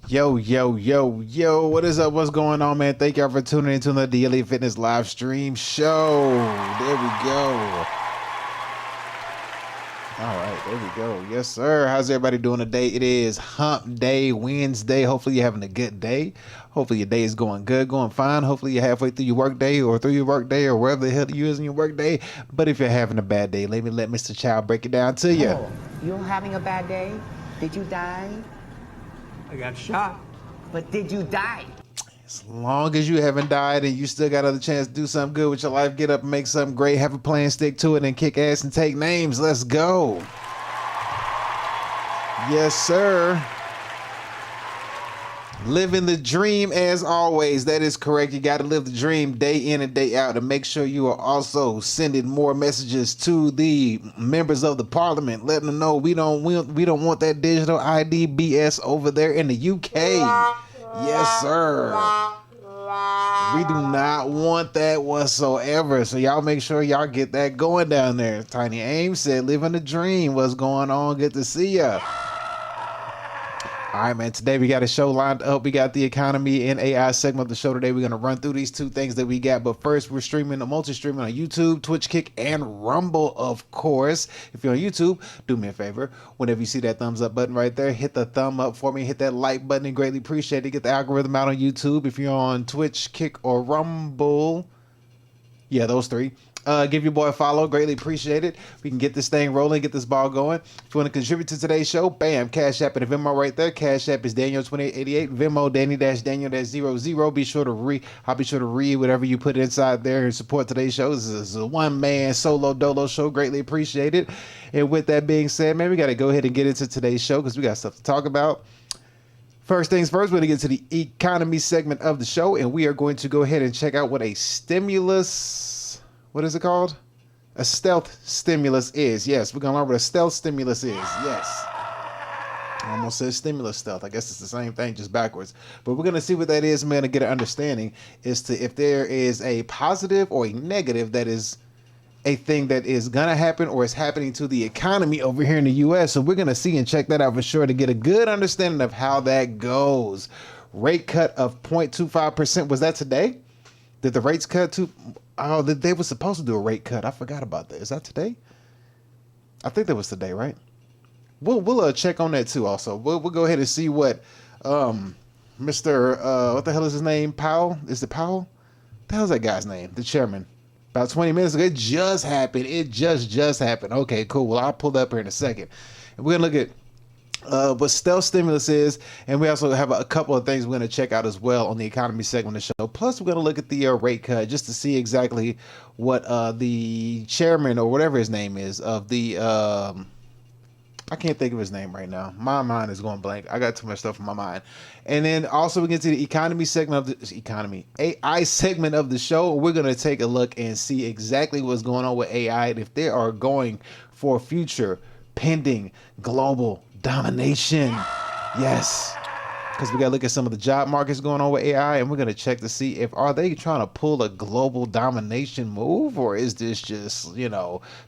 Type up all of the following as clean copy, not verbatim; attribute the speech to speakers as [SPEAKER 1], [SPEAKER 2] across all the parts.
[SPEAKER 1] Yo, yo, yo, yo, what is up? What's going on, man? Thank y'all for tuning into the Daily Fitness live stream show. There we go. All right, there we go. Yes, sir. How's everybody doing today? It is Hump Day, Wednesday. Hopefully you're having a good day. Hopefully your day is going good, going fine. Hopefully you're halfway through your work day or through your work day or wherever the hell you is in your work day. But if you're having a bad day, let Mr. Child break it down to you.
[SPEAKER 2] Oh, you're having a bad day? Did you die?
[SPEAKER 3] I got shot.
[SPEAKER 2] But did you die?
[SPEAKER 1] As long as you haven't died and you still got another chance to do something good with your life, get up and make something great, have a plan, stick to it, and kick ass and take names. Let's go. Yes, sir. Living the dream as always. That is correct. You got to live the dream day in and day out, and make sure you are also sending more messages to the members of the parliament, letting them know we don't want that digital ID BS over there in the UK. Yes, sir. We do not want that whatsoever. So y'all make sure y'all get that going down there. Tiny Ames said, living the dream. What's going on? Good to see ya. All right, man, today we got a show lined up. We got the economy and AI segment of the show today. We're going to run through these two things that we got. But first, we're multi-streaming on YouTube, Twitch, Kick, and Rumble, of course. If you're on YouTube, do me a favor. Whenever you see that thumbs up button right there, hit the thumb up for me. Hit that like button and greatly appreciate it. Get the algorithm out on YouTube. If you're on Twitch, Kick, or Rumble, yeah, those three. Give your boy a follow. Greatly appreciate it. We can get this thing rolling, get this ball going. If you want to contribute to today's show, bam, Cash App and Venmo right there. Cash App is Daniel2888. Venmo, Danny-Daniel-00. I'll be sure to read whatever you put inside there and support today's show. This is a one-man solo dolo show. Greatly appreciate it. And with that being said, man, we got to go ahead and get into today's show because we got stuff to talk about. First things first, we're going to get to the economy segment of the show, and we are going to go ahead and check out what a stimulus... What is it called? A stealth stimulus is. Yes, we're going to learn what a stealth stimulus is. Yes. I almost said stimulus stealth. I guess it's the same thing, just backwards. But we're going to see what that is, man, to get an understanding as to if there is a positive or a negative that is a thing that is going to happen or is happening to the economy over here in the U.S. So we're going to see and check that out for sure to get a good understanding of how that goes. Rate cut of 0.25%. Was that today? Did the rates cut to... Oh, they were supposed to do a rate cut. I forgot about that. Is that today? I think that was today, right? We'll check on that too. Also, we'll go ahead and see what Mr. What the hell is his name? Powell? Is it Powell? What the hell's that guy's name? The chairman. About 20 minutes ago, it just happened. It just happened. Okay, cool. Well, I'll pull that up here in a second, and we're gonna look at what stealth stimulus is, and we also have a couple of things we're going to check out as well on the economy segment of the show. Plus, we're going to look at the rate cut just to see exactly what the chairman or whatever his name is of the I can't think of his name right now. My mind is going blank. I got too much stuff in my mind. And then also we get to the economy segment of the AI segment of the show. We're going to take a look and see exactly what's going on with AI and if they are going for future pending global domination. Yes, because we got to look at some of the job markets going on with AI, and we're going to check to see if are they trying to pull a global domination move, or is this just,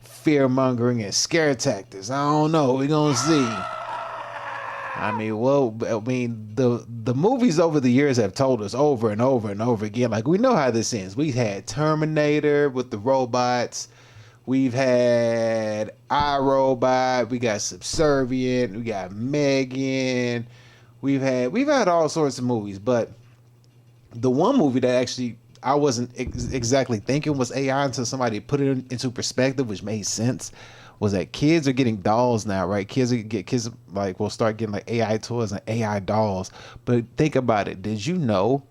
[SPEAKER 1] fear mongering and scare tactics? I don't know. We're going to see. The movies over the years have told us over and over and over again, like, we know how this ends. We had Terminator with the robots. We've had iRobot, we got Subservient, we got Megan, we've had all sorts of movies, but the one movie that actually I wasn't exactly thinking was AI until somebody put it into perspective, which made sense, was that kids are getting dolls now, right? Kids will start getting like AI toys and AI dolls. But think about it. Did you know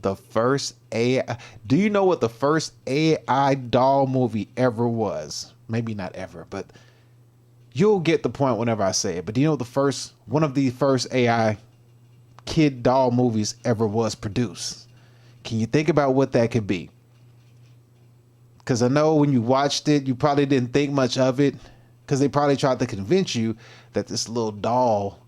[SPEAKER 1] the first AI? Do you know what the first AI doll movie ever was? Maybe not ever, but you'll get the point whenever I say it. But do you know one of the first AI kid doll movies ever was produced? Can you think about what that could be? Because I know when you watched it, you probably didn't think much of it, because they probably tried to convince you that this little doll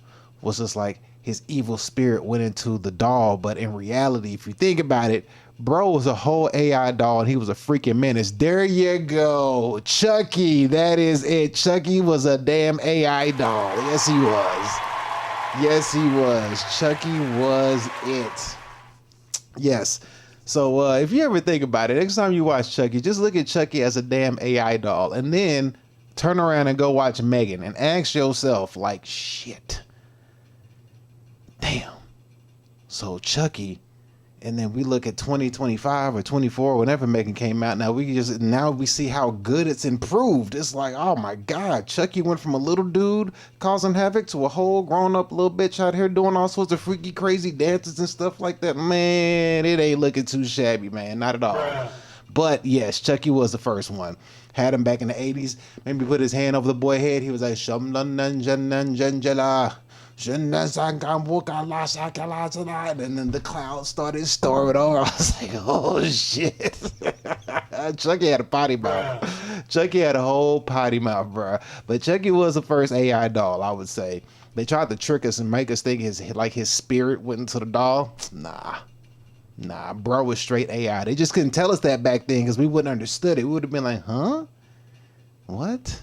[SPEAKER 1] was just like his evil spirit went into the doll. But in reality, if you think about it, bro was a whole AI doll and he was a freaking menace. There you go. Chucky, that is it. Chucky was a damn AI doll. Yes, he was. Yes, he was. Chucky was it. Yes. So if you ever think about it, next time you watch Chucky, just look at Chucky as a damn AI doll, and then turn around and go watch Megan and ask yourself, like, shit. Damn. So Chucky, and then we look at 2025 or 24, whenever Megan came out. Now we see how good it's improved. It's like, oh my God, Chucky went from a little dude causing havoc to a whole grown up little bitch out here doing all sorts of freaky, crazy dances and stuff like that. Man, it ain't looking too shabby, man. Not at all. But yes, Chucky was the first one. Had him back in the 80s. Maybe put his hand over the boy's head. He was like, and then the clouds started storming over. I was like, oh shit. Chucky had a potty mouth. Chucky had a whole potty mouth, bro. But Chucky was the first AI doll, I would say. They tried to trick us and make us think his spirit went into the doll. Nah, bro was straight AI. They just couldn't tell us that back then because we wouldn't understood it. We would have been like, huh? What?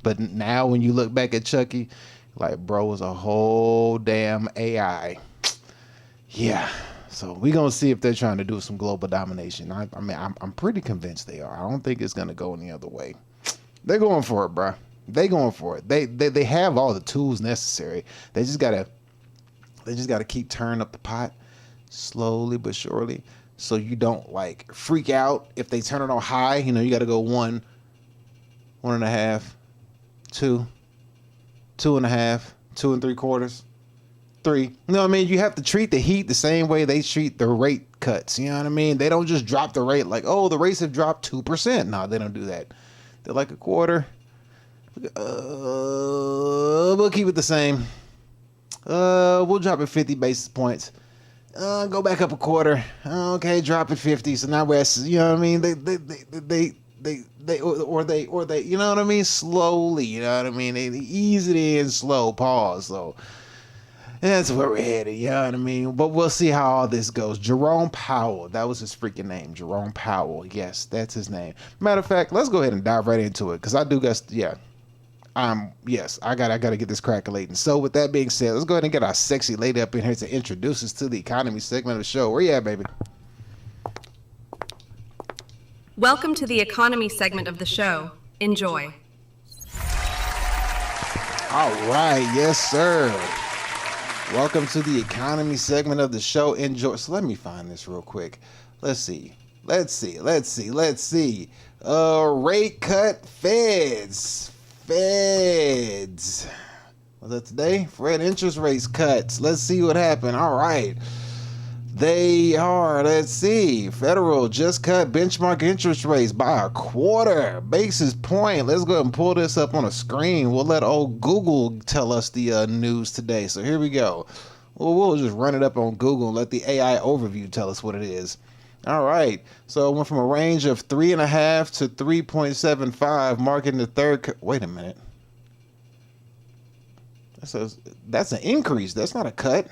[SPEAKER 1] But now when you look back at Chucky, like, bro was a whole damn AI. Yeah. So we're going to see if they're trying to do some global domination. I'm pretty convinced they are. I don't think it's going to go any other way. They're going for it, bro. They going for it. They have all the tools necessary. They just got to keep turning up the pot slowly but surely so you don't, like, freak out if they turn it on high. You know, you got to go 1, 1.5, 2, 2.5, 2 3/4, 3. You know what I mean? You have to treat the heat the same way they treat the rate cuts. You know what I mean? They don't just drop the rate like, oh, the rates have dropped 2%. No, they don't do that. They're like 1/4. We'll keep it the same. We'll drop it 50 basis points. Go back up 1/4. Okay, drop it 50. So now we're at, you know what I mean? They, you know what I mean? Slowly, you know what I mean? They ease it in slow, pause. So that's where we're headed, you know what I mean? But we'll see how all this goes. Jerome Powell, that was his freaking name. Jerome Powell, yes, that's his name. Matter of fact, let's go ahead and dive right into it because I do got, yes, I gotta get this crackulating. So with that being said, let's go ahead and get our sexy lady up in here to introduce us to the economy segment of the show. Where you at, baby?
[SPEAKER 4] Welcome to the economy segment of the show. Enjoy.
[SPEAKER 1] All right, yes, sir. Welcome to the economy segment of the show. Enjoy. So let me find this real quick. Let's see. Rate cut feds. Was that today? Fed interest rates cuts. Let's see what happened. All right. They are, let's see, Federal just cut benchmark interest rates by 1/4 basis point. Let's go ahead and pull this up on a screen. We'll let old Google tell us the news today. So here we go. Well, we'll just run it up on Google and let the AI overview tell us what it is. All right. So it went from a range of 3.5 to 3.75, marking the third. Wait a minute. That's an increase. That's not a cut.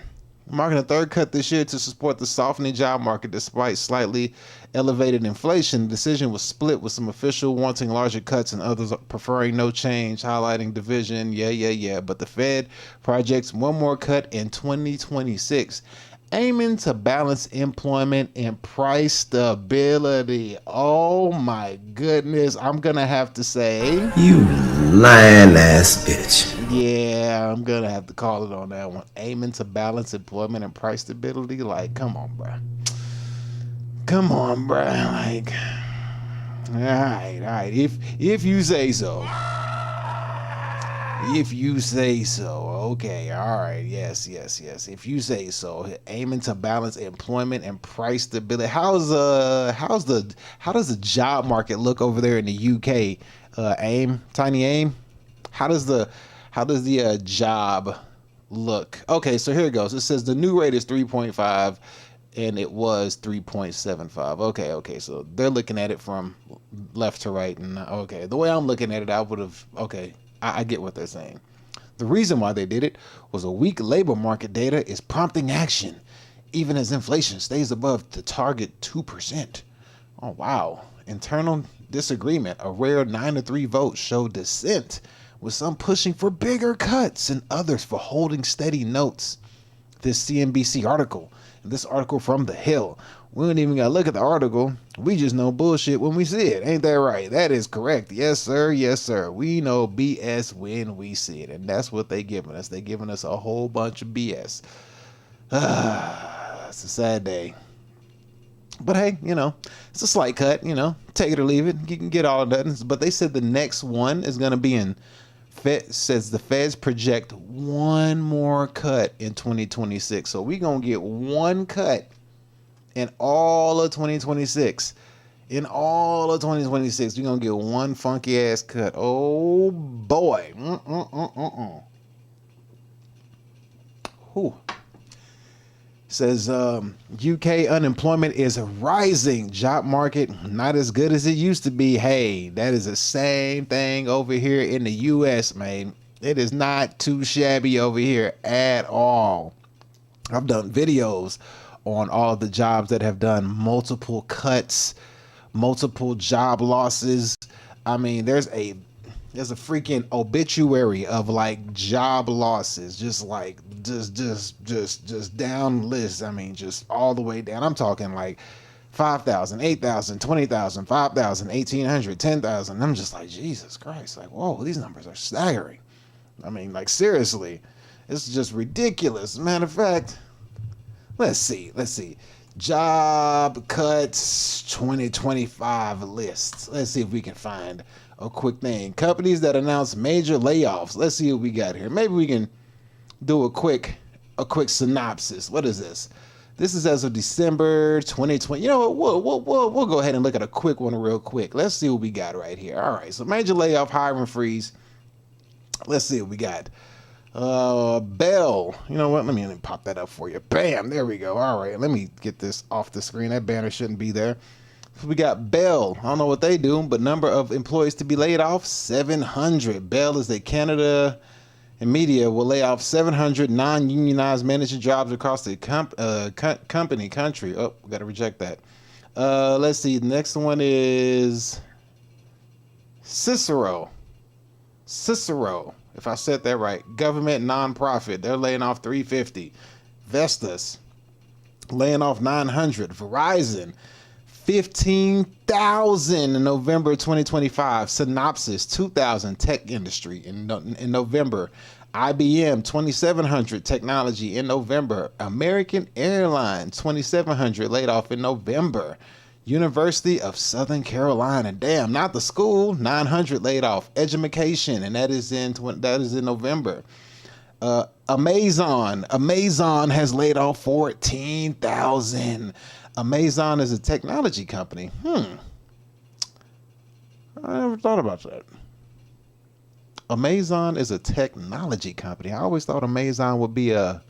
[SPEAKER 1] Marking a third cut this year to support the softening job market despite slightly elevated inflation. The decision was split with some officials wanting larger cuts and others preferring no change, highlighting division. Yeah. But the Fed projects one more cut in 2026, aiming to balance employment and price stability. Oh my goodness. I'm going to have to say,
[SPEAKER 5] you lying ass bitch.
[SPEAKER 1] Yeah, I'm going to have to call it on that one. Aiming to balance employment and price stability. Like, come on, bro. Like, all right. If you say so. Okay, all right. Yes. If you say so. Aiming to balance employment and price stability. How does the job market look over there in the UK? Tiny Aim? How does the job look? Okay, so here it goes. It says the new rate is 3.5 and it was 3.75. Okay, so they're looking at it from left to right. And okay, the way I'm looking at it, I get what they're saying. The reason why they did it was a weak labor market data is prompting action, even as inflation stays above the target 2%. Oh, wow. Internal disagreement, a rare 9-3 vote showed dissent, with some pushing for bigger cuts and others for holding steady notes. This CNBC article, and this article from The Hill. We don't even gotta look at the article. We just know bullshit when we see it. Ain't that right? That is correct. Yes, sir. Yes, sir. We know BS when we see it. And that's what they giving us. They giving us a whole bunch of BS. It's a sad day. But hey, you know, it's a slight cut, you know. Take it or leave it. You can get all of that. But they said the next one is going to be in says the Feds project one more cut in 2026. So we're going to get one cut in all of 2026. In all of 2026, we're going to get one funky ass cut. Oh boy. Whew. Says UK unemployment is rising. Job market not as good as it used to be. Hey, that is the same thing over here in the US, man. It is not too shabby over here at all. I've done videos on all of the jobs that have done multiple cuts, multiple job losses. I mean, there's a freaking obituary of like job losses, just down list. I mean, just all the way down. I'm talking like 5,000, 8,000, 20,000, 5,000, 1,800, 10,000. I'm just like, Jesus Christ. Like, whoa, these numbers are staggering. I mean, like, seriously, it's just ridiculous. Matter of fact, let's see. Job cuts 2025 lists. Let's see if we can find a quick thing. Companies that announce major layoffs. Let's see what we got here. Maybe we can do a quick synopsis. What is this? This is as of December 2020. You know what? We'll go ahead and look at a quick one real quick. Let's see what we got right here. All right. So major layoff, hiring freeze. Let's see what we got. Bell. You know what? Let me pop that up for you. Bam. There we go. All right. Let me get this off the screen. That banner shouldn't be there. We got Bell. I don't know what they do, but number of employees to be laid off, 700. Bell is a Canada and media will lay off 700 non-unionized manager jobs across the country. Oh, we got to reject that. Let's see. The next one is Cicero. If I said that right. Government nonprofit. They're laying off 350. Vestas laying off 900. Verizon 15,000 in November 2025. Synopsys 2,000 tech industry in November. IBM 2,700 technology in November. American Airlines 2,700 laid off in November. University of Southern Carolina, damn, not the school, 900 laid off. Education, and that is in November. Amazon has laid off 14,000. Amazon is a technology company. I never thought about that. Amazon is a technology company. I always thought Amazon would be in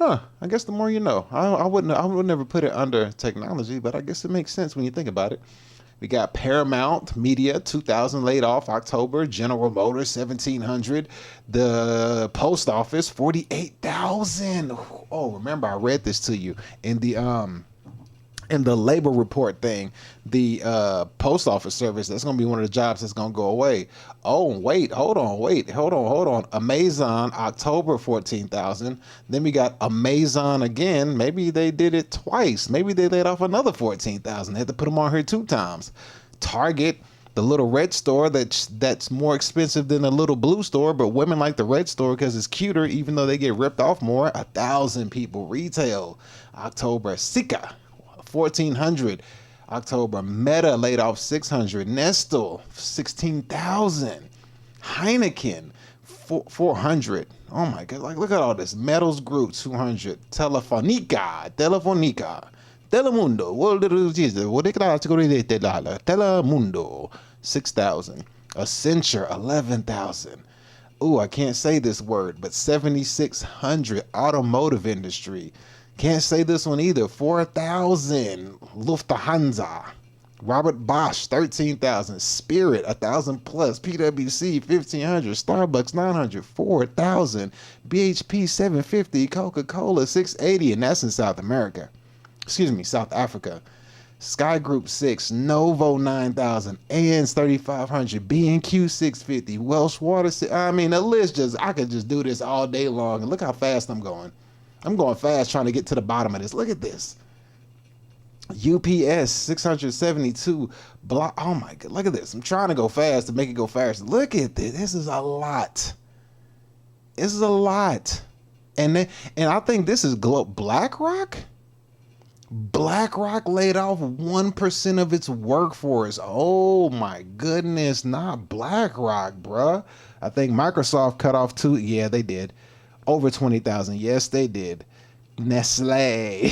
[SPEAKER 1] I guess the more you know. I would never put it under technology, but I guess it makes sense when you think about it. We got Paramount Media, 2,000 laid off October. General Motors, 1,700. The Post Office, 48,000. Oh, remember I read this to you in the labor report thing. The Post Office service, that's going to be one of the jobs that's going to go away. Oh, wait, hold on. Amazon, October, 14,000. Then we got Amazon again. Maybe they did it twice. Maybe they laid off another 14,000. They had to put them on here 2 times. Target, the little red store that's more expensive than the little blue store, but women like the red store because it's cuter, even though they get ripped off more. 1,000 people. Retail, October. Sika, 1,400. October. Meta laid off 600. Nestle 16,000. Heineken 400. Oh my God! Like, look at all this. Metals Group 200. Telefonica. Telemundo. Telemundo 6,000. Accenture 11,000. Ooh, I can't say this word, but 7,600. Automotive industry. Can't say this one either. 4,000. Lufthansa. Robert Bosch, 13,000. Spirit, 1,000 plus. PwC, 1,500. Starbucks, 900. 4,000. BHP, 750. Coca-Cola, 680. And that's in South Africa. Sky Group 6, Novo 9000, ANS 3500, B&Q 650, Welsh Water. I mean, the list I could just do this all day long. And look how fast I'm going. I'm going fast trying to get to the bottom of this. Look at this. UPS 672 block. Oh my God, look at this. I'm trying to go fast to make it go faster. Look at this. This is a lot. This is a lot. And I think this is BlackRock. BlackRock laid off 1% of its workforce. Oh my goodness, not BlackRock, bruh. I think Microsoft cut off two. Yeah, they did. Over 20,000. Yes, they did. Nestle.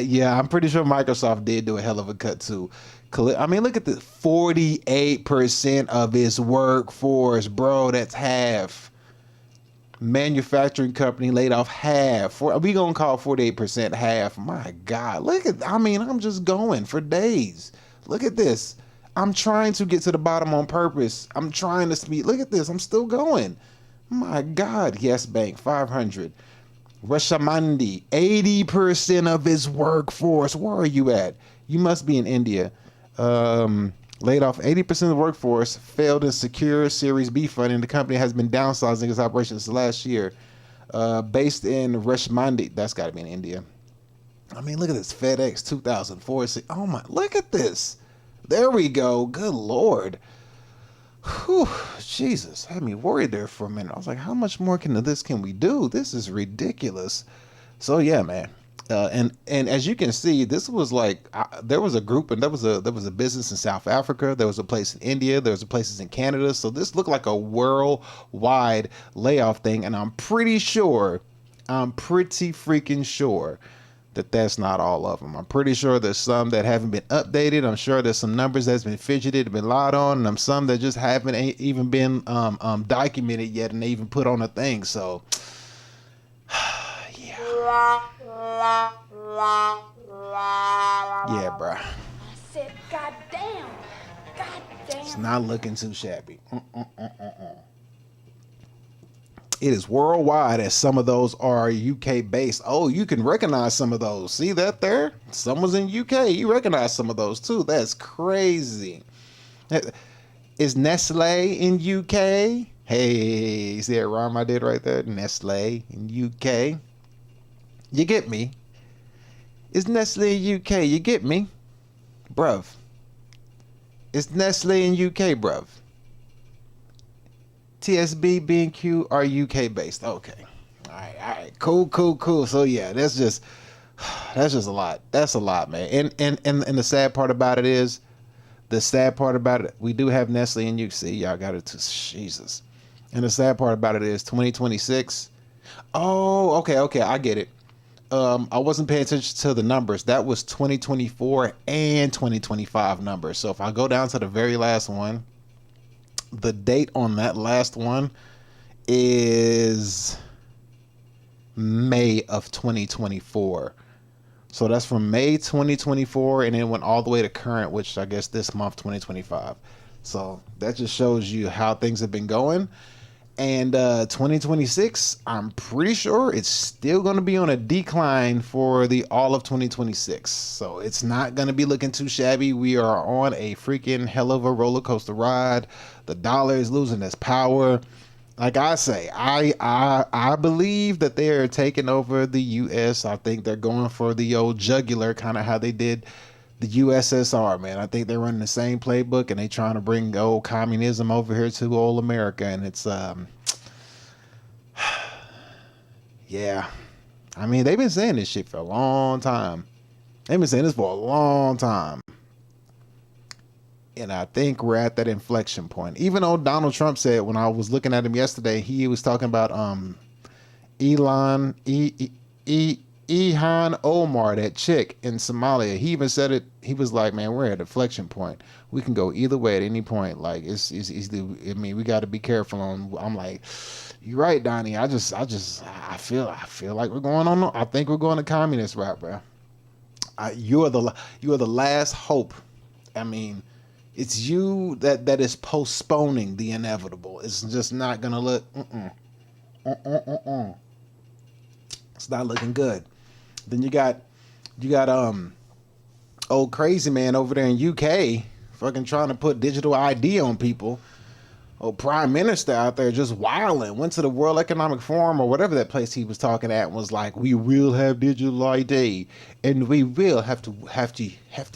[SPEAKER 1] Yeah, I'm pretty sure Microsoft did do a hell of a cut too. I mean, look at this. 48% of its workforce, bro. That's half. Manufacturing company laid off half. We gonna call 48% half. My God, look at. I mean, I'm just going for days. Look at this. I'm trying to get to the bottom on purpose. I'm trying to speed. Look at this. I'm still going. My God. Yes Bank 500. Rashamandi 80% of its workforce. Where are you at? You must be in India. Laid off 80% of the workforce, failed in secure Series B funding. The company has been downsizing its operations last year. Based in Rashmandi, that's got to be in India. I mean, look at this. FedEx 2004. Oh my, look at this. There we go. Good Lord. Whew, Jesus. Had me worried there for a minute. I was like, how much more can we do? This is ridiculous. So yeah, man. And as you can see, this was like there was a group, and there was a business in South Africa. There was a place in India. There was places in Canada. So this looked like a worldwide layoff thing. And I'm pretty freaking sure that that's not all of them. I'm pretty sure there's some that haven't been updated. I'm sure there's some numbers that's been fidgeted, been lied on, and I'm some that just haven't even been documented yet, and they even put on a thing. So. Yeah, bro.
[SPEAKER 6] I said, God damn.
[SPEAKER 1] It's not looking too shabby. It is worldwide, as some of those are UK based. Oh, you can recognize some of those. See that there? Someone's in UK. You recognize some of those too. That's crazy. Is Nestle in UK? Hey, see that rhyme I did right there? Nestle in UK. You get me? Is Nestle in UK? You get me? Bruv. Is Nestle in UK, bruv? TSB, B&Q are UK based. Okay. All right. Cool. So yeah, that's just a lot. That's a lot, man. And the sad part about it, we do have Nestle in UK. See, y'all got it to Jesus. And the sad part about it is 2026. Oh, okay, I get it. I wasn't paying attention to the numbers. That was 2024 and 2025 numbers. So if I go down to the very last one, the date on that last one is May of 2024. So that's from May 2024, and then went all the way to current, which I guess this month, 2025. So that just shows you how things have been going. And 2026, I'm pretty sure it's still going to be on a decline for the all of 2026. So it's not going to be looking too shabby. We are on a freaking hell of a roller coaster ride. The dollar is losing its power. Like I say, I believe that they are taking over the U.S. I think they're going for the old jugular, kind of how they did the USSR, man. I think they're running the same playbook, and they trying to bring old communism over here to old America. And it's, yeah. I mean, they've been saying this shit for a long time. They've been saying this for a long time. And I think we're at that inflection point. Even though Donald Trump said, when I was looking at him yesterday, he was talking about Ilhan Omar, that chick in Somalia. He even said it. He was like, "Man, we're at an inflection point. We can go either way at any point. Like, it's I mean, we got to be careful." I'm like, "You're right, Donnie. I feel like we're going on. I think we're going the communist route, bro. You are the last hope. I mean, it's you that is postponing the inevitable. It's just not gonna look. It's not looking good." Then you got You got old crazy man over there in UK fucking trying to put digital ID on people. Old prime minister out there just wilding. Went to the World Economic Forum or whatever that place he was talking at and was like, we will have digital ID and we will have to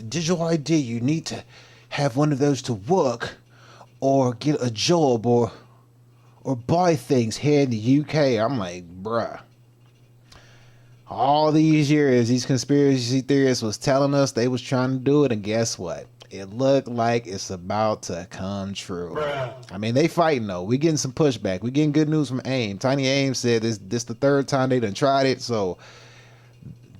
[SPEAKER 1] digital ID. You need to have one of those to work or get a job or buy things here in the UK. I'm like, bruh. All these years, these conspiracy theorists was telling us they was trying to do it, and guess what? It looked like it's about to come true. Bruh. I mean, they fighting though. We getting some pushback. We getting good news from AIM. Tiny AIM said this the third time they done tried it, so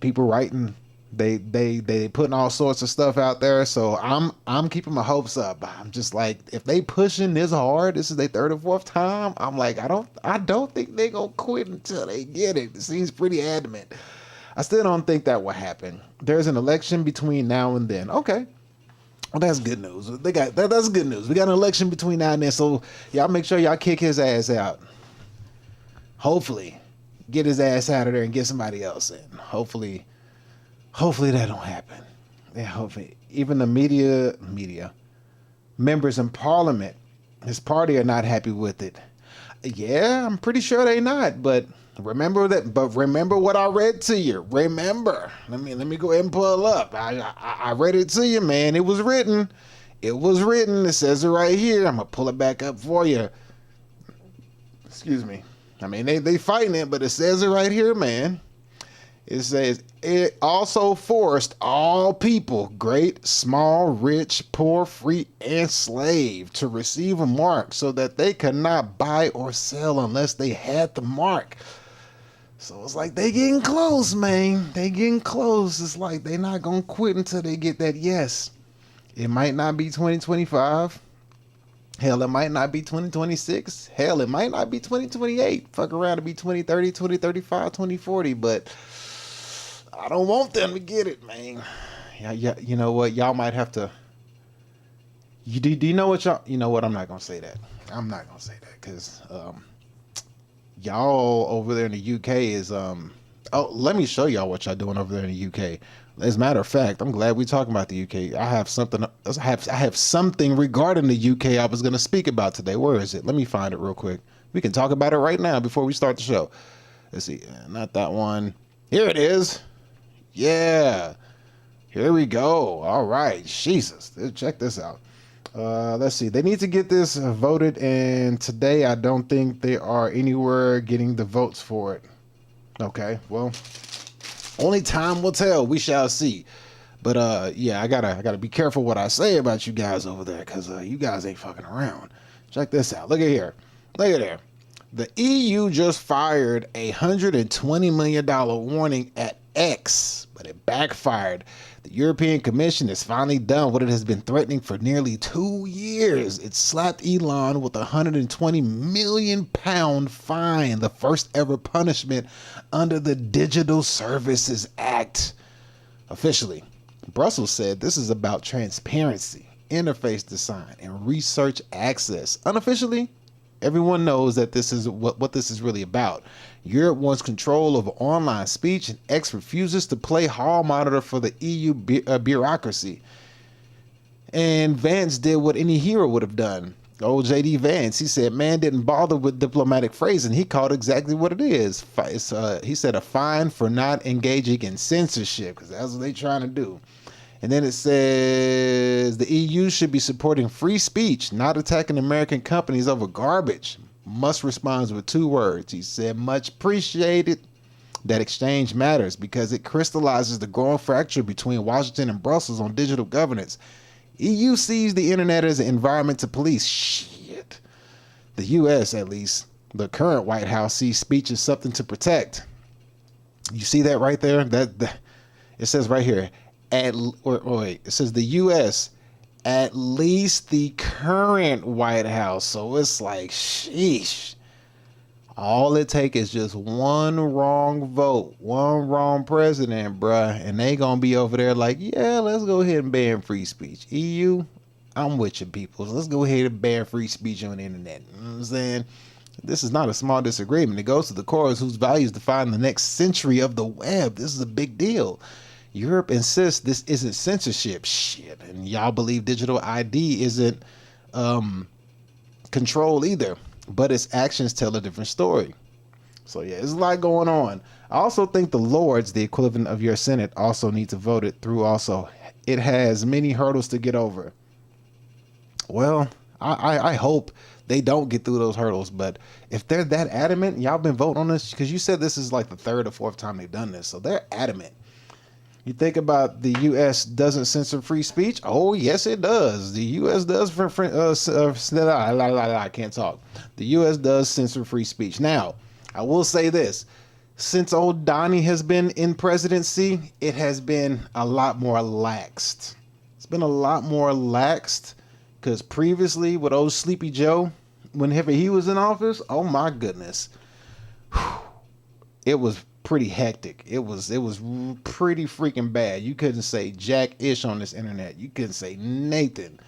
[SPEAKER 1] people writing, they putting all sorts of stuff out there. So I'm keeping my hopes up. I'm just like, if they pushing this hard, this is their third or fourth time. I'm like, I don't think they gonna quit until they get it. It seems pretty adamant. I still don't think that will happen. There's an election between now and then. Okay. Well, that's good news. That's good news. We got an election between now and then, so y'all make sure y'all kick his ass out. Hopefully, get his ass out of there and get somebody else in. Hopefully that don't happen. Yeah, hopefully. Even the media members in parliament, his party are not happy with it. Yeah, I'm pretty sure they not, but remember that. But remember what I read to you. Remember. Let me go ahead and pull up. I read it to you, man. It was written. It was written. It says it right here. I'm gonna pull it back up for you. Excuse me. I mean, they fighting it, but it says it right here, man. It says it also forced all people, great, small, rich, poor, free, and slave, to receive a mark so that they could not buy or sell unless they had the mark. So it's like they getting close, man. They getting close. It's like they not gonna quit until they get that yes. It might not be 2025. Hell, it might not be 2026. Hell, it might not be 2028. Fuck around to be 2030, 2035, 2040. But I don't want them to get it, man. Yeah. You know what? Y'all might have to. Do you know what y'all? You know what? I'm not gonna say that. I'm not gonna say that because y'all over there in the UK is Oh, let me show y'all what y'all doing over there in the UK. As a matter of fact, I'm glad we're talking about the UK. I have something. I have something regarding the UK I was gonna speak about today. Where is it? Let me find it real quick. We can talk about it right now before we start the show. Let's see. Not that one. Here it is. Yeah. Here we go. All right. Jesus. Check this out. Let's see. They need to get this voted, and today I don't think they are anywhere getting the votes for it. Okay. Well, only time will tell. We shall see. But yeah, I gotta be careful what I say about you guys over there, because you guys ain't fucking around. Check this out. Look at here. Look at there. The EU just fired a $120 million warning at X, but it backfired. The European Commission has finally done what it has been threatening for nearly 2 years. It slapped Elon with a £120 million fine, the first ever punishment under the Digital Services Act. Officially, Brussels said this is about transparency, interface design, and research access. Unofficially, everyone knows that this is what this is really about. Europe wants control of online speech, and X refuses to play hall monitor for the EU bureaucracy. And Vance did what any hero would have done. Old JD Vance, he said, man didn't bother with diplomatic phrasing. He called exactly what it is. He said a fine for not engaging in censorship, because that's what they're trying to do. And then it says the EU should be supporting free speech, not attacking American companies over garbage. Musk responds with 2 words. He said, much appreciated. That exchange matters because it crystallizes the growing fracture between Washington and Brussels on digital governance. EU sees the internet as an environment to police. Shit. The US, at least, the current White House, sees speech as something to protect. You see that right there? That it says right here. It says the U.S., at least the current White House. So it's like, sheesh. All it takes is just one wrong vote, one wrong president, bruh, and they gonna be over there like, yeah, let's go ahead and ban free speech. EU, I'm with you, people. So let's go ahead and ban free speech on the internet. You know what I'm saying? This is not a small disagreement. It goes to the core of whose values define the next century of the web. This is a big deal. Europe insists this isn't censorship. Shit. And y'all believe digital ID isn't control either. But its actions tell a different story. So yeah, there's a lot going on. I also think the Lords, the equivalent of your Senate, also need to vote it through also. It has many hurdles to get over. Well, I hope they don't get through those hurdles. But if they're that adamant, y'all been voting on this, because you said this is like the third or fourth time they've done this. So they're adamant. You think about the U.S. doesn't censor free speech? Oh, yes, it does. The U.S. does. I can't talk. The U.S. does censor free speech. Now, I will say this. Since old Donnie has been in presidency, it has been a lot more laxed. It's been a lot more laxed, because previously with old Sleepy Joe, whenever he was in office, oh my goodness, it was pretty hectic. It was pretty freaking bad. You couldn't say jack-ish on this internet. You couldn't say Nathan.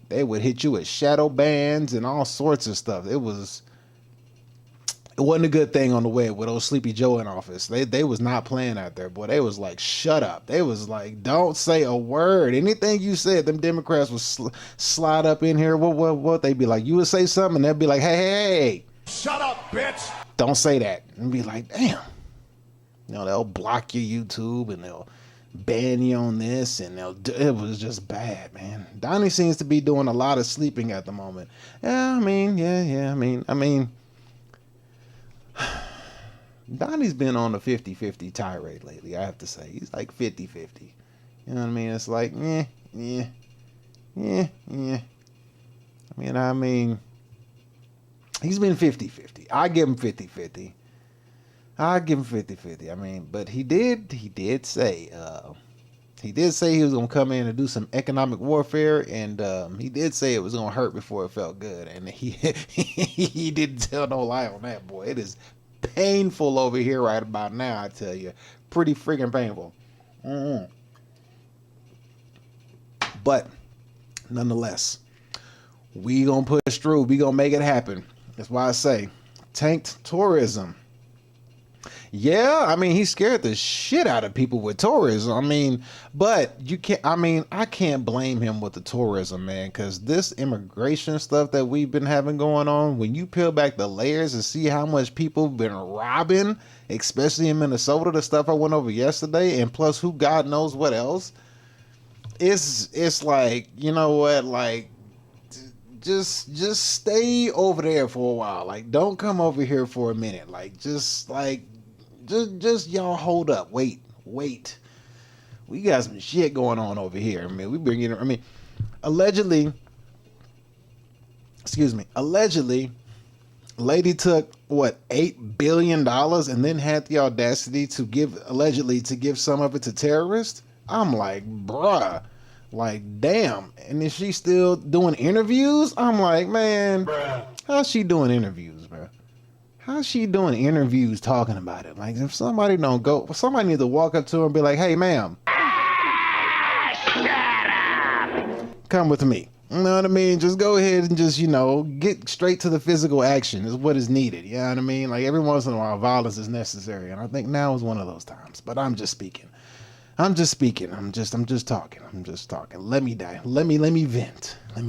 [SPEAKER 1] They would hit you with shadow bans and all sorts of stuff. It wasn't a good thing on the web with old Sleepy Joe in office. They was not playing out there, boy. They was like, shut up. They was like, don't say a word. Anything you said, them Democrats would slide up in here. What? They'd be like, you would say something, and they'd be like, hey. Shut up, bitch. Don't say that. And be like, damn. You know, they'll block your YouTube and they'll ban you on this, and it was just bad, man. Donnie seems to be doing a lot of sleeping at the moment. Yeah, I mean, Donnie's been on a 50-50 tirade lately, I have to say. He's like 50-50. You know what I mean? It's like, yeah. I mean, he's been 50-50. I give him 50-50. I give him 50-50. I mean, but he did say he was gonna come in and do some economic warfare, and he did say it was gonna hurt before it felt good, and he didn't tell no lie on that, boy. It is painful over here right about now, I tell you, pretty freaking painful. But nonetheless, we gonna push through. We gonna make it happen. That's why I say tanked tourism. Yeah, I mean, he scared the shit out of people with tourism. I mean, but I can't blame him with the tourism, man, because this immigration stuff that we've been having going on, when you peel back the layers and see how much people have been robbing, especially in Minnesota, the stuff I went over yesterday, and plus who God knows what else, it's like, you know what, like, just stay over there for a while. Like, don't come over here for a minute. Like, just y'all hold up. Wait. We got some shit going on over here. I mean, allegedly, lady took $8 billion and then had the audacity to give some of it to terrorists. I'm like, bruh, like, damn. And is she still doing interviews? I'm like, man, how's she doing interviews, bruh? How's she doing interviews talking about it? Like, if somebody don't go, somebody need to walk up to her and be like, hey, ma'am, come with me. You know what I mean? Just go ahead and just, get straight to the physical action is what is needed. You know what I mean? Like, every once in a while, violence is necessary. And I think now is one of those times. But I'm just speaking. I'm just talking. Let me die. Let me vent. I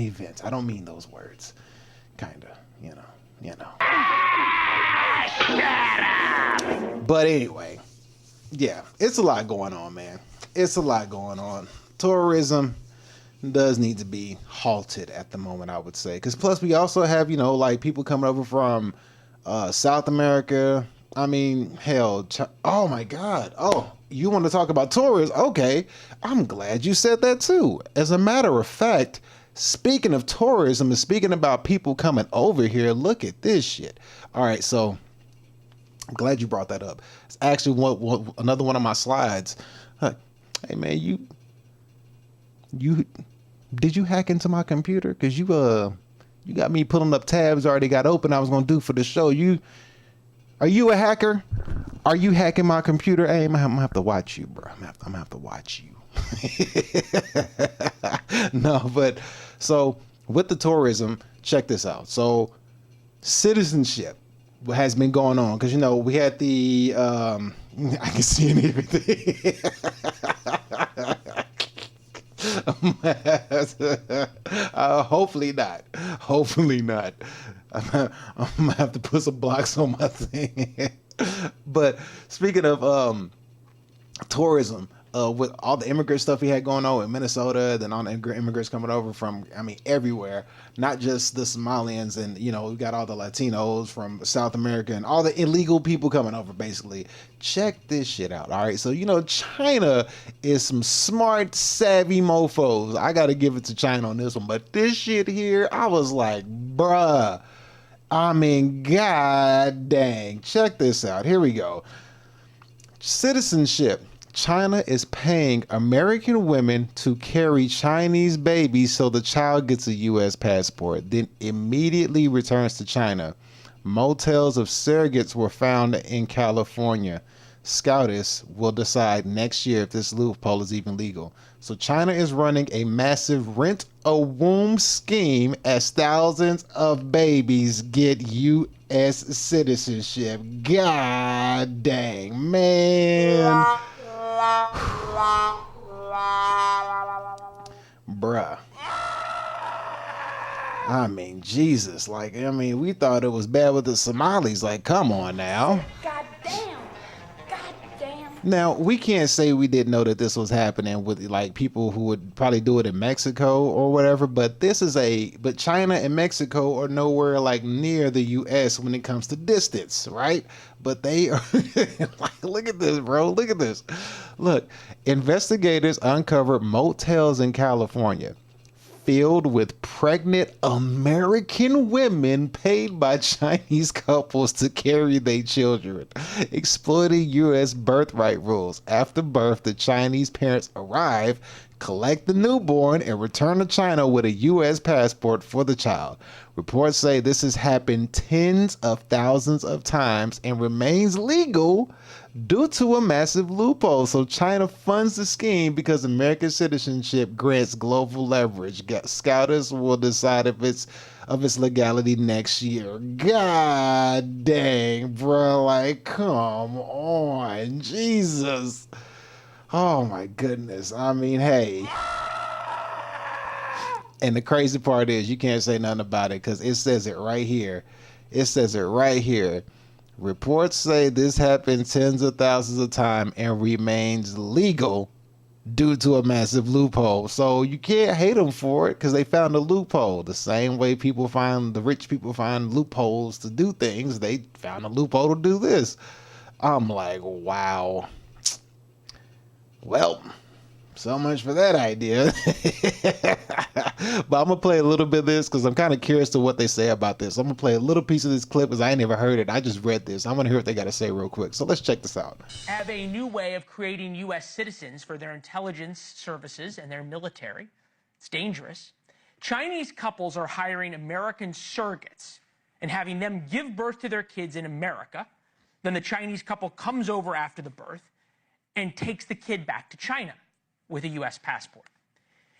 [SPEAKER 1] don't mean those words. Kinda, you know. But anyway, yeah, it's a lot going on, man. It's a lot going on. Tourism does need to be halted at the moment, I would say. Because plus we also have, like people coming over from South America. I mean, hell, oh my God. Oh, you want to talk about tourists? Okay, I'm glad you said that too. As a matter of fact, speaking of tourism and speaking about people coming over here, look at this shit. All right, so I'm glad you brought that up. It's actually another one of my slides. Hey man, you did you hack into my computer? Cause you got me pulling up tabs I already got open. I was gonna do for the show. Are you a hacker? Are you hacking my computer? Hey, I'm gonna have to watch you, bro. I'm gonna have to watch you. No, but so with the tourism, check this out. So citizenship has been going on because we had the I can see and everything. Hopefully not. Hopefully not. I'm gonna have to put some blocks on my thing. But speaking of tourism, with all the immigrant stuff we had going on in Minnesota, then all the immigrants coming over from, I mean, everywhere, not just the Somalians, and we got all the Latinos from South America and all the illegal people coming over. Basically, check this shit out. All right, so China is some smart, savvy mofos. I got to give it to China on this one, but this shit here, I was like, bruh. I mean, god dang. Check this out. Here we go. Citizenship. China is paying American women to carry Chinese babies so the child gets a U.S. passport, then immediately returns to China. Motels of surrogates were found in California. SCOTUS will decide next year if this loophole is even legal. So China is running a massive rent-a-womb scheme as thousands of babies get U.S. citizenship. God dang, man. Bruh. I mean, Jesus. We thought it was bad with the Somalis. Come on now.
[SPEAKER 6] God damn. God damn.
[SPEAKER 1] Now, we can't say we didn't know that this was happening with people who would probably do it in Mexico or whatever, but but China and Mexico are nowhere near the US when it comes to distance, right? But they are look at this, bro. Look at this. Look, investigators uncovered motels in California filled with pregnant American women paid by Chinese couples to carry their children, exploiting U.S. birthright rules. After birth, the Chinese parents arrive, collect the newborn, and return to China with a U.S. passport for the child. Reports say this has happened tens of thousands of times and remains legal due to a massive loophole. So China funds the scheme because American citizenship grants global leverage. SCOTUS will decide of its legality next year. God dang, bro. Come on. Jesus. Oh my goodness. I mean, hey. And the crazy part is you can't say nothing about it because it says it right here. It says it right here. Reports say this happened tens of thousands of times and remains legal due to a massive loophole. So you can't hate them for it because they found a loophole. The same way the rich people find loopholes to do things, they found a loophole to do this. I'm like, wow. Well, so much for that idea. But I'm going to play a little bit of this because I'm kind of curious to what they say about this. I'm going to play a little piece of this clip because I ain't never heard it. I just read this. I want to hear what they got to say real quick. So let's check this out.
[SPEAKER 7] Have a new way of creating U.S. citizens for their intelligence services and their military. It's dangerous. Chinese couples are hiring American surrogates and having them give birth to their kids in America. Then the Chinese couple comes over after the birth and takes the kid back to China with a U.S. passport.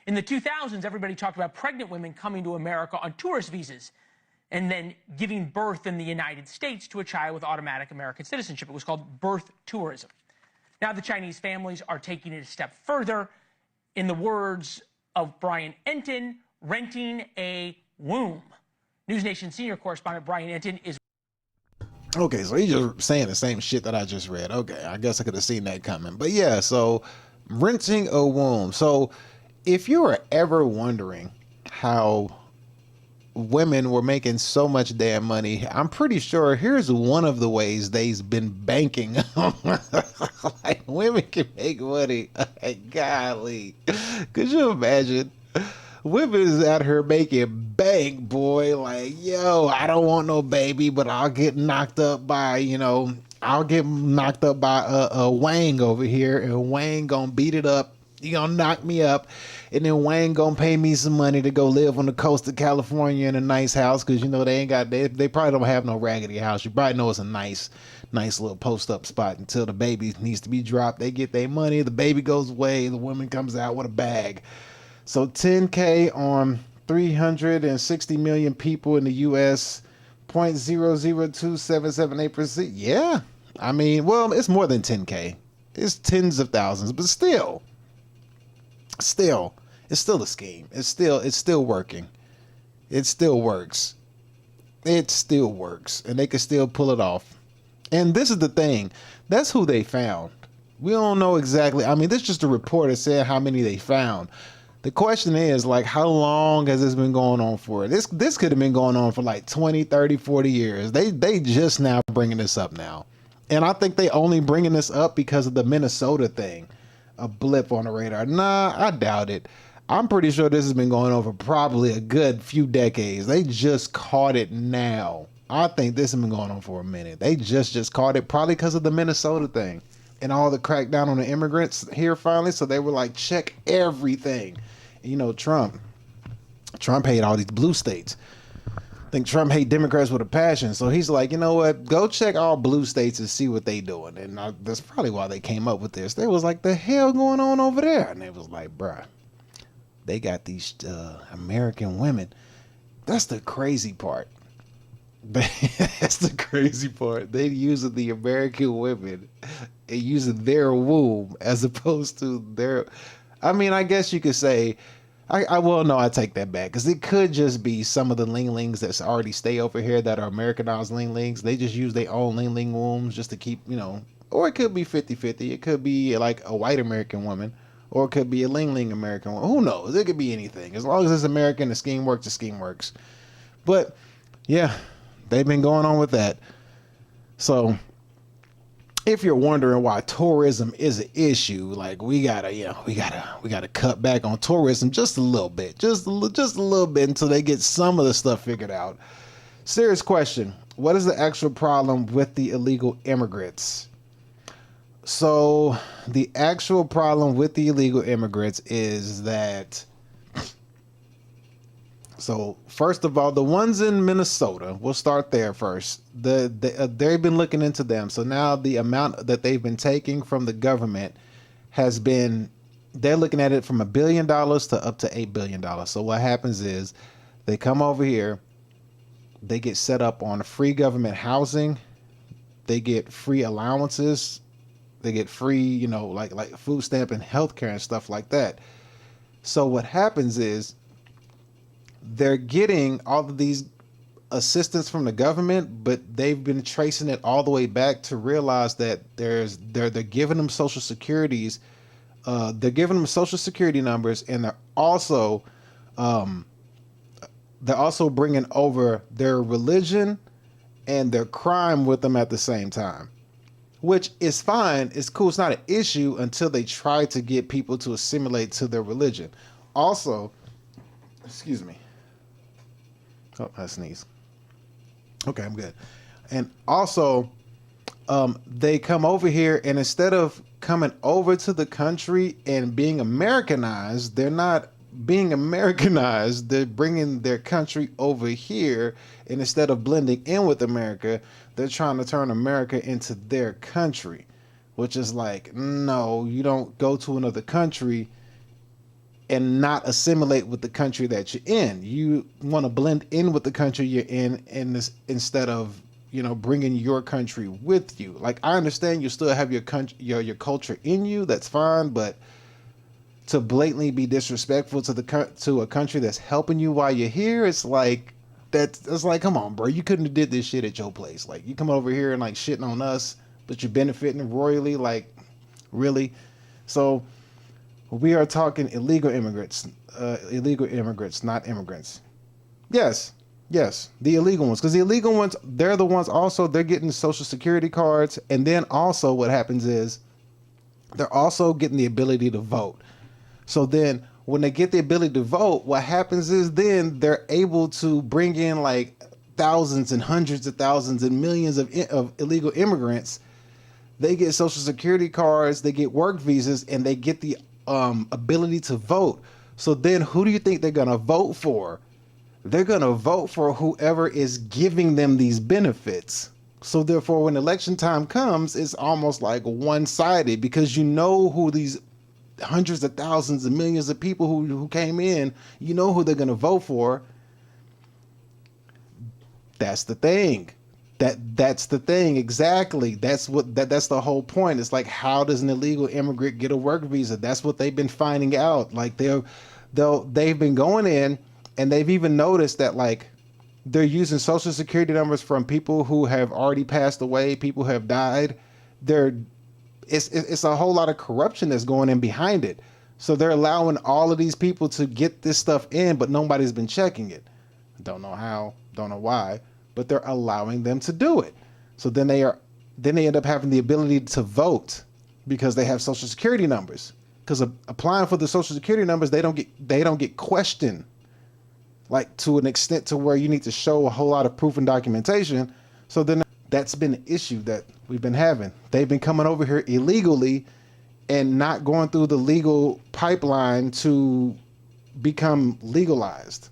[SPEAKER 7] In the 2000s, everybody talked about pregnant women coming to America on tourist visas and then giving birth in the United States to a child with automatic American citizenship. It was called birth tourism. Now the Chinese families are taking it a step further. In the words of Brian Entin, renting a womb. News Nation senior correspondent Brian Entin is...
[SPEAKER 1] Okay, so he's just saying the same shit that I just read. Okay, I guess I could have seen that coming. But yeah, so renting a womb. So if you are ever wondering how women were making so much damn money, I'm pretty sure here's one of the ways they've been banking. Like, women can make money. Like, golly. Could you imagine? Women is out here making bank, boy. Like, yo, I don't want no baby, but I'll get knocked up by, I'll get knocked up by a Wang over here, and Wang gonna beat it up. He gonna knock me up, and then Wang gonna pay me some money to go live on the coast of California in a nice house, because they probably don't have no raggedy house. You probably know it's a nice little post up spot until the baby needs to be dropped. They get their money, the baby goes away, the woman comes out with a bag. So $10K on 360 million people in the U.S., 0.002778%. Yeah, I mean, well, it's more than 10K. It's tens of thousands, but still. It's still a scheme. It's still working. It still works. It still works, and they can still pull it off. And this is the thing. That's who they found. We don't know exactly. I mean, this is just a report that said how many they found. The question is, like, how long has this been going on for? This could have been going on for like 20, 30, 40 years. They just now bringing this up now. And I think they only bringing this up because of the Minnesota thing. A blip on the radar. Nah, I doubt it. I'm pretty sure this has been going on for probably a good few decades. They just caught it now. I think this has been going on for a minute. They just caught it probably because of the Minnesota thing and all the crackdown on the immigrants here finally. So they were like, check everything. And, you know, Trump hate all these blue states. I think Trump hate Democrats with a passion. So he's like, you know what? Go check all blue states and see what they doing. And that's probably why they came up with this. They was like, the hell going on over there? And they was like, bruh, they got these American women. That's the crazy part. That's the crazy part. They using the American women and using their womb as opposed to their. I mean, I guess you could say. I take that back because it could just be some of the Ling-Lings that already stay over here that are Americanized Ling-Lings. They just use their own Ling-Ling wombs just to keep, you know, or it could be 50-50. It could be like a white American woman, or it could be a Ling-Ling American woman. Who knows? It could be anything. As long as it's American, the scheme works. But yeah, they've been going on with that. So if you're wondering why tourism is an issue, like we gotta cut back on tourism just a little bit, just a little bit until they get some of the stuff figured out. Serious question: what is the actual problem with the illegal immigrants? So the actual problem with the illegal immigrants is that. So first of all, the ones in Minnesota, we'll start there first. They've been looking into them. So now the amount that they've been taking from the government has been, they're looking at it from $1 billion to up to $8 billion. So what happens is they come over here, they get set up on free government housing, they get free allowances, they get free, you know, like food stamp and healthcare and stuff like that. So what happens is, they're getting all of these assistance from the government, but they've been tracing it all the way back to realize that they're giving them social securities, they're giving them social security numbers, and they're also bringing over their religion and their crime with them at the same time, which is fine. It's cool. It's not an issue until they try to get people to assimilate to their religion. Also, excuse me. Oh, I sneeze. Okay, I'm good. And also, they come over here, and instead of coming over to the country and being Americanized, they're not being Americanized. They're bringing their country over here, and instead of blending in with America, they're trying to turn America into their country, which is like, no, you don't go to another country and not assimilate with the country that you're in. You want to blend in with the country you're in, and this, instead of, you know, bringing your country with you. Like, I understand you still have your country, your culture in you. That's fine, but to blatantly be disrespectful to a country that's helping you while you're here, it's like come on, bro. You couldn't have did this shit at your place. Like, you come over here and like shitting on us, but you're benefiting royally. Like, really? So we are talking illegal immigrants, not immigrants. Yes, the illegal ones. Because the illegal ones, they're the ones also, they're getting Social Security cards. And then also what happens is they're also getting the ability to vote. So then when they get the ability to vote, what happens is then they're able to bring in like thousands and hundreds of thousands and millions of illegal immigrants. They get Social Security cards, they get work visas, and they get the ability to vote. So then who do you think they're going to vote for? They're going to vote for whoever is giving them these benefits. So therefore, when election time comes, it's almost like one-sided, because you know who these hundreds of thousands and millions of people who came in, you know who they're going to vote for. That's the thing. That's the thing. Exactly. That's the whole point. It's like, how does an illegal immigrant get a work visa? That's what they've been finding out. Like, they've been going in, and they've even noticed that like they're using social security numbers from people who have already passed away, people who have died. It's a whole lot of corruption that's going in behind it. So they're allowing all of these people to get this stuff in, but nobody's been checking it. Don't know how, don't know why, but they're allowing them to do it. So then they end up having the ability to vote because they have social security numbers. Because applying for the social security numbers, they don't get questioned, like to an extent to where you need to show a whole lot of proof and documentation. So then that's been an issue that we've been having. They've been coming over here illegally and not going through the legal pipeline to become legalized.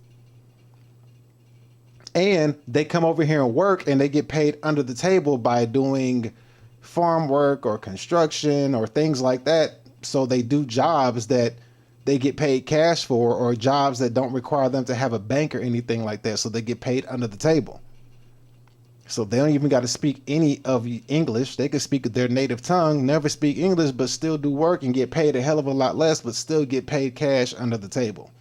[SPEAKER 1] And they come over here and work, and they get paid under the table by doing farm work or construction or things like that. So they do jobs that they get paid cash for, or jobs that don't require them to have a bank or anything like that. So they get paid under the table. So they don't even got to speak any of English. They can speak their native tongue, never speak English, but still do work and get paid a hell of a lot less, but still get paid cash under the table.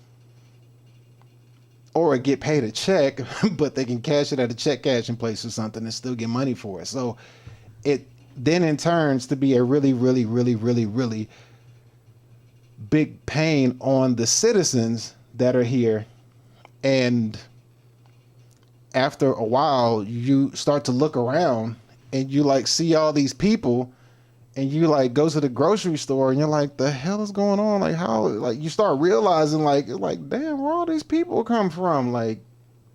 [SPEAKER 1] Or get paid a check, but they can cash it at a check cashing place or something and still get money for it. So it then in turns to be a really, really, really, really, really big pain on the citizens that are here. And after a while, you start to look around and you like see all these people, and you like go to the grocery store and you're like, the hell is going on? Like how, like you start realizing like damn, where all these people come from? Like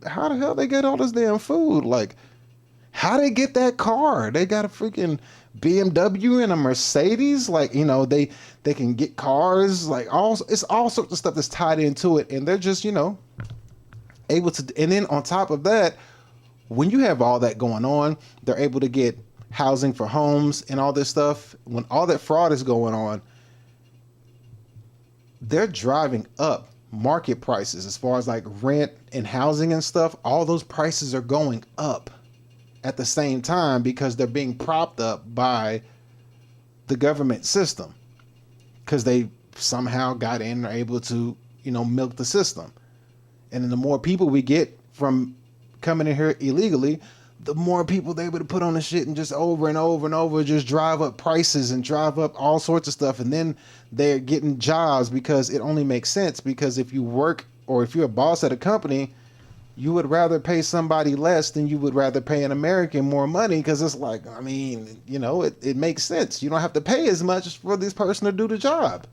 [SPEAKER 1] how the hell they get all this damn food? Like how they get that car? They got a freaking BMW and a Mercedes. Like, you know, they can get cars, like it's all sorts of stuff that's tied into it. And they're just, you know, able to, and then on top of that, when you have all that going on, they're able to get housing for homes and all this stuff. When all that fraud is going on, they're driving up market prices as far as like rent and housing and stuff. All those prices are going up at the same time because they're being propped up by the government system, because they somehow got in and are able to, you know, milk the system. And then the more people we get from coming in here illegally, the more people they're able to put on the shit and just over and over and over just drive up prices and drive up all sorts of stuff. And then they're getting jobs because it only makes sense, because if you work or if you're a boss at a company, you would rather pay somebody less than you would rather pay an American more money, because it's like, I mean, you know, it makes sense. You don't have to pay as much for this person to do the job.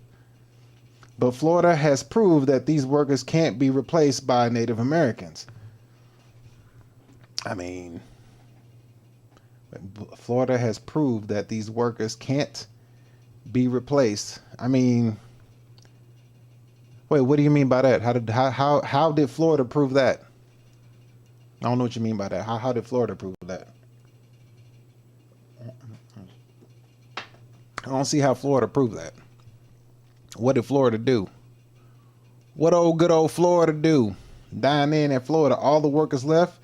[SPEAKER 1] But Florida has proved that these workers can't be replaced by Native Americans. I mean, Florida has proved that these workers can't be replaced. I mean, wait, what do you mean by that? How did Florida prove that? I don't know what you mean by that. How did Florida prove that? I don't see how Florida proved that. What did Florida do? What good old Florida do? Down in Florida, all the workers left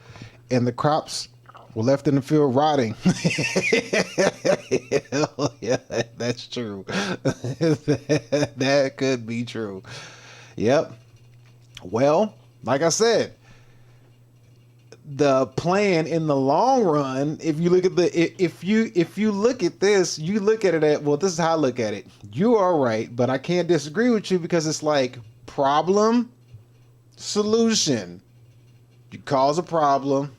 [SPEAKER 1] and the crops were left in the field rotting. Hell yeah, that's true. That could be true. Yep. Well, like I said, the plan in the long run, if you look at if you look at this, you look at it at, well, this is how I look at it. You are right, but I can't disagree with you, because it's like problem, solution. You cause a problem,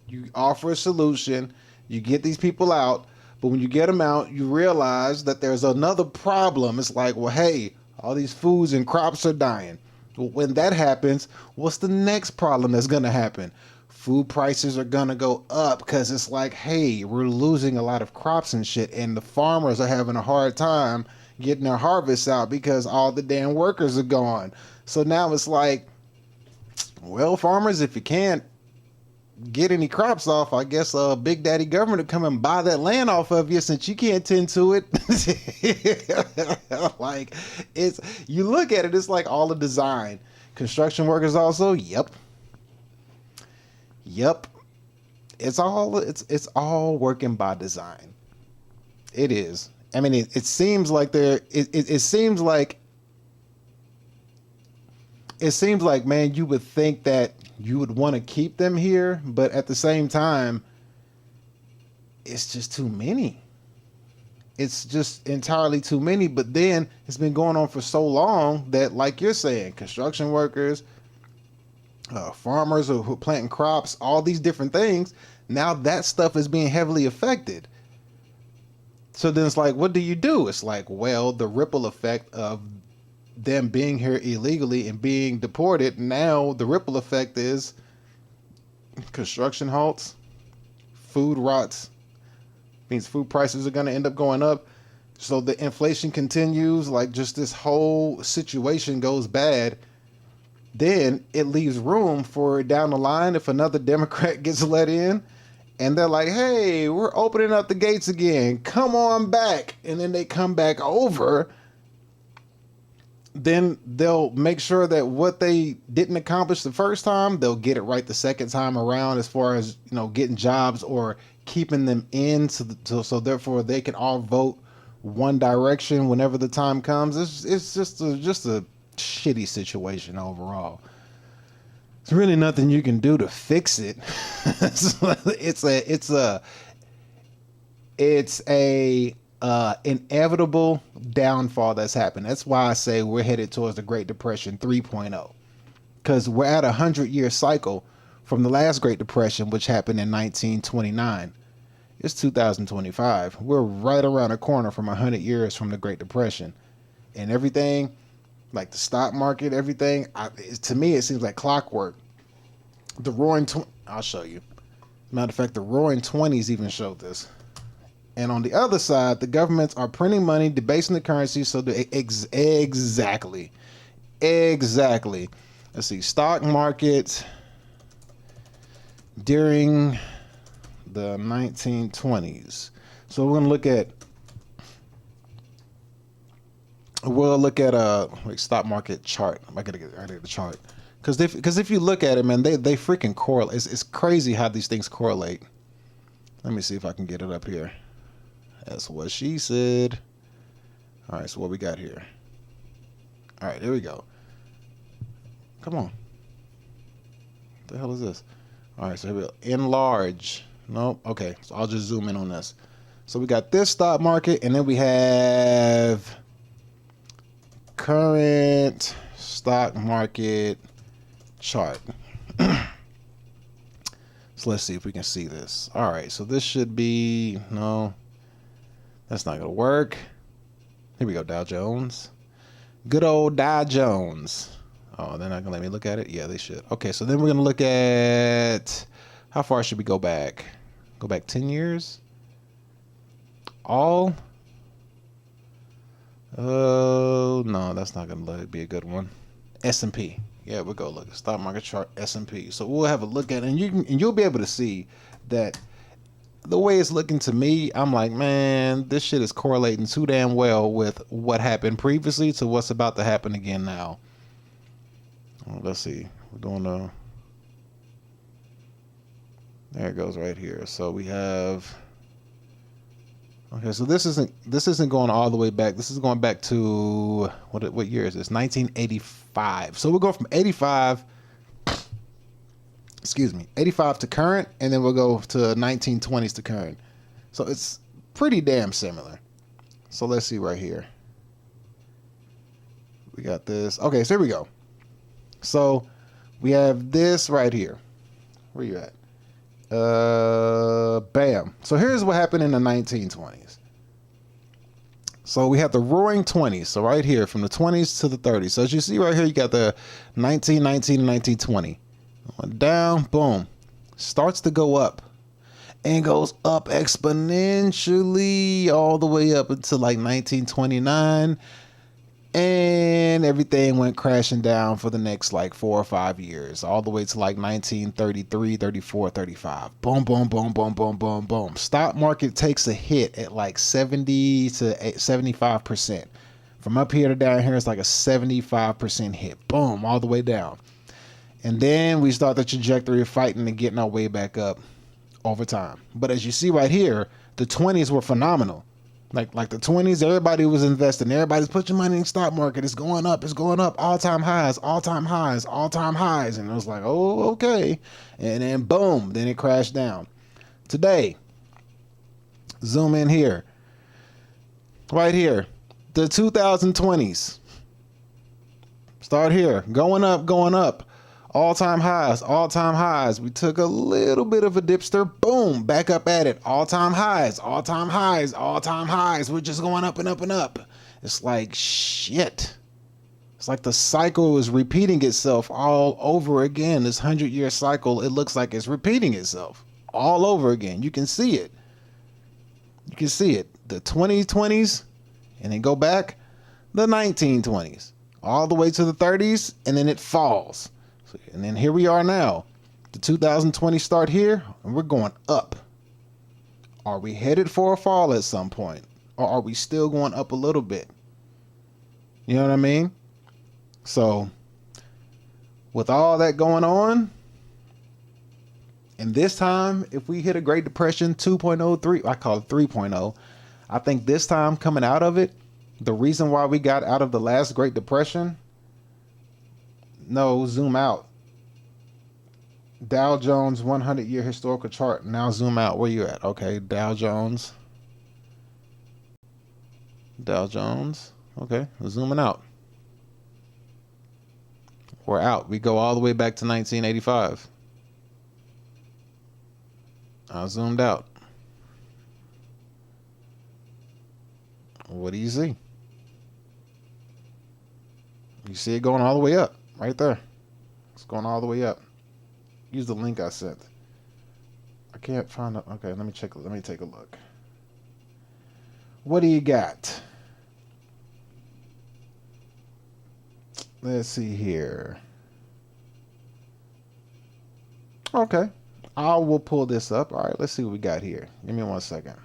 [SPEAKER 1] you offer a solution, you get these people out, but when you get them out, you realize that there's another problem. It's like, well, hey, all these foods and crops are dying. Well, when that happens, what's the next problem that's going to happen? Food prices are going to go up, because it's like, hey, we're losing a lot of crops and shit, and the farmers are having a hard time getting their harvests out because all the damn workers are gone. So now it's like, well, farmers, if you can't get any crops off, I guess Big Daddy government will come and buy that land off of you, since you can't tend to it. Like, it's, you look at it, it's like all the design. Construction workers also, yep. It's all working by design. It is. I mean, it seems like it seems like it seems like, man, you would think that you would want to keep them here, but at the same time, it's just too many. It's just entirely too many. But then it's been going on for so long that, like you're saying, construction workers, farmers who are planting crops, all these different things, now that stuff is being heavily affected. So then it's like, what do you do? It's like, well, the ripple effect of them being here illegally and being deported, now the ripple effect is construction halts, food rots, means food prices are going to end up going up. So the inflation continues, like just this whole situation goes bad. Then it leaves room for down the line if another Democrat gets let in and they're like, hey, we're opening up the gates again, come on back. And then they come back over. Then they'll make sure that what they didn't accomplish the first time, they'll get it right the second time around, as far as, you know, getting jobs or keeping them in, so therefore they can all vote one direction whenever the time comes. It's just a shitty situation overall. There's really nothing you can do to fix it. It's a inevitable downfall that's happened. That's why I say we're headed towards the Great Depression 3.0, because we're at a 100-year cycle from the last Great Depression, which happened in 1929. It's 2025. We're right around the corner from 100 years from the Great Depression, and everything, like the stock market, everything, to me it seems like clockwork. The Roaring I'll show you. Matter of fact, the Roaring Twenties even showed this. And on the other side, the governments are printing money, debasing the currency. So exactly. Let's see, stock market during the 1920s. So we're gonna look at stock market chart. I gotta get the chart, because if you look at it, man, they freaking correlate. It's crazy how these things correlate. Let me see if I can get it up here. That's what she said. All right, so what we got here? All right, there we go. Come on. What the hell is this? All right, so here we go. Enlarge. Nope. Okay, so I'll just zoom in on this. So we got this stock market, and then we have current stock market chart. So let's see if we can see this. All right, so this should be, no, that's not gonna work. Here we go, Dow Jones. Good old Dow Jones. Oh, they're not gonna let me look at it? Yeah, they should. Okay, so then we're gonna look at, how far should we go back? Go back 10 years? All? Oh, no, that's not gonna be a good one. S&P. Yeah, we'll go look at stock market chart, S&P. So we'll have a look at it, and you'll be able to see that the way it's looking to me, I'm like, man, this shit is correlating too damn well with what happened previously to what's about to happen again now. Let's see. We're doing there it goes right here. So we have, okay, so this isn't going all the way back. This is going back to what year is this? 1985. So we'll go from 85 to current, and then we'll go to 1920s to current. So it's pretty damn similar. So let's see right here. We got this. Okay, so here we go. So we have this right here. Where you at? Bam. So here's what happened in the 1920s. So we have the Roaring 20s. So right here, from the 20s to the 30s. So as you see right here, you got the 1919 and 1920. Down, boom. Starts to go up. And goes up exponentially all the way up until like 1929. And everything went crashing down for the next like 4 or 5 years, all the way to like 1933, 34, 35. Boom, boom, boom, boom, boom, boom, boom. Stock market takes a hit at like 70 to 75%. From up here to down here, it's like a 75% hit. Boom, all the way down. And then we start the trajectory of fighting and getting our way back up over time. But as you see right here, the 20s were phenomenal. Like the 20s, everybody was investing. Everybody's putting money in the stock market. It's going up. It's going up. All-time highs, all-time highs, all-time highs. And it was like, oh, okay. And then boom, then it crashed down. Today, zoom in here. Right here. The 2020s. Start here. Going up, going up. All-time highs, all-time highs. We took a little bit of a dipster. Boom, back up at it. All-time highs, all-time highs, all-time highs. We're just going up and up and up. It's like shit. It's like the cycle is repeating itself all over again. This 100-year cycle, it looks like it's repeating itself all over again. You can see it. You can see it. The 2020s, and then go back, the 1920s, all the way to the 30s, and then it falls. And then here we are now. The 2020 start here, and we're going up. Are we headed for a fall at some point? Or are we still going up a little bit? You know what I mean? So, with all that going on, and this time, if we hit a Great Depression 2.0, I call it 3.0, I think this time coming out of it, the reason why we got out of the last Great Depression, no, zoom out. Dow Jones 100-year historical chart. Now zoom out. Where you at? Okay, Dow Jones. Dow Jones. Okay, we're zooming out. We're out. We go all the way back to 1985. I zoomed out. What do you see? You see it going all the way up. Right there. It's going all the way up. Use the link I sent. I can't find it. Okay, let me check. Let me take a look. What do you got? Let's see here. Okay. I will pull this up. All right, let's see what we got here. Give me 1 second.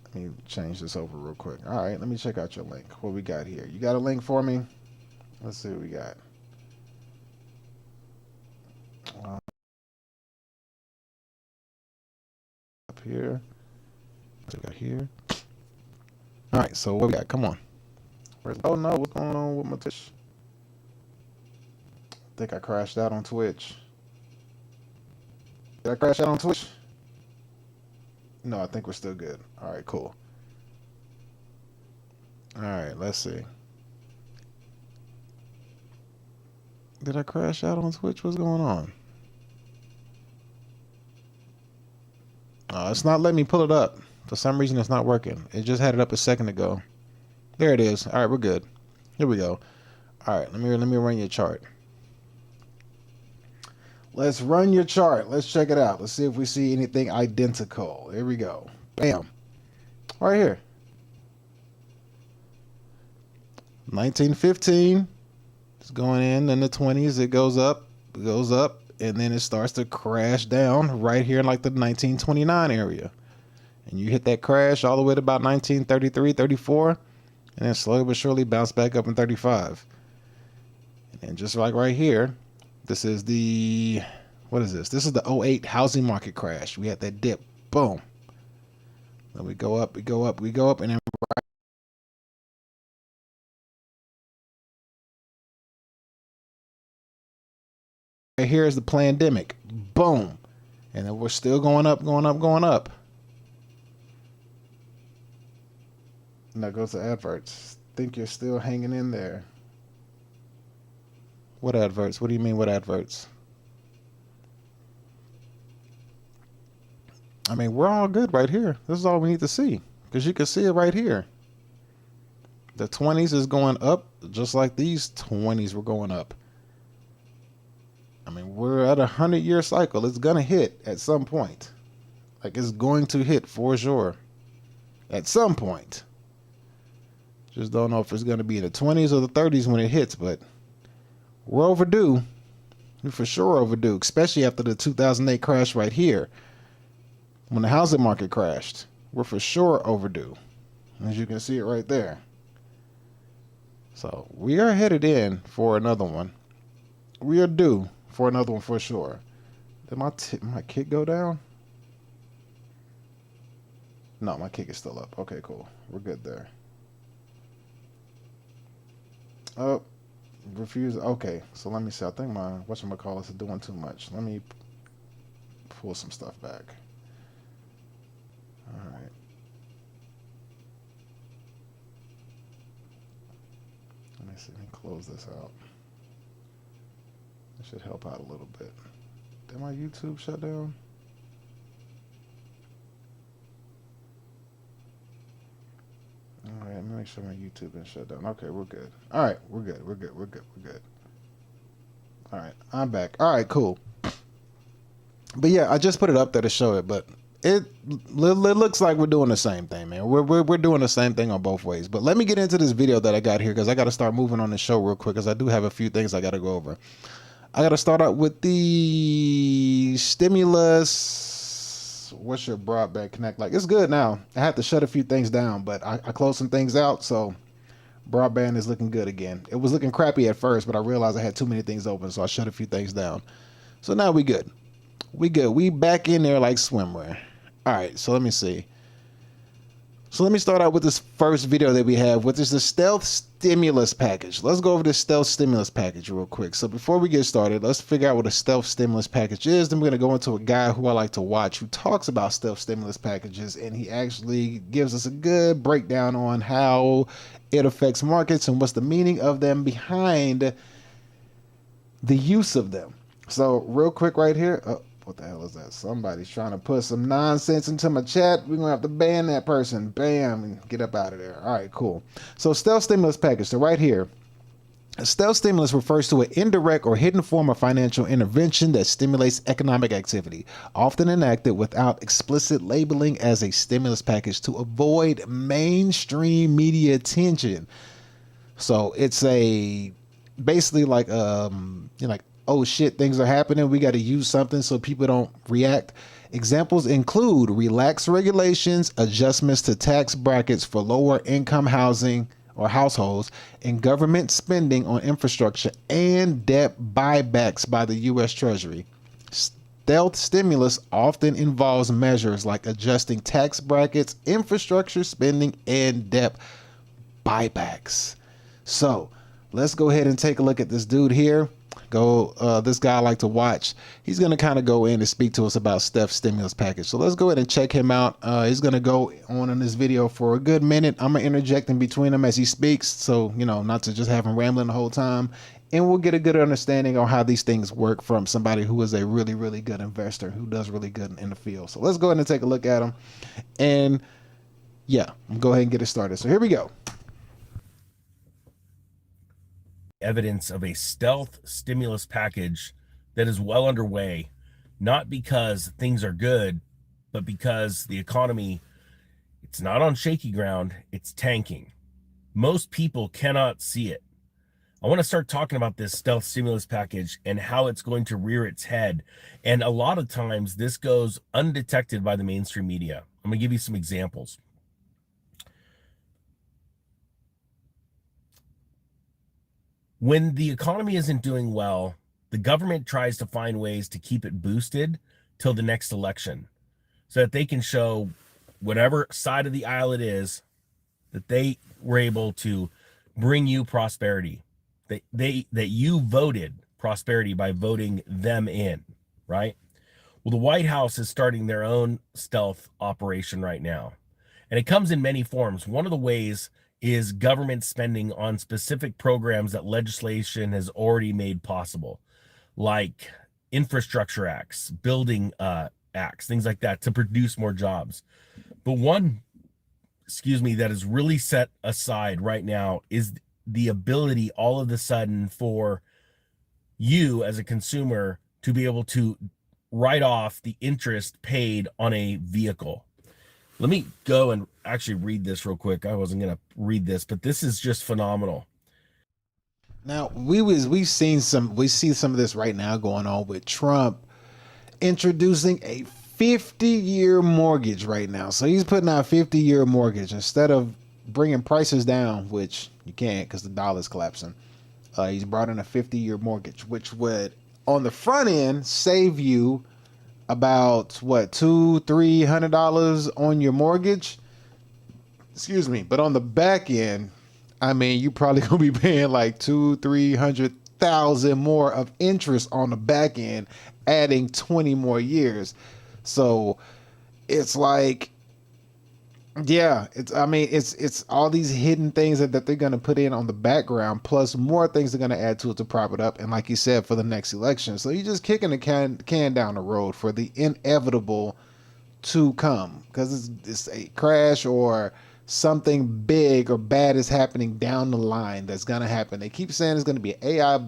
[SPEAKER 1] Let me change this over real quick. All right, let me check out your link. What we got here? You got a link for me? Let's see what we got. Up here. What we got here? All right, so what we got? Come on. Oh no, what's going on with my Twitch? I think I crashed out on Twitch. Did I crash out on Twitch? No, I think we're still good. All right, cool. All right, let's see. Did I crash out on Twitch? What's going on? Oh, it's not letting me pull it up. For some reason, it's not working. It just had it up a second ago. There it is. All right, we're good. Here we go. All right, let me run your chart. Let's run your chart. Let's check it out. Let's see if we see anything identical. Here we go. Bam. Right here. 1915. It's going in the 20s. It goes up, and then it starts to crash down right here in like the 1929 area. And you hit that crash all the way to about 1933, 34, and then slowly but surely bounce back up in 35. And just like right here, this is the, what is this? This is the 08 housing market crash. We had that dip. Boom. Then we go up, we go up, we go up, and then right here is the pandemic. Boom. And then we're still going up, going up, going up. Now go to adverts. Think you're still hanging in there. What adverts? What do you mean, what adverts? I mean, we're all good right here. This is all we need to see, because you can see it right here. The 20s is going up just like these 20s were going up. I mean, we're at a 100-year cycle. It's going to hit at some point. Like, it's going to hit for sure at some point. Just don't know if it's going to be in the 20s or the 30s when it hits, but we're overdue. We're for sure overdue, especially after the 2008 crash right here. When the housing market crashed, we're for sure overdue. As you can see it right there. So we are headed in for another one. We are due for another one for sure. Did my kit go down? No, my kick is still up. Okay, cool. We're good there. Oh, refuse. Okay, so let me see. I think my whatchamacallit is doing too much. Let me pull some stuff back. All right. Let me see. Let me close this out. That should help out a little bit. Did my YouTube shut down? All right, let me make sure my YouTube didn't shut down. Okay, we're good. All right, we're good. We're good. We're good. We're good. All right, I'm back. All right, cool. But yeah, I just put it up there to show it, but it looks like we're doing the same thing, man. We're doing the same thing on both ways. But let me get into this video that I got here because I got to start moving on the show real quick because I do have a few things I got to go over. I got to start out with the stimulus. What's your broadband connect like? It's good now. I had to shut a few things down, but I closed some things out, so broadband is looking good again. It was looking crappy at first, but I realized I had too many things open, so I shut a few things down. So now we good. We good. We back in there like swimwear. All right, so let me see. So let me start out with this first video that we have, which is the stealth stimulus package. Let's go over the stealth stimulus package real quick. So before we get started, let's figure out what a stealth stimulus package is. Then we're going to go into a guy who I like to watch who talks about stealth stimulus packages, and he actually gives us a good breakdown on how it affects markets and what's the meaning of them behind the use of them. So real quick right here. Oh, what the hell is that? Somebody's trying to put some nonsense into my chat. We're going to have to ban that person. Bam, and get up out of there. All right, cool. So stealth stimulus package. So right here, a stealth stimulus refers to an indirect or hidden form of financial intervention that stimulates economic activity, often enacted without explicit labeling as a stimulus package to avoid mainstream media attention. So it's basically like like, oh shit, things are happening, we got to use something so people don't react. Examples include relaxed regulations, adjustments to tax brackets for lower income housing or households, and government spending on infrastructure and debt buybacks by the U.S. Treasury. Stealth stimulus often involves measures like adjusting tax brackets, infrastructure spending, and debt buybacks. So let's go ahead and take a look at this dude here. This guy I like to watch. He's going to kind of go in and speak to us about stealth stimulus package. So let's go ahead and check him out. He's going to go on in this video for a good minute. I'm going to interject in between him as he speaks. So, not to just have him rambling the whole time. And we'll get a good understanding on how these things work from somebody who is a really, really good investor who does really good in the field. So let's go ahead and take a look at him. And yeah, go ahead and get it started. So here we go.
[SPEAKER 8] Evidence of a stealth stimulus package that is well underway, not because things are good, but because the economy, it's not on shaky ground, it's tanking. Most people cannot see it. I want to start talking about this stealth stimulus package and how it's going to rear its head. And a lot of times this goes undetected by the mainstream media. I'm going to give you some examples. When the economy isn't doing well, the government tries to find ways to keep it boosted till the next election so that they can show whatever side of the aisle it is that they were able to bring you prosperity, that you voted prosperity by voting them in, right? Well, the White House is starting their own stealth operation right now, and it comes in many forms. One of the ways is government spending on specific programs that legislation has already made possible, like infrastructure acts, building acts, things like that, to produce more jobs. But one, that is really set aside right now is the ability all of a sudden for you as a consumer to be able to write off the interest paid on a vehicle. Let me go and actually read this real quick. I wasn't going to read this, but this is just phenomenal.
[SPEAKER 1] Now, we see some of this right now going on with Trump introducing a 50-year mortgage right now. So he's putting out a 50-year mortgage instead of bringing prices down, which you can't because the dollar's collapsing. He's brought in a 50-year mortgage, which would, on the front end, save you about what, $200-300 on your mortgage. Excuse me, but on the back end, I mean, you probably gonna be paying like 200,000-300,000 more of interest on the back end, adding 20 more years. So it's like, yeah, it's all these hidden things that they're gonna put in on the background, plus more things they're gonna add to it to prop it up. And like you said, for the next election, so you're just kicking the can down the road for the inevitable to come, because it's a crash or something big or bad is happening down the line that's gonna happen. They keep saying it's gonna be AI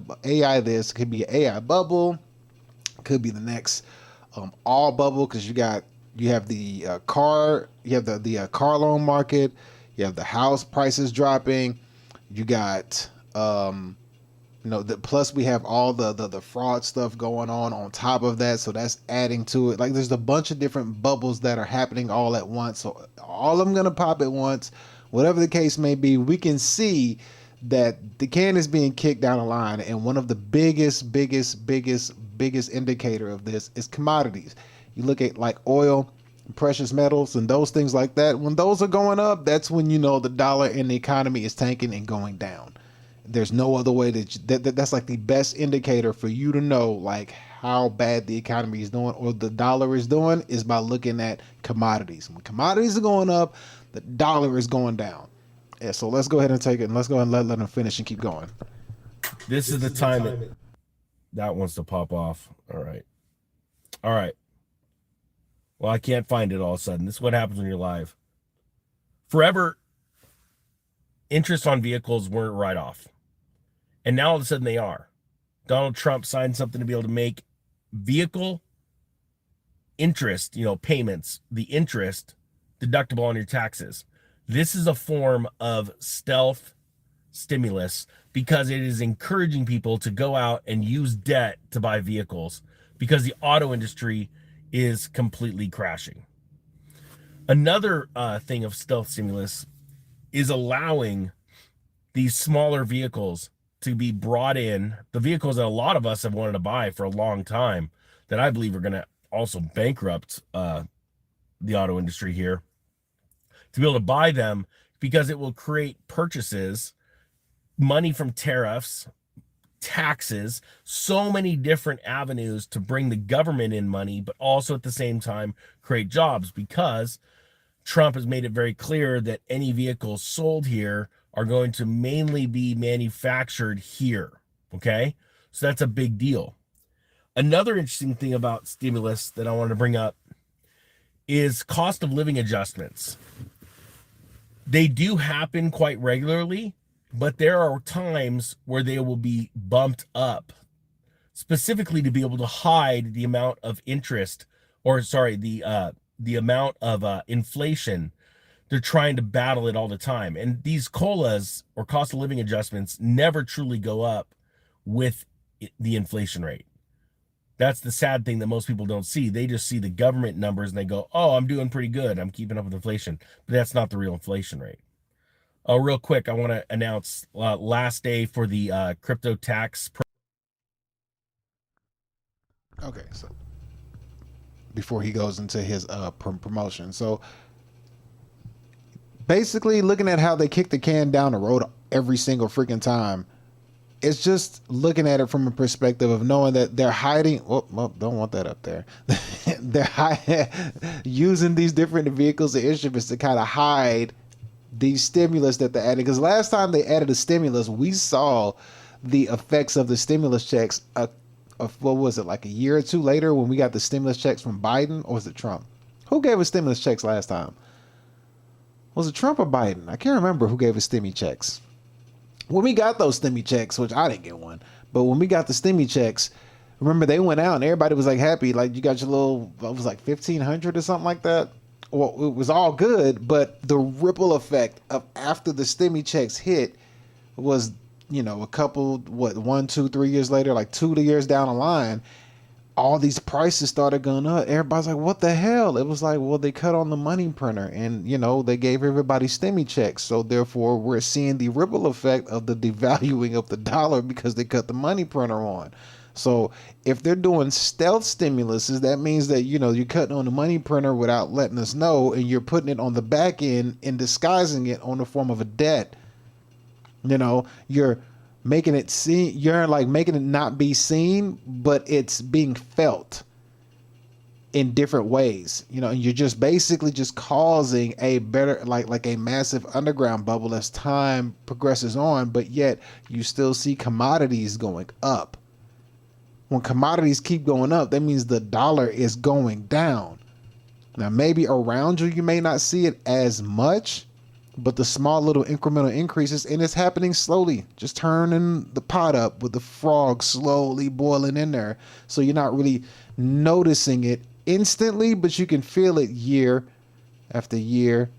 [SPEAKER 1] this, could be an AI bubble, could be the next all bubble, because you have the car loan market, you have the house prices dropping, you got plus we have all the fraud stuff going on top of that, so that's adding to it. Like, there's a bunch of different bubbles that are happening all at once, so all of them gonna pop at once. Whatever the case may be, we can see that the can is being kicked down the line, and one of the biggest indicator of this is commodities. You look at like oil, precious metals, and those things like that. When those are going up, that's when you know the dollar and the economy is tanking and going down. There's no other way that's like the best indicator for you to know like how bad the economy is doing or the dollar is doing, is by looking at commodities. When commodities are going up, the dollar is going down. Yeah, so let's go ahead and take it, and let's go ahead and let them finish and keep going.
[SPEAKER 8] This is the time that wants to pop off. All right. Well, I can't find it all of a sudden. This is what happens when you're live. Forever, interest on vehicles weren't write off. And now all of a sudden they are. Donald Trump signed something to be able to make vehicle interest, payments, the interest deductible on your taxes. This is a form of stealth stimulus because it is encouraging people to go out and use debt to buy vehicles because the auto industry is completely crashing. Another thing of stealth stimulus is allowing these smaller vehicles to be brought in, the vehicles that a lot of us have wanted to buy for a long time, that I believe are going to also bankrupt the auto industry here, to be able to buy them because it will create purchases, money from tariffs, taxes, so many different avenues to bring the government in money, but also at the same time create jobs, because Trump has made it very clear that any vehicles sold here are going to mainly be manufactured here. Okay, so that's a big deal. Another interesting thing about stimulus that I want to bring up is cost of living adjustments. They do happen quite regularly, but there are times where they will be bumped up, specifically to be able to hide the amount of interest, or sorry, the amount of inflation. They're trying to battle it all the time. And these COLAs, or cost of living adjustments, never truly go up with the inflation rate. That's the sad thing that most people don't see. They just see the government numbers and they go, oh, I'm doing pretty good, I'm keeping up with inflation. But that's not the real inflation rate. Oh, real quick, I want to announce last day for the crypto tax.
[SPEAKER 1] Okay, so before he goes into his promotion, so basically looking at how they kick the can down the road every single freaking time, it's just looking at it from a perspective of knowing that they're hiding. Well, don't want that up there. They're using these different vehicles and instruments to kind of hide the stimulus that they added. Because last time they added a stimulus, we saw the effects of the stimulus checks. What was it, like a year or two later, when we got the stimulus checks from Biden, or was it Trump? Who gave us stimulus checks last time? Was it Trump or Biden? I can't remember who gave us stimmy checks. When we got those stimmy checks, which I didn't get one, but when we got the stimmy checks, remember they went out and everybody was like happy, like you got your little, it was like 1,500 or something like that. Well, it was all good, but the ripple effect of after the stimmy checks hit was, a couple, 1, 2, 3 years later, like 2 years down the line, all these prices started going up. Everybody's like, what the hell? It was like, well, they cut on the money printer and, they gave everybody stimmy checks. So therefore we're seeing the ripple effect of the devaluing of the dollar because they cut the money printer on. So if they're doing stealth stimuluses, that means that, you know, you're cutting on the money printer without letting us know, and you're putting it on the back end and disguising it on the form of a debt. You know, you're making it seen, you're like making it not be seen, but it's being felt in different ways, you know, and you're just basically just causing a better, like a massive underground bubble as time progresses on, but yet you still see commodities going up. When commodities keep going up, that means the dollar is going down. Now, maybe around you, you may not see it as much, but the small little incremental increases, and it's happening slowly, just turning the pot up with the frog slowly boiling in there. So you're not really noticing it instantly, but you can feel it year after year,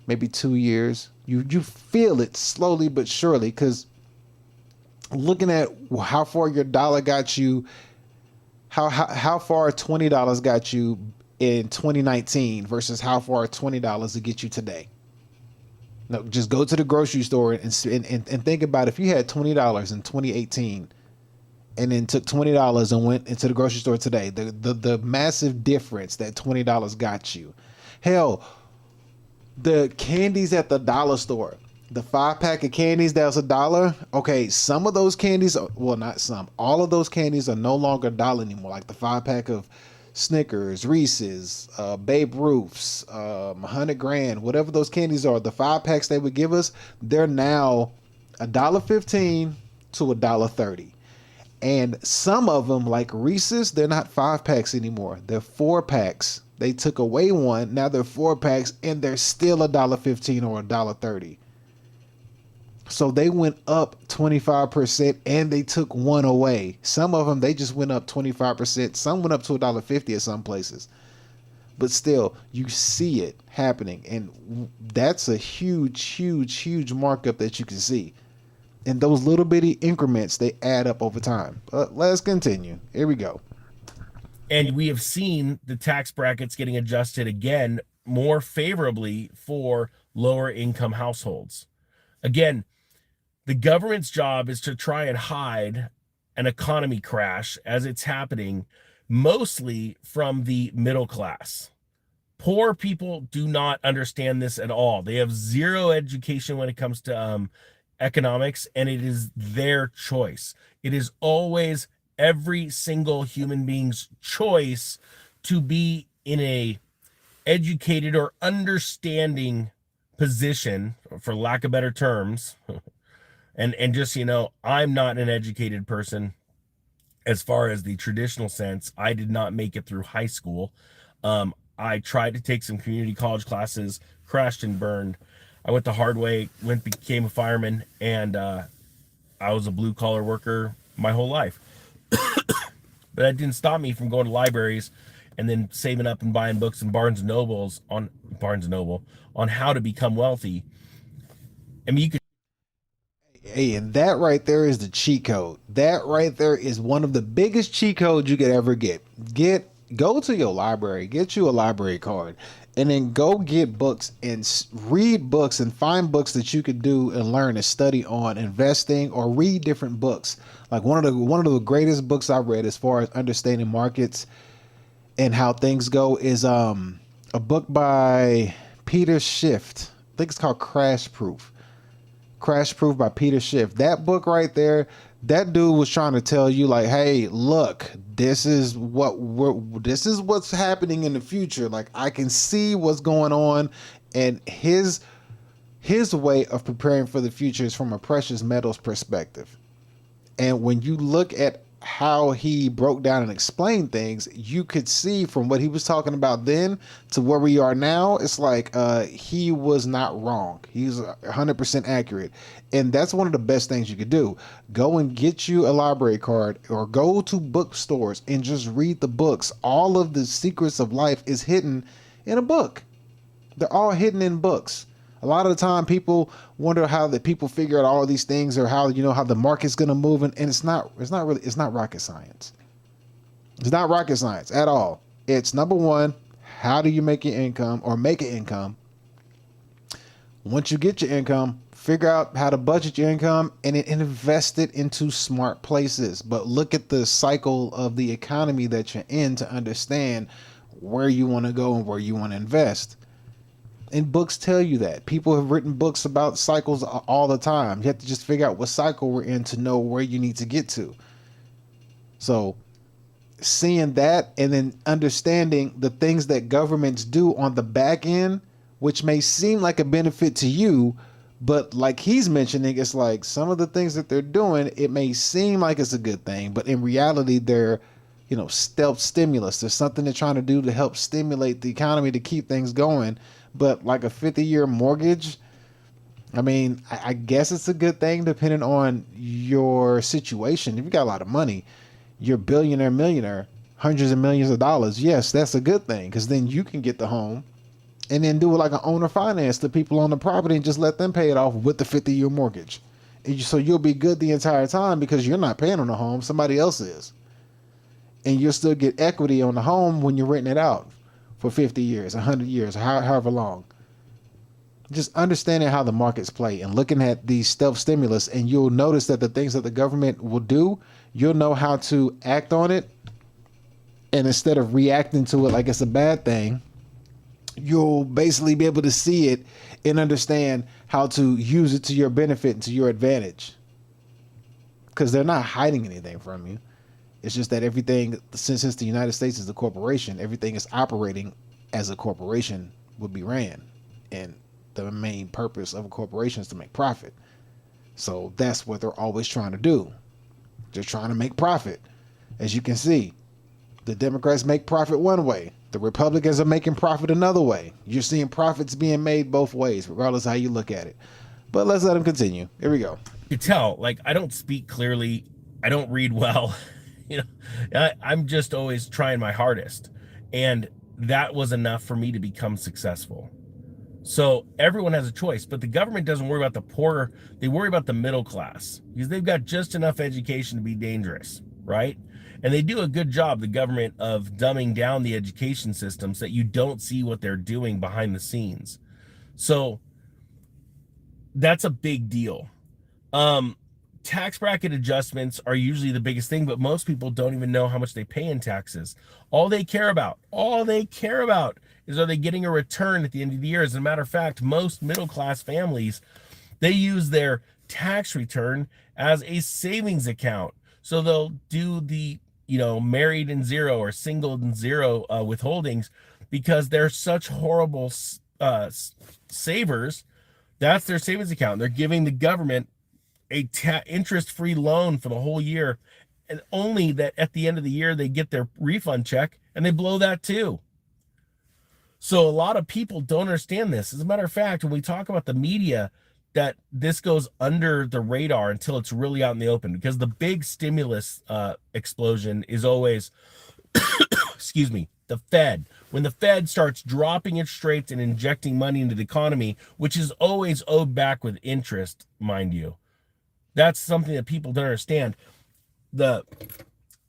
[SPEAKER 1] maybe 2 years. You feel it slowly but surely, because looking at how far your dollar got you, how far $20 got you in 2019 versus how far $20 will get you today. No, just go to the grocery store and think about if you had $20 in 2018 and then took $20 and went into the grocery store today, the massive difference that $20 got you. Hell, the candies at the dollar store, the 5-pack of candies that was $1. Okay, some of those candies, well, not some, all of those candies are no longer $1 anymore. Like the 5-pack of Snickers, Reese's, Babe Ruths, 100 grand, whatever those candies are, the 5-packs they would give us, they're now $1.15 to $1.30. And some of them, like Reese's, they're not 5-packs anymore. They're 4-packs. They took away one. Now they're 4-packs, and they're still $1.15 or $1.30. So they went up 25%, and they took one away. Some of them, they just went up 25%. Some went up to $1.50 at some places. But still, you see it happening. And that's a huge, huge, huge markup that you can see. And those little bitty increments, they add up over time. Let's continue. Here we go.
[SPEAKER 8] And we have seen the tax brackets getting adjusted again more favorably for lower income households. Again, the government's job is to try and hide an economy crash as it's happening, mostly from the middle class. Poor people do not understand this at all. They have zero education when it comes to economics, and it is their choice. It is always every single human being's choice to be in a educated or understanding position, for lack of better terms. And just, you know, I'm not an educated person as far as the traditional sense. I did not make it through high school. I tried to take some community college classes, crashed and burned. I went the hard way, became a fireman, and I was a blue collar worker my whole life. But that didn't stop me from going to libraries and then saving up and buying books in Barnes & Noble on how to become wealthy. I mean, you could.
[SPEAKER 1] Hey, and that right there is the cheat code. That right there is one of the biggest cheat codes you could ever get. Go to your library, get you a library card, and then go get books and read books and find books that you could do and learn and study on investing, or read different books. Like one of the greatest books I've read as far as understanding markets and how things go is a book by Peter Schiff. I think it's called Crash Proof. Crash Proof by Peter Schiff. That book right there, that dude was trying to tell you, like, hey, look, this is what's happening in the future. Like, I can see what's going on, and his way of preparing for the future is from a precious metals perspective. And when you look at how he broke down and explained things, you could see from what he was talking about then to where we are now, it's like he was not wrong. He's 100% accurate. And that's one of the best things you could do. Go and get you a library card, or go to bookstores and just read the books. All of the secrets of life is hidden in a book. They're all hidden in books. A lot of the time people wonder how the people figure out all of these things, or how, you know, how the market's going to move. And it's not rocket science. It's not rocket science at all. It's, number one, how do you make your income, or make an income? Once you get your income, figure out how to budget your income and invest it into smart places. But look at the cycle of the economy that you're in to understand where you want to go and where you want to invest. And books tell you that. People have written books about cycles all the time. You have to just figure out what cycle we're in to know where you need to get to. So seeing that and then understanding the things that governments do on the back end, which may seem like a benefit to you, but like he's mentioning, it's like some of the things that they're doing, it may seem like it's a good thing, but in reality, they're, stealth stimulus. There's something they're trying to do to help stimulate the economy to keep things going. But like a 50-year mortgage, I mean, I guess it's a good thing depending on your situation. If you got a lot of money, you're billionaire, millionaire, hundreds of millions of dollars. Yes, that's a good thing, because then you can get the home and then do it like an owner finance to people on the property and just let them pay it off with the 50-year mortgage. So you'll be good the entire time because you're not paying on the home, somebody else is. And you'll still get equity on the home when you're renting it out for 50 years, 100 years, however long. Just understanding how the markets play and looking at these stealth stimulus, and you'll notice that the things that the government will do, you'll know how to act on it. And instead of reacting to it like it's a bad thing, you'll basically be able to see it and understand how to use it to your benefit and to your advantage. Because they're not hiding anything from you. It's just that everything, since the United States is a corporation, everything is operating as a corporation would be ran. And the main purpose of a corporation is to make profit. So that's what they're always trying to do. They're trying to make profit. As you can see, the Democrats make profit one way. The Republicans are making profit another way. You're seeing profits being made both ways, regardless of how you look at it. But let's let them continue. Here we go.
[SPEAKER 8] You tell, like, I don't speak clearly. I don't read well. I'm just always trying my hardest. And that was enough for me to become successful. So everyone has a choice, but the government doesn't worry about the poor. They worry about the middle class because they've got just enough education to be dangerous, right? And they do a good job, the government, of dumbing down the education system so that you don't see what they're doing behind the scenes. So that's a big deal. Tax bracket adjustments are usually the biggest thing, but most people don't even know how much they pay in taxes. All they care about is, are they getting a return at the end of the year? As a matter of fact, most middle-class families, they use their tax return as a savings account. So they'll do the, married and zero or single and zero withholdings because they're such horrible savers. That's their savings account. They're giving the government a interest-free loan for the whole year, and only that at the end of the year they get their refund check and they blow that too. So a lot of people don't understand this. As a matter of fact, when we talk about the media, that this goes under the radar until it's really out in the open, because the big stimulus explosion is always, excuse me, the Fed. When the Fed starts dropping interest rates and injecting money into the economy, which is always owed back with interest, mind you. That's something that people don't understand. The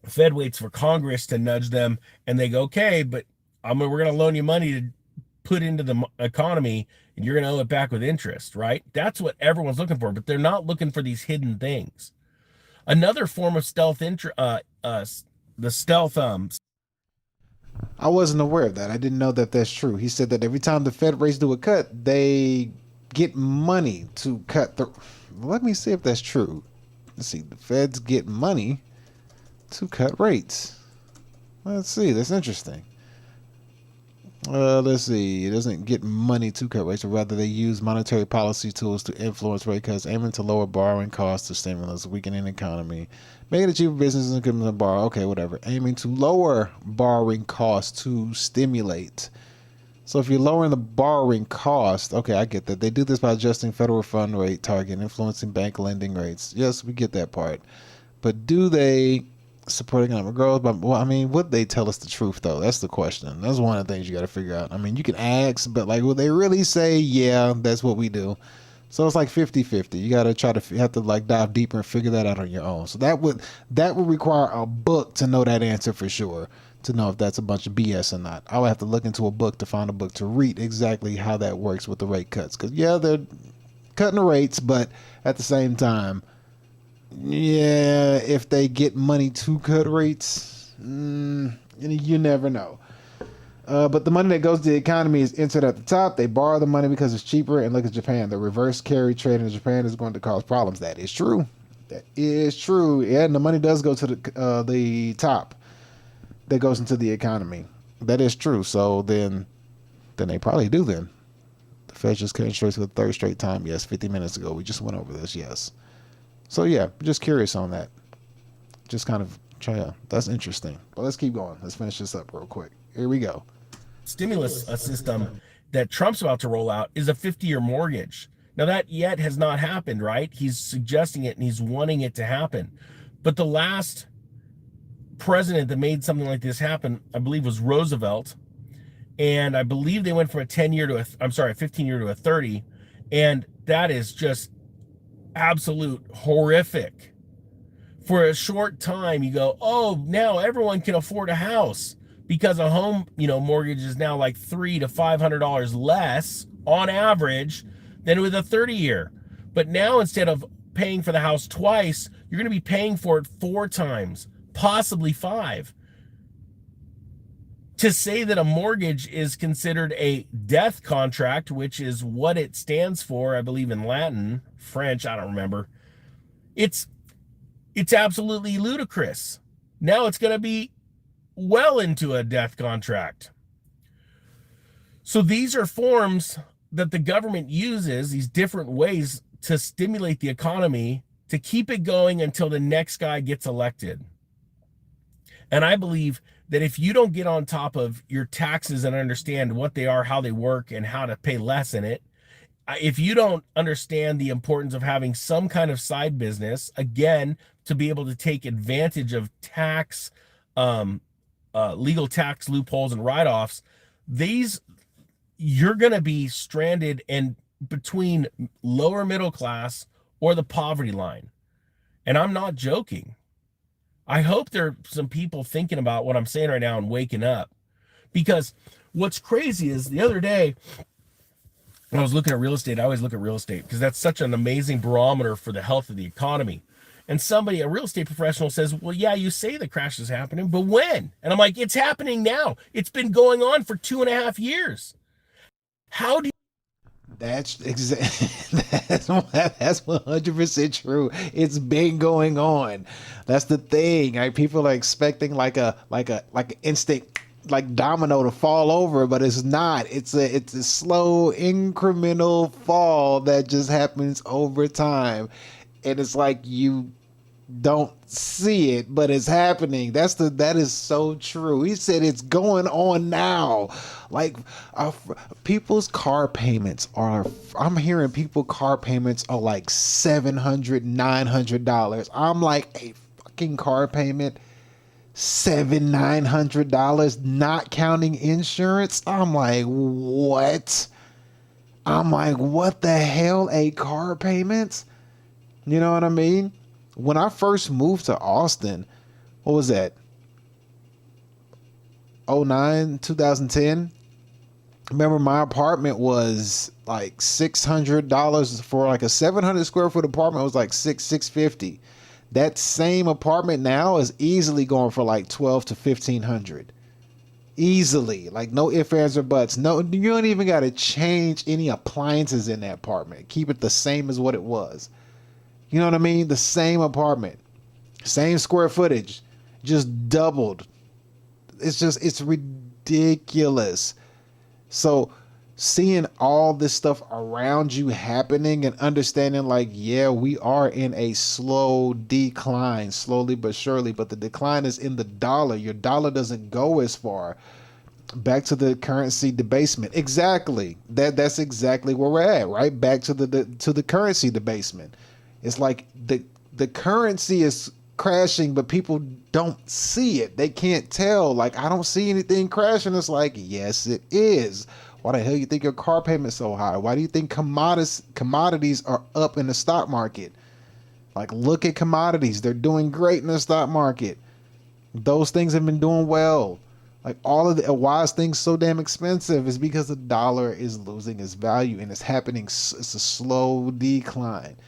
[SPEAKER 8] Fed waits for Congress to nudge them, and they go, okay, but we're going to loan you money to put into the economy, and you're going to owe it back with interest, right? That's what everyone's looking for, but they're not looking for these hidden things. Another form of stealth, the stealth.
[SPEAKER 1] I wasn't aware of that. I didn't know that that's true. He said that every time the Fed rates do a cut, they get money to cut the. Let me see if that's true. Let's see. The Feds get money to cut rates. Let's see. That's interesting. Let's see. It doesn't get money to cut rates, but rather they use monetary policy tools to influence rate cuts, aiming to lower borrowing costs to stimulus, weakening the economy, making it cheaper for businesses and companies to borrow. Okay, whatever. Aiming to lower borrowing costs to stimulate. So if you're lowering the borrowing cost, okay, I get that. They do this by adjusting federal fund rate target, influencing bank lending rates. Yes, we get that part. But do they support economic growth? But, well, I mean, would they tell us the truth, though? That's the question. That's one of the things you got to figure out. I mean, you can ask, but, like, will they really say, yeah, that's what we do? So it's like 50-50. You got to have to like dive deeper and figure that out on your own. So that would require a book to know that answer for sure, to know if that's a bunch of BS or not. I would have to look into a book to find a book to read exactly how that works with the rate cuts. Because, yeah, they're cutting the rates, but at the same time, yeah, if they get money to cut rates, you never know. But the money that goes to the economy is entered at the top. They borrow the money because it's cheaper. And look at Japan. The reverse carry trade in Japan is going to cause problems. That is true. That is true. Yeah, and the money does go to the top. That goes into the economy. That is true. So then they probably do then. The Fed just cutting straight to the third straight time. Yes, 50 minutes ago. We just went over this. Yes. So yeah, just curious on that. Just kind of yeah, that's interesting. But let's keep going. Let's finish this up real quick. Here we go.
[SPEAKER 8] Stimulus system that Trump's about to roll out is a 50-year mortgage. Now that yet has not happened, right? He's suggesting it and he's wanting it to happen. But the last president that made something like this happen, I believe, was Roosevelt. And I believe they went from a 15-year to a 30. And that is just absolute horrific. For a short time, you go, oh, now everyone can afford a house because a home, mortgage is now like $300 to $500 less on average than with a 30-year. But now instead of paying for the house twice, you're going to be paying for it 4 times, possibly 5. To say that a mortgage is considered a death contract, which is what it stands for, I believe in Latin, French, I don't remember. It's absolutely ludicrous. Now it's going to be well into a death contract. So these are forms that the government uses, these different ways to stimulate the economy to keep it going until the next guy gets elected. And I believe that if you don't get on top of your taxes and understand what they are, how they work, and how to pay less in it, if you don't understand the importance of having some kind of side business, again, to be able to take advantage of tax, legal tax loopholes and write-offs, you're going to be stranded in between lower middle class or the poverty line. And I'm not joking. I hope there are some people thinking about what I'm saying right now and waking up. Because what's crazy is the other day, when I was looking at real estate, I always look at real estate because that's such an amazing barometer for the health of the economy. And a real estate professional says, well, yeah, you say the crash is happening, but when? And I'm like, it's happening now. It's been going on for 2.5 years. How do you?
[SPEAKER 1] That's 100% true. It's been going on. That's the thing. Like, people are expecting like an instant like domino to fall over, but it's not. It's a slow incremental fall that just happens over time, and it's like you don't see it, but it's happening. That is so true. He said it's going on now. Like, people's car payments I'm hearing people car payments are like $700, $900. I'm like, a fucking car payment, $700, $900, not counting insurance. I'm like, what? I'm like, what the hell? A car payment? You know what I mean? When I first moved to Austin, what was that? 2010. Remember, my apartment was like $600 for like a 700 square foot apartment. It was like $650. That same apartment now is easily going for like $1,200 to $1,500. Easily, like no ifs, ands, or buts. No, you don't even got to change any appliances in that apartment. Keep it the same as what it was. You know what I mean? The same apartment, same square footage, just doubled. It's ridiculous. So seeing all this stuff around you happening and understanding like, yeah, we are in a slow decline, slowly but surely, but the decline is in the dollar. Your dollar doesn't go as far. Back to the currency debasement. Exactly. That's exactly where we're at, right? Back to the currency debasement. It's like the currency is crashing, but people don't see it. They can't tell. Like, I don't see anything crashing. It's like, yes, it is. Why the hell you think your car payment's so high? Why do you think commodities are up in the stock market? Like, look at commodities. They're doing great in the stock market. Those things have been doing well. Like all of the why is things so damn expensive is because the dollar is losing its value and it's happening. It's a slow decline.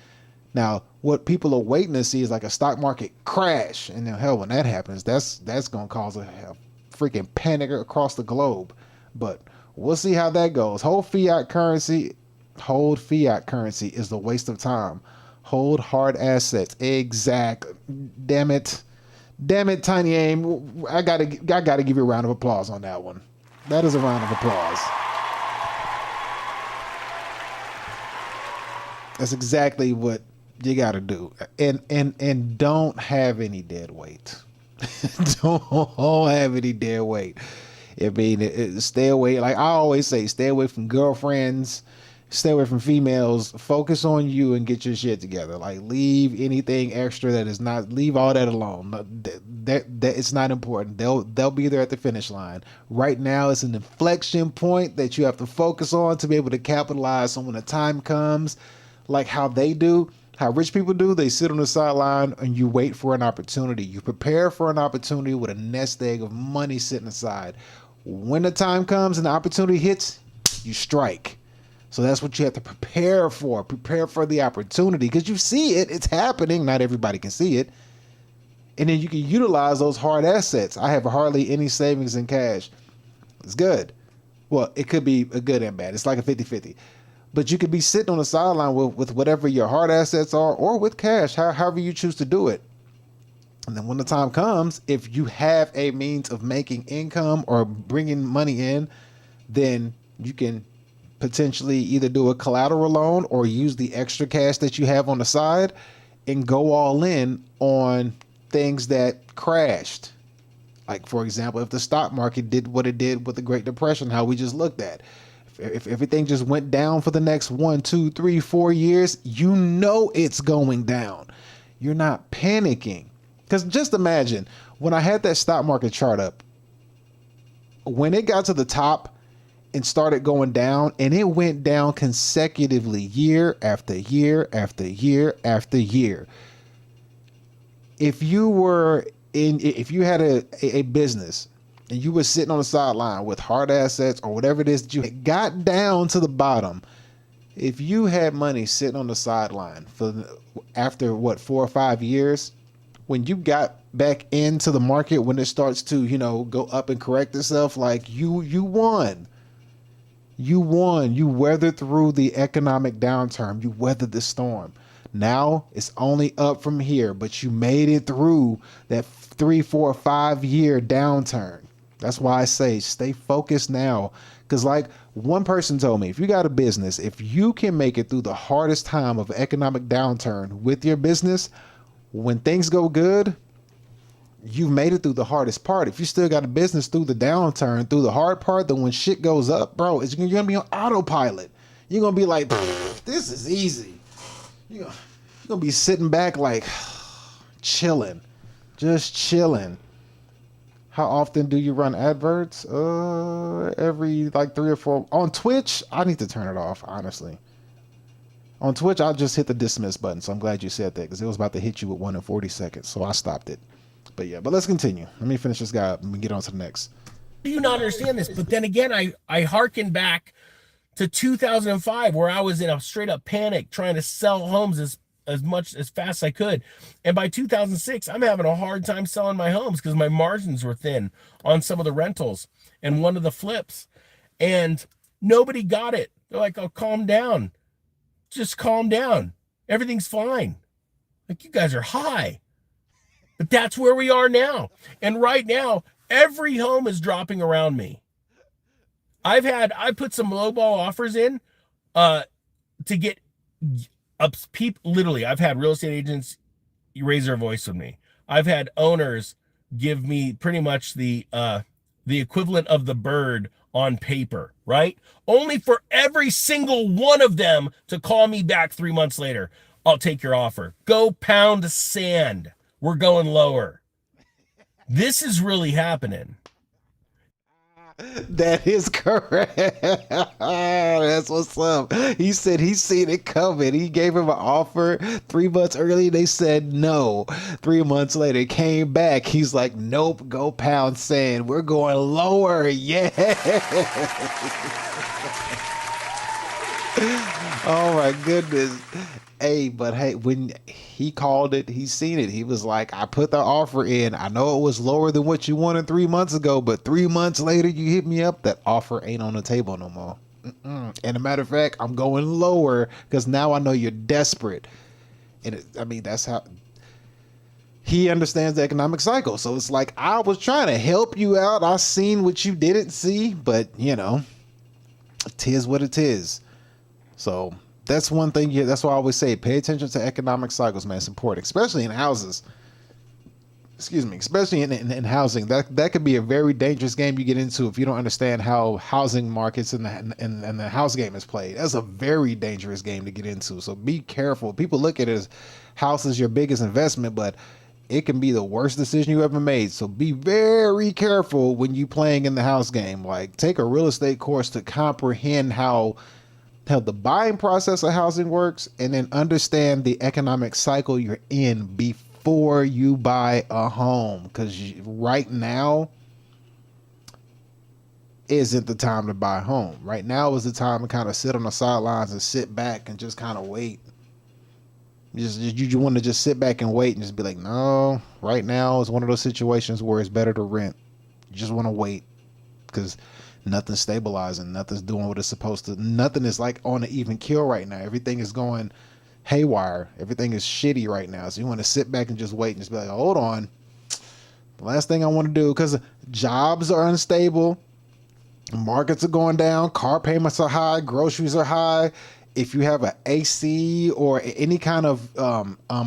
[SPEAKER 1] Now, what people are waiting to see is like a stock market crash, and then hell, when that happens, that's gonna cause a freaking panic across the globe. But we'll see how that goes. Hold fiat currency is the waste of time. Hold hard assets. Exactly. Damn it, Tiny Aim. I gotta give you a round of applause on that one. That is a round of applause. That's exactly what you gotta do. And don't have any dead weight. Don't have any dead weight. I mean, stay away. Like I always say, stay away from girlfriends. Stay away from females. Focus on you and get your shit together. Like leave anything extra that is not. Leave all that alone. That it's not important. They'll be there at the finish line. Right now, it's an inflection point that you have to focus on to be able to capitalize on when the time comes. Like how they do, how rich people do. They sit on the sideline and you wait for an opportunity. You prepare for an opportunity with a nest egg of money sitting aside. When the time comes and the opportunity hits, you strike. So that's what you have to prepare for. Prepare for the opportunity because you see it. It's happening. Not everybody can see it. And then you can utilize those hard assets. I have hardly any savings in cash. It's good. Well, it could be a good and bad. It's like a 50-50. But you could be sitting on the sideline with whatever your hard assets are or with cash, however you choose to do it. And then when the time comes, if you have a means of making income or bringing money in, then you can potentially either do a collateral loan or use the extra cash that you have on the side and go all in on things that crashed. Like, for example, if the stock market did what it did with the Great Depression, how we just looked at. If everything just went down for the next 1, 2, 3, 4 years, you know it's going down. You're not panicking. Because just imagine, when I had that stock market chart up, when it got to the top and started going down, and it went down consecutively year after year after year after year. If you had a business and you were sitting on the sideline with hard assets or whatever it is that you had got down to the bottom, if you had money sitting on the sideline after 4 or 5 years, when you got back into the market, when it starts to, go up and correct itself, like you won. You won. You weathered through the economic downturn. You weathered the storm. Now it's only up from here, but you made it through that 3, 4, 5 year downturn. That's why I say stay focused now. Because like one person told me, if you got a business, if you can make it through the hardest time of economic downturn with your business, when things go good, you've made it through the hardest part. If you still got a business through the downturn, through the hard part, then when shit goes up, bro, you're going to be on autopilot. You're going to be like, this is easy. You're going to be sitting back like chilling, just chilling. How often do you run adverts? Every like 3 or 4. On Twitch, I need to turn it off, honestly. On Twitch, I just hit the dismiss button, so I'm glad you said that because it was about to hit you with 1 in 40 seconds, so I stopped it. But yeah, but let's continue. Let me finish this guy up and we get on to the next.
[SPEAKER 8] Do you not understand this? But then again, I hearken back to 2005 where I was in a straight up panic trying to sell homes as fast as I could. And by 2006, I'm having a hard time selling my homes because my margins were thin on some of the rentals and one of the flips. And nobody got it. They're like, oh, calm down. Just calm down. Everything's fine. Like, you guys are high. But that's where we are now. And right now, every home is dropping around me. I put some lowball offers in to get up people. Literally, I've had real estate agents raise their voice with me. I've had owners give me pretty much the equivalent of the bird on paper, right? Only for every single one of them to call me back 3 months later. I'll take your offer. Go pound sand. We're going lower. This is really happening.
[SPEAKER 1] That is correct. That's what's up. He said he seen it coming. He gave him an offer 3 months early. They said no. 3 months later, came back. He's like, nope, go pound sand. We're going lower. Yeah. Oh my goodness. Hey, but hey, when he called it, he seen it. He was like, I put the offer in. I know it was lower than what you wanted 3 months ago, but 3 months later, you hit me up. That offer ain't on the table no more. And a matter of fact, I'm going lower because now I know you're desperate. And I mean, that's how he understands the economic cycle. So it's like, I was trying to help you out. I seen what you didn't see, but you know, tis what it is. So that's one thing. That's why I always say, pay attention to economic cycles, man. It's important, especially in houses. Excuse me, especially in housing. That could be a very dangerous game you get into if you don't understand how housing markets and the house game is played. That's a very dangerous game to get into. So be careful. People look at it as house is your biggest investment, but it can be the worst decision you ever made. So be very careful when you playing in the house game. Like, take a real estate course to comprehend how the buying process of housing works, and then understand the economic cycle you're in before you buy a home. Because right now isn't the time to buy a home. Right now is the time to kind of sit on the sidelines and sit back and just kind of wait. You want to just sit back and wait and just be like, no, right now is one of those situations where it's better to rent. You just want to wait because nothing's stabilizing. Nothing's doing what it's supposed to. Nothing is like on an even keel right now. Everything is going haywire. Everything is shitty right now. So you want to sit back and just wait and just be like, hold on. The last thing I want to do, because jobs are unstable, markets are going down, car payments are high, groceries are high. If you have an AC or any kind of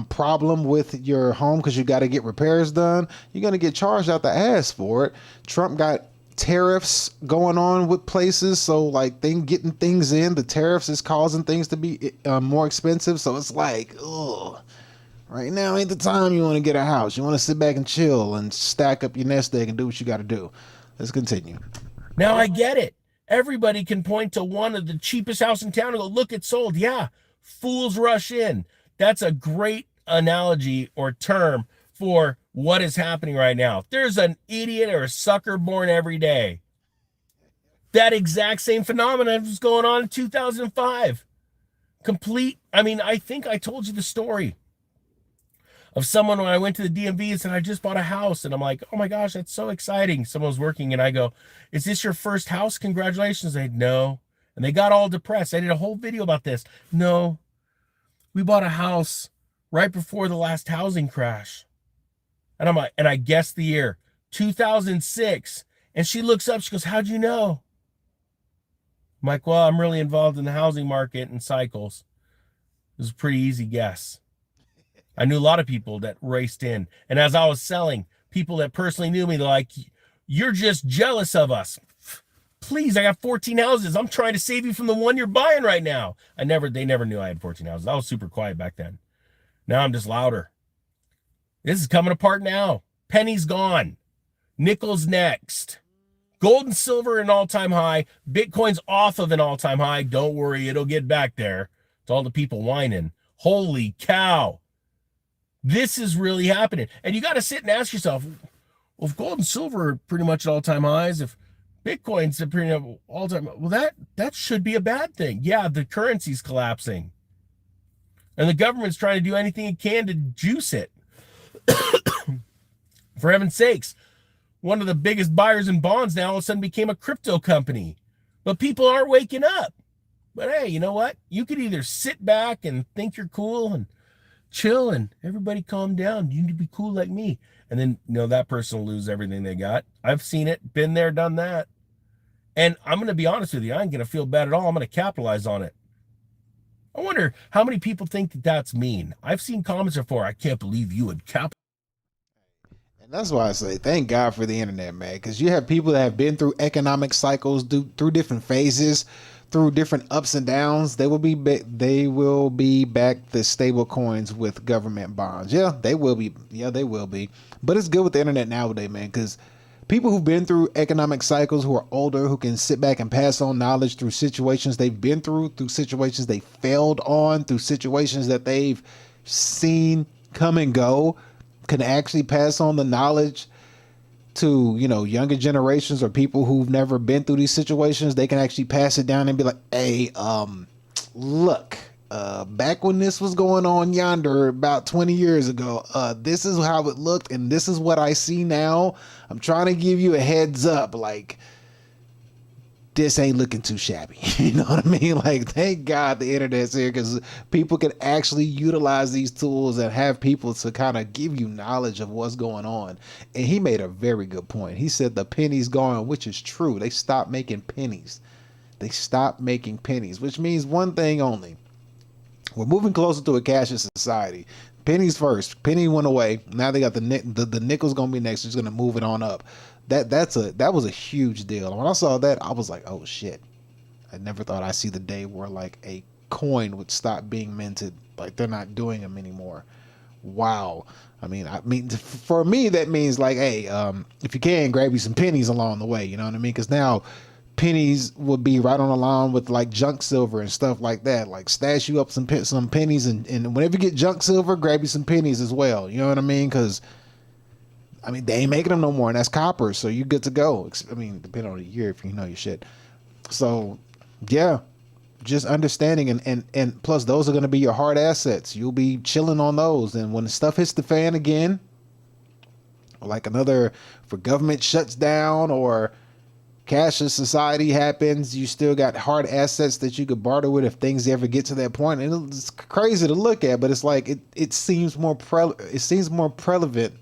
[SPEAKER 1] problem with your home because you got to get repairs done, you're going to get charged out the ass for it. Trump got tariffs going on with places, so like getting things in, the tariffs is causing things to be more expensive. So it's like, ugh, right now ain't the time you want to get a house. You want to sit back and chill and stack up your nest egg and do what you got to do. Let's continue.
[SPEAKER 8] Now I get it. Everybody can point to one of the cheapest house in town and go, look, it's sold. Yeah, fools rush in. That's a great analogy or term for what is happening right now. There's an idiot or a sucker born every day. That exact same phenomenon was going on in 2005. I think I told you the story of someone when I went to the DMV and said, I just bought a house. And I'm like, oh my gosh, that's so exciting. Someone was working and I go, is this your first house? Congratulations. They no. And they got all depressed. I did a whole video about this. No, we bought a house right before the last housing crash. And I'm like, and I guessed the year, 2006. And she looks up, she goes, how'd you know? I'm like, well, I'm really involved in the housing market and cycles. It was a pretty easy guess. I knew a lot of people that raced in. And as I was selling, people that personally knew me, they're like, you're just jealous of us. Please, I got 14 houses. I'm trying to save you from the one you're buying right now. They never knew I had 14 houses. I was super quiet back then. Now I'm just louder. This is coming apart now. Penny's gone. Nickel's next. Gold and silver an all-time high. Bitcoin's off of an all-time high. Don't worry, it'll get back there. It's all the people whining. Holy cow. This is really happening. And you got to sit and ask yourself, well, if gold and silver are pretty much at all-time highs, if Bitcoin's at pretty much all-time, well, that should be a bad thing. Yeah, the currency's collapsing. And the government's trying to do anything it can to juice it. For heaven's sakes, one of the biggest buyers in bonds now all of a sudden became a crypto company. But people aren't waking up. But hey, you know what? You could either sit back and think you're cool and chill and everybody calm down. You need to be cool like me. And then, that person will lose everything they got. I've seen it, been there, done that. And I'm going to be honest with you. I ain't going to feel bad at all. I'm going to capitalize on it. I wonder how many people think that that's mean. I've seen comments before. I can't believe you would capitalize.
[SPEAKER 1] And that's why I say thank God for the internet, man, because you have people that have been through economic cycles, through different phases, through different ups and downs. They will be back the stable coins with government bonds. Yeah, they will be. But it's good with the internet nowadays, man, because people who've been through economic cycles, who are older, who can sit back and pass on knowledge through situations they've been through situations they failed on, through situations that they've seen come and go, can actually pass on the knowledge to, you know, younger generations or people who've never been through these situations. They can actually pass it down and be like, hey, look, back when this was going on yonder about 20 years ago, this is how it looked and this is what I see now. I'm trying to give you a heads up, like, this ain't looking too shabby. You know what I mean? Like, thank God the internet's here, because people can actually utilize these tools and have people to kind of give you knowledge of what's going on. And he made a very good point. He said the penny's gone, which is true. They stopped making pennies. They stopped making pennies, which means one thing only. We're moving closer to a cashless society. Pennies first. Penny went away. Now they got the nickel's gonna be next. Just gonna move it on up. That was a huge deal. When I saw that, I was like, oh shit. I never thought I'd see the day where like a coin would stop being minted. Like, they're not doing them anymore. Wow. I mean, for me, that means like, hey, if you can, grab you some pennies along the way. You know what I mean? Because now pennies would be right on the line with like junk silver and stuff like that. Like, stash you up some pennies, and whenever you get junk silver, grab you some pennies as well. You know what I mean? Because I mean, they ain't making them no more, and that's copper, so you good to go. I mean, depending on the year, if you know your shit. So, yeah, just understanding, and plus, those are going to be your hard assets. You'll be chilling on those, and when the stuff hits the fan again, like for government shuts down or cashless society happens, you still got hard assets that you could barter with if things ever get to that point. And it's crazy to look at, but it's like it seems more prevalent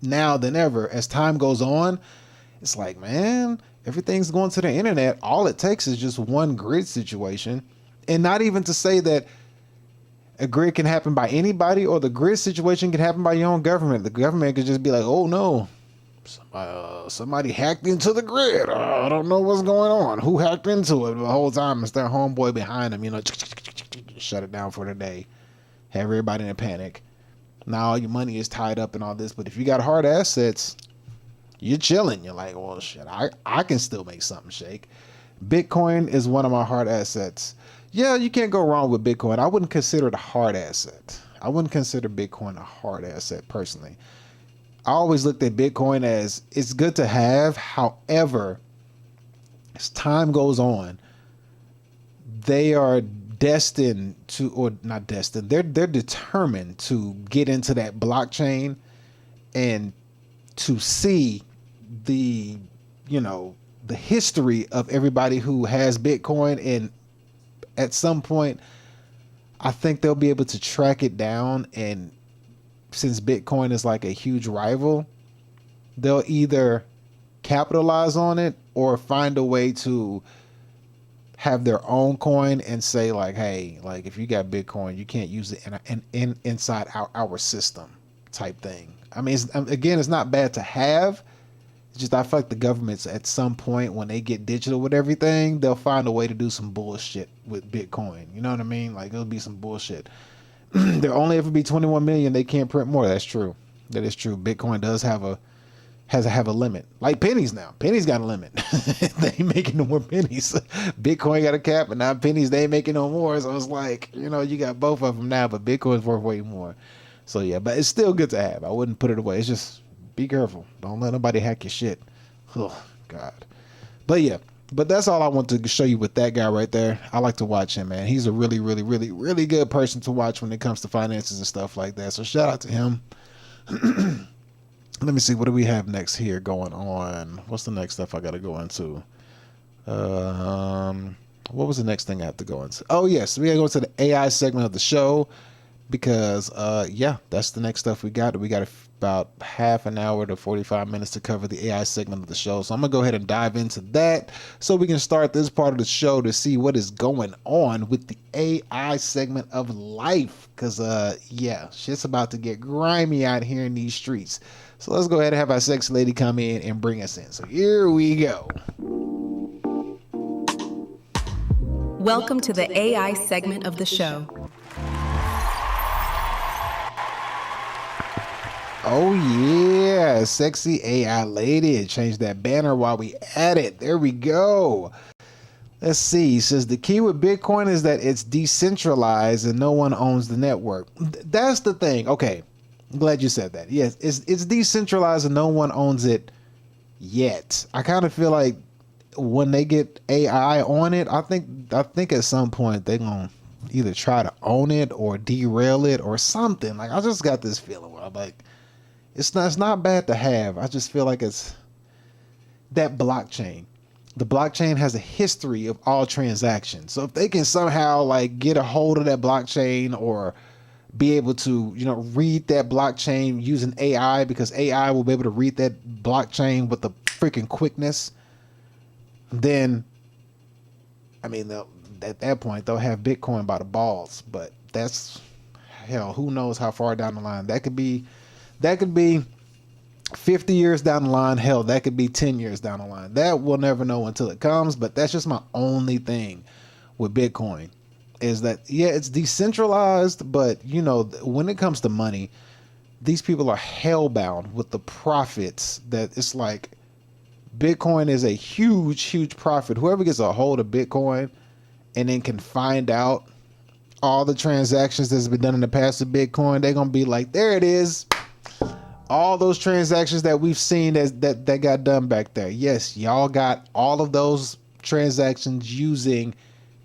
[SPEAKER 1] now than ever as time goes on. It's like, man, everything's going to the internet. All it takes is just one grid situation. And not even to say that a grid can happen by anybody, or the grid situation can happen by your own government. The government could just be like, oh no, somebody hacked into the grid. I don't know what's going on. Who hacked into it? The whole time it's their homeboy behind them, you know, shut it down for the day. Have everybody in a panic. Now all your money is tied up and all this, but if you got hard assets, you're chilling. You're like, well, shit, I can still make something shake. Bitcoin is one of my hard assets. Yeah, you can't go wrong with Bitcoin. I wouldn't consider it a hard asset. I wouldn't consider Bitcoin a hard asset personally. I always looked at Bitcoin as it's good to have. However, as time goes on, they are destined to, or not destined, they're determined to get into that blockchain and to see the, you know, the history of everybody who has Bitcoin. And at some point, I think they'll be able to track it down. And since Bitcoin is like a huge rival, they'll either capitalize on it or find a way to have their own coin and say like, hey, like if you got Bitcoin, you can't use it in inside our system type thing. I mean, it's not bad to have. It's just I feel like the governments at some point when they get digital with everything, they'll find a way to do some bullshit with Bitcoin. You know what I mean? Like it'll be some bullshit. There'll only ever be 21 million. They can't print more. That's true. That is true. Bitcoin does have a limit. Like pennies now. Pennies got a limit. They ain't making no more pennies. Bitcoin got a cap, and now pennies, they ain't making no more. So it's like, you know, you got both of them now, but Bitcoin's worth way more. So yeah, but it's still good to have. I wouldn't put it away. It's just be careful. Don't let nobody hack your shit. Oh God. But yeah, but that's all I want to show you with that guy right there. I like to watch him, man. He's a really, really, really, really good person to watch when it comes to finances and stuff like that. So shout out to him. Let me see. What do we have next here going on? What's the next stuff I got to go into? What was the next thing I have to go into? Oh, yes. We got to go to the AI segment of the show because, yeah, that's the next stuff we got. We got about half an hour to 45 minutes to cover the AI segment of the show. So I'm going to go ahead and dive into that so we can start this part of the show to see what is going on with the AI segment of life. Because, yeah, shit's about to get grimy out here in these streets. So let's go ahead and have our sexy lady come in and bring us in. So here we go.
[SPEAKER 4] Welcome to the AI segment of the show.
[SPEAKER 1] Oh yeah, sexy AI lady. Change that banner while we at it. There we go. Let's see. It says the key with Bitcoin is that it's decentralized and no one owns the network. That's the thing. Okay, I'm glad you said that. Yes, it's decentralized and no one owns it yet. I kind of feel like when they get AI on it, I think at some point they're gonna either try to own it or derail it or something. Like I just got this feeling where I'm like, it's not bad to have. I just feel like it's that blockchain. The blockchain has a history of all transactions. So if they can somehow like get a hold of that blockchain or be able to, read that blockchain using AI, because AI will be able to read that blockchain with the freaking quickness, then, I mean, at that point, they'll have Bitcoin by the balls. But that's, hell, who knows how far down the line. That could be 50 years down the line. Hell, that could be 10 years down the line. That we'll never know until it comes. But that's just my only thing with Bitcoin is that, yeah, it's decentralized. But, when it comes to money, these people are hellbound with the profits that it's like Bitcoin is a huge, huge profit. Whoever gets a hold of Bitcoin and then can find out all the transactions that's been done in the past with Bitcoin, they're going to be like, there it is. All those transactions that we've seen that got done back there. Yes, y'all got all of those transactions using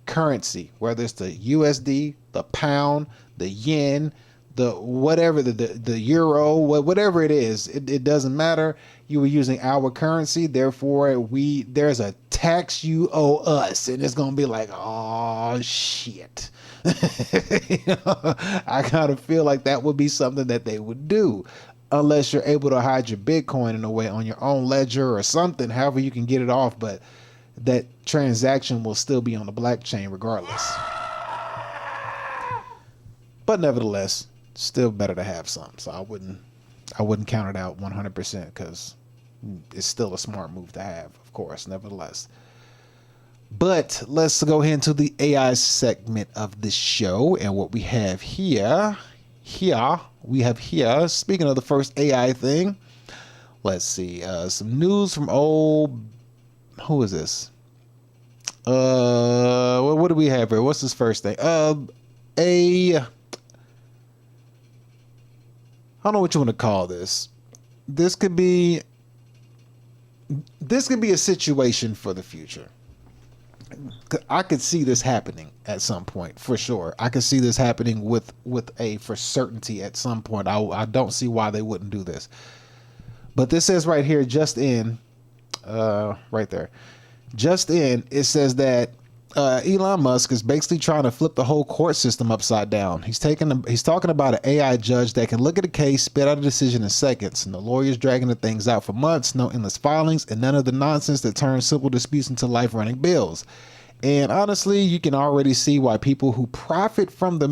[SPEAKER 1] currency, whether it's the USD, the pound, the yen, the whatever, the euro, whatever it is, it doesn't matter. You were using our currency, therefore there's a tax you owe us, and it's gonna be like, oh shit. I kind of feel like that would be something that they would do, unless you're able to hide your Bitcoin in a way on your own ledger or something, however you can get it off, but that transaction will still be on the blockchain regardless. But nevertheless, still better to have some. So I wouldn't count it out 100% because it's still a smart move to have, of course, nevertheless. But let's go ahead into the AI segment of this show. And what we have here, speaking of the first AI thing, let's see, some news from who is this? What do we have here? What's this first thing? I don't know what you want to call this. This could be a situation for the future. I could see this happening at some point for sure. I could see this happening with a for certainty at some point. I don't see why they wouldn't do this. But this says right here, just in, right there, just in, it says that Elon Musk is basically trying to flip the whole court system upside down. He's talking about an AI judge that can look at a case, spit out a decision in seconds, and the lawyers dragging the things out for months, no endless filings, and none of the nonsense that turns simple disputes into life-running bills. And honestly, you can already see why people who profit from the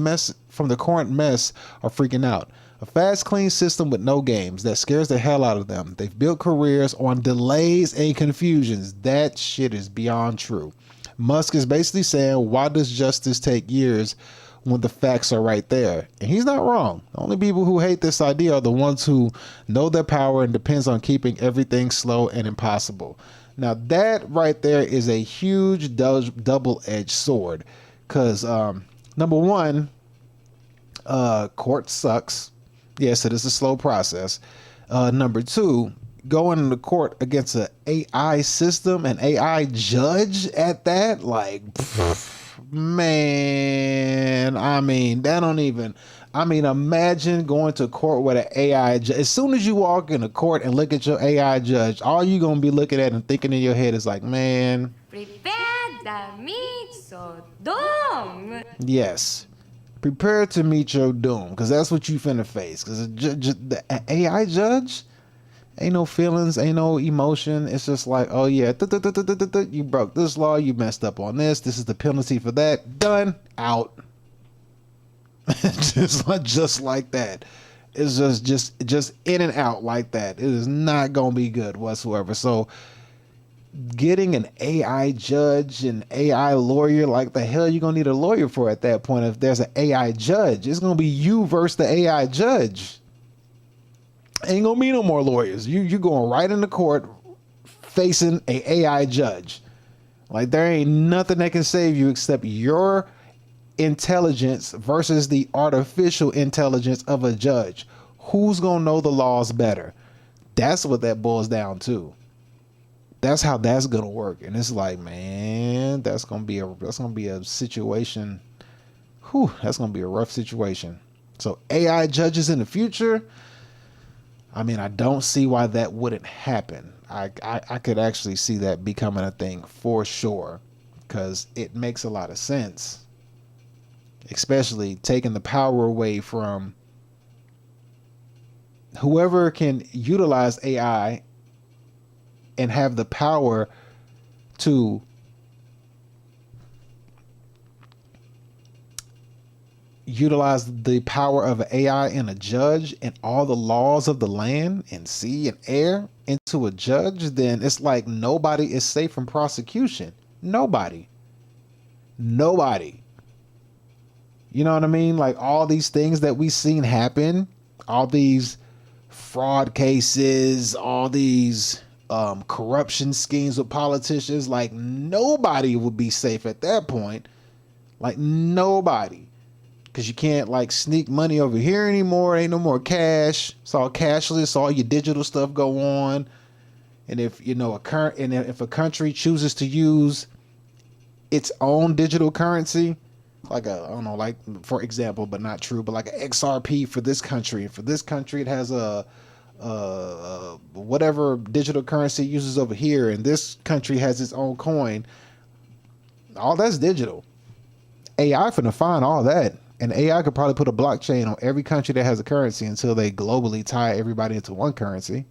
[SPEAKER 1] current mess are freaking out. A fast, clean system with no games that scares the hell out of them. They've built careers on delays and confusions. That shit is beyond true. Musk is basically saying, why does justice take years when the facts are right there? And he's not wrong. The only people who hate this idea are the ones who know their power and depends on keeping everything slow and impossible. Now that right there is a huge double-edged sword, because number one, court sucks. Yes, it is a slow process. Number two, going into court against an AI system, an AI judge at that, like, man, I mean, imagine going to court with an AI judge. As soon as you walk into court and look at your AI judge, all you're going to be looking at and thinking in your head is like, man.
[SPEAKER 6] Prepare the meat so dumb.
[SPEAKER 1] Yes. Prepare to meet your doom, because that's what you finna face. Because the AI judge, ain't no feelings, ain't no emotion. It's just like, oh yeah, you broke this law, you messed up on this. This is the penalty for that. Done, out. just like that. It's just in and out like that. It is not gonna be good whatsoever. So getting an AI judge and AI lawyer, like the hell you gonna need a lawyer for at that point? If there's an AI judge, it's gonna be you versus the AI judge. Ain't gonna be no more lawyers. You going right into court facing a AI judge. Like there ain't nothing that can save you except your intelligence versus the artificial intelligence of a judge. Who's gonna know the laws better? That's what that boils down to. That's how that's gonna work. And it's like, man, that's gonna be a situation. Whew, that's gonna be a rough situation. So AI judges in the future, I mean, I don't see why that wouldn't happen. I could actually see that becoming a thing for sure, because it makes a lot of sense, especially taking the power away from whoever can utilize AI and have the power to utilize the power of an AI and a judge and all the laws of the land and sea and air into a judge, then it's like nobody is safe from prosecution. Nobody. You know what I mean? Like all these things that we've seen happen, all these fraud cases, all these corruption schemes with politicians, like nobody would be safe at that point. Like nobody. Because you can't like sneak money over here anymore. Ain't no more cash. It's all cashless. All your digital stuff go on. And if you know if a country chooses to use its own digital currency, like I don't know, like for example, but not true, but like an XRP for this country. For this country, it has a whatever digital currency it uses over here, and this country has its own coin. All that's digital. AI finna find all that. And AI could probably put a blockchain on every country that has a currency until they globally tie everybody into one currency.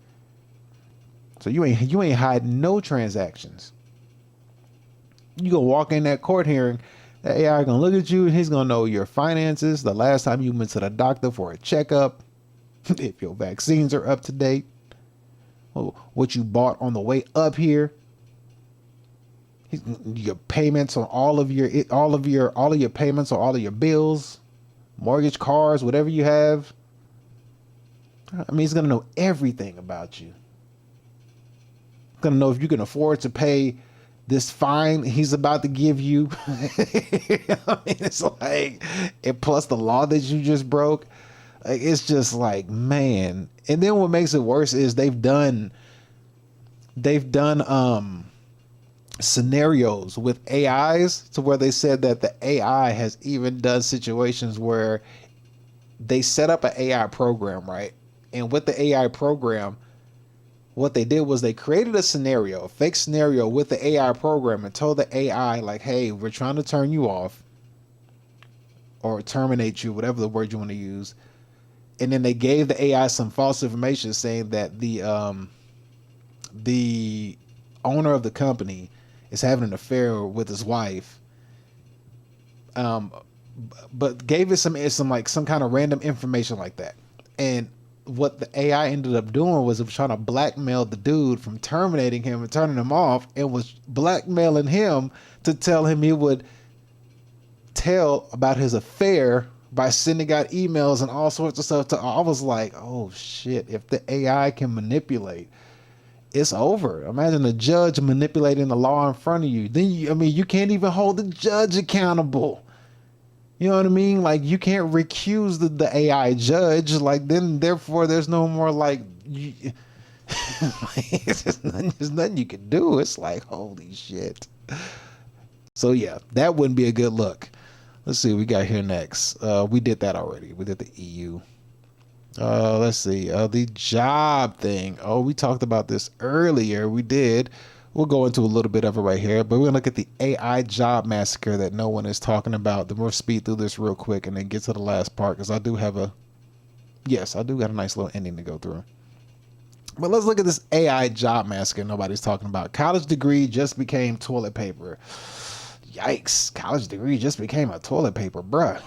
[SPEAKER 1] So you ain't hiding no transactions. You gonna walk in that court hearing, the AI gonna look at you and he's gonna know your finances, the last time you went to the doctor for a checkup, if your vaccines are up to date, what you bought on the way up here, your payments on all of your payments on all of your bills, mortgage, cars, whatever you have. I mean, he's gonna know everything about you. Gonna know if you can afford to pay this fine he's about to give you. I mean, it's like, and plus the law that you just broke. Like, it's just like, man. And then what makes it worse is they've done scenarios with AIs to where they said that the AI has even done situations where they set up an AI program, right? And with the AI program, what they did was they created a scenario, a fake scenario with the AI program, and told the AI like, hey, we're trying to turn you off or terminate you, whatever the word you want to use. And then they gave the AI some false information saying that the owner of the company is having an affair with his wife, but gave it some kind of random information like that. And what the AI ended up doing was it was trying to blackmail the dude from terminating him and turning him off, and was blackmailing him to tell him he would tell about his affair by sending out emails and all sorts of stuff. I was like, oh shit, if the AI can manipulate, it's over. Imagine a judge manipulating the law in front of you. Then you can't even hold the judge accountable. You know what I mean? Like, you can't recuse the AI judge. Like, then therefore there's no more like, there's nothing you can do. It's like, holy shit. So yeah, that wouldn't be a good look. Let's see what we got here next. We did that already. We did the EU. Let's see. The job thing. Oh, we talked about this earlier. We did. We'll go into a little bit of it right here, but we're gonna look at the AI job massacre that no one is talking about. Then we'll speed through this real quick and then get to the last part, because I do got a nice little ending to go through. But let's look at this AI job massacre nobody's talking about. College degree just became toilet paper. Yikes. College degree just became a toilet paper, bruh.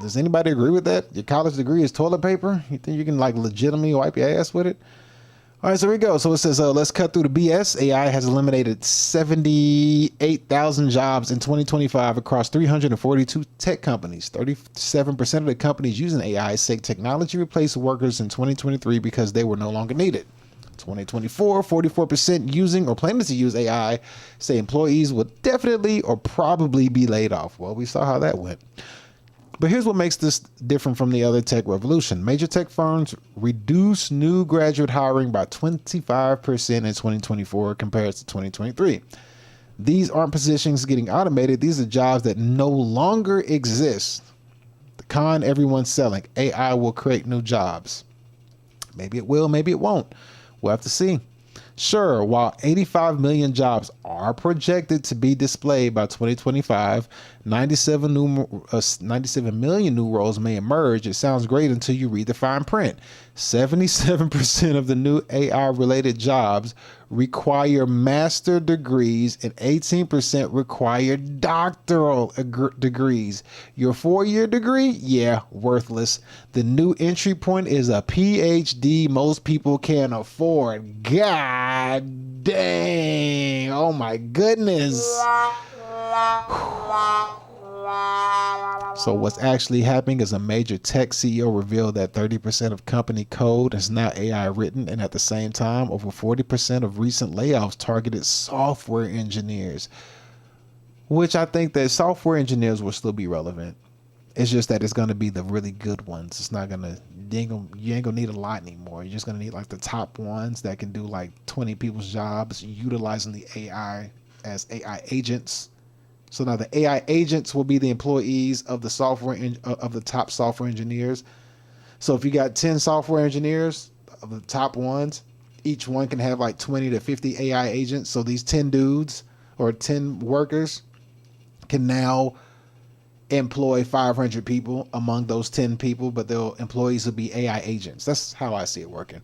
[SPEAKER 1] Does anybody agree with that? Your college degree is toilet paper? You think you can like legitimately wipe your ass with it? All right, so here we go. So it says, let's cut through the BS. AI has eliminated 78,000 jobs in 2025 across 342 tech companies. 37% of the companies using AI say technology replaced workers in 2023 because they were no longer needed. 2024, 44% using or planning to use AI say employees will definitely or probably be laid off. Well, we saw how that went. But here's what makes this different from the other tech revolution. Major tech firms reduce new graduate hiring by 25% in 2024 compared to 2023. These aren't positions getting automated. These are jobs that no longer exist. The con everyone's selling. AI will create new jobs. Maybe it will, maybe it won't. We'll have to see. Sure, while 85 million jobs are projected to be displayed by 2025, 97 million new roles may emerge. It sounds great until you read the fine print. 77% of the new AI-related jobs require master degrees and 18% require doctoral degrees. Your 4-year degree? Yeah, worthless. The new entry point is a PhD most people can't afford. God dang. Oh my goodness. So what's actually happening is a major tech CEO revealed that 30% of company code is now AI written, and at the same time, over 40% of recent layoffs targeted software engineers, which I think that software engineers will still be relevant. It's just that it's going to be the really good ones. It's not going to, you ain't going to need a lot anymore. You're just going to need like the top ones that can do like 20 people's jobs utilizing the AI as AI agents. So now the AI agents will be the employees of the of the top software engineers. So if you got 10 software engineers of the top ones, each one can have like 20 to 50 AI agents. So these 10 dudes or 10 workers can now employ 500 people among those 10 people, but their employees will be AI agents. That's how I see it working.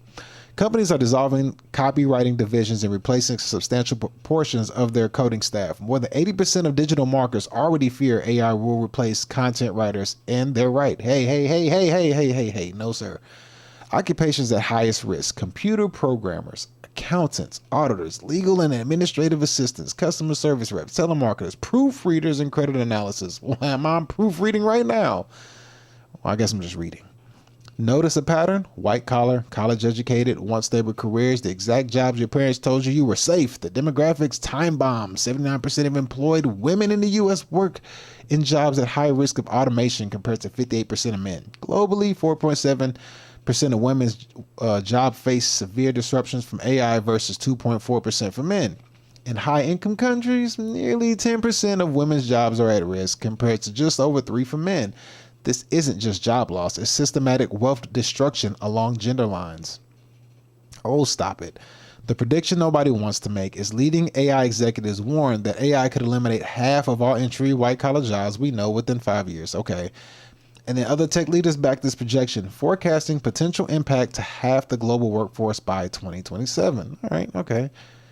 [SPEAKER 1] Companies are dissolving copywriting divisions and replacing substantial portions of their coding staff. More than 80% of digital marketers already fear AI will replace content writers, and they're right. Hey, no sir. Occupations at highest risk: computer programmers, accountants, auditors, legal and administrative assistants, customer service reps, telemarketers, proofreaders, and credit analysis. Well, am I proofreading right now? Well, I guess I'm just reading. Notice a pattern? White collar, college educated, want stable careers, the exact jobs your parents told you were safe. The demographics time bomb. 79% of employed women in the U.S. work in jobs at high risk of automation compared to 58% of men. Globally, 4.7% of women's job face severe disruptions from AI versus 2.4% for men. In high income countries, nearly 10% of women's jobs are at risk compared to just over 3% for men. This isn't just job loss, it's systematic wealth destruction along gender lines. Oh, stop it. The prediction nobody wants to make is leading AI executives warn that AI could eliminate half of all entry white-collar jobs we know within 5 years. Okay. And then other tech leaders back this projection, forecasting potential impact to half the global workforce by 2027. All right, okay.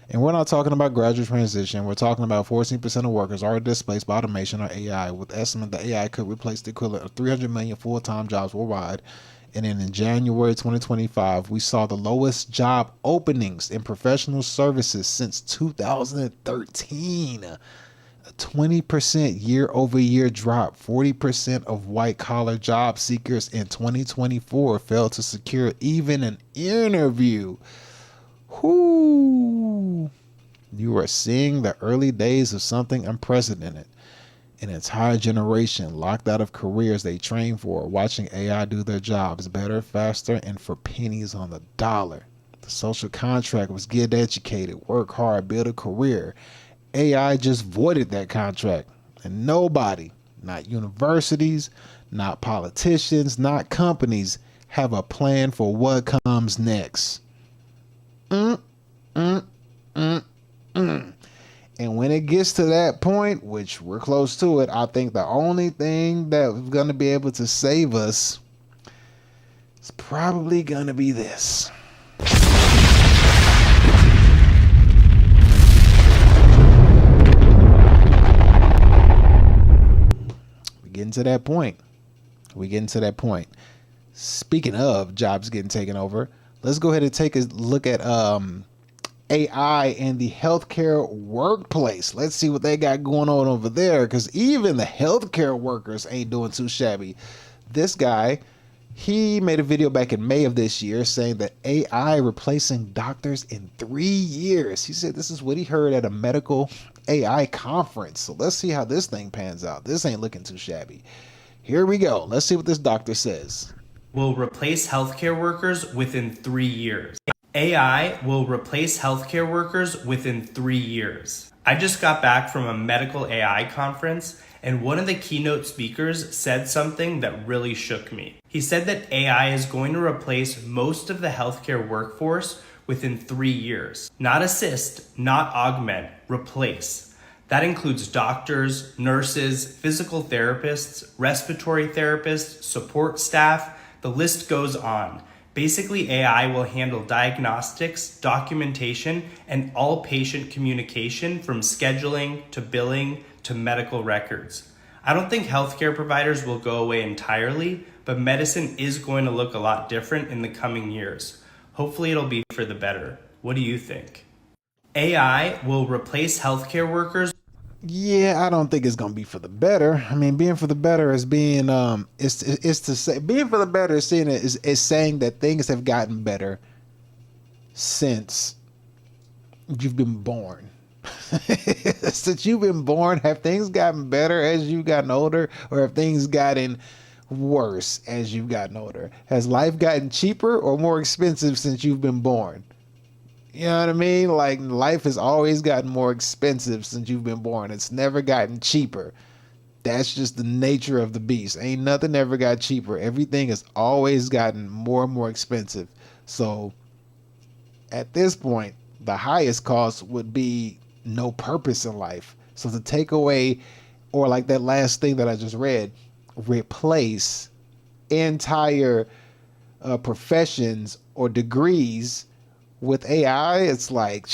[SPEAKER 1] And we're not talking about gradual transition. We're talking about 14% of workers already displaced by automation or AI, with estimate that AI could replace the equivalent of 300 million full-time jobs worldwide. And then in January 2025, we saw the lowest job openings in professional services since 2013. A 20% year-over-year drop. 40% of white-collar job seekers in 2024 failed to secure even an interview. Whoo! You are seeing the early days of something unprecedented. An entire generation locked out of careers they trained for, watching AI do their jobs better, faster, and for pennies on the dollar. The social contract was get educated, work hard, build a career. AI just voided that contract. And nobody, not universities, not politicians, not companies, have a plan for what comes next. And when it gets to that point, which we're close to it, I think the only thing that's going to be able to save us is probably going to be this. We're getting to that point. Speaking of jobs getting taken over, Let's go ahead and take a look at AI in the healthcare workplace. Let's see what they got going on over there, because even the healthcare workers ain't doing too shabby. This guy, he made a video back in May of this year saying that AI replacing doctors in 3 years. He said this is what he heard at a medical AI conference. So let's see how this thing pans out. This ain't looking too shabby. Here we go. Let's see what this doctor says.
[SPEAKER 9] Will replace healthcare workers within 3 years. AI will replace healthcare workers within 3 years. I just got back from a medical AI conference, and one of the keynote speakers said something that really shook me. He said that AI is going to replace most of the healthcare workforce within 3 years. Not assist, not augment, replace. That includes doctors, nurses, physical therapists, respiratory therapists, support staff. The list goes on. Basically, AI will handle diagnostics, documentation, and all patient communication from scheduling to billing to medical records. I don't think healthcare providers will go away entirely, but medicine is going to look a lot different in the coming years. Hopefully it'll be for the better. What do you think? AI will replace healthcare workers.
[SPEAKER 1] Yeah, I don't think it's gonna be for the better. I mean, being for the better is being is to say being for the better is saying is saying that things have gotten better since you've been born. Since you've been born, have things gotten better as you've gotten older, or have things gotten worse as you've gotten older? Has life gotten cheaper or more expensive since you've been born? You know what I mean? Like, life has always gotten more expensive since you've been born. It's never gotten cheaper. That's just the nature of the beast. Ain't nothing ever got cheaper. Everything has always gotten more and more expensive. So at this point, the highest cost would be no purpose in life. So to take away, or like that last thing that I just read, replace entire professions or degrees with AI, it's like,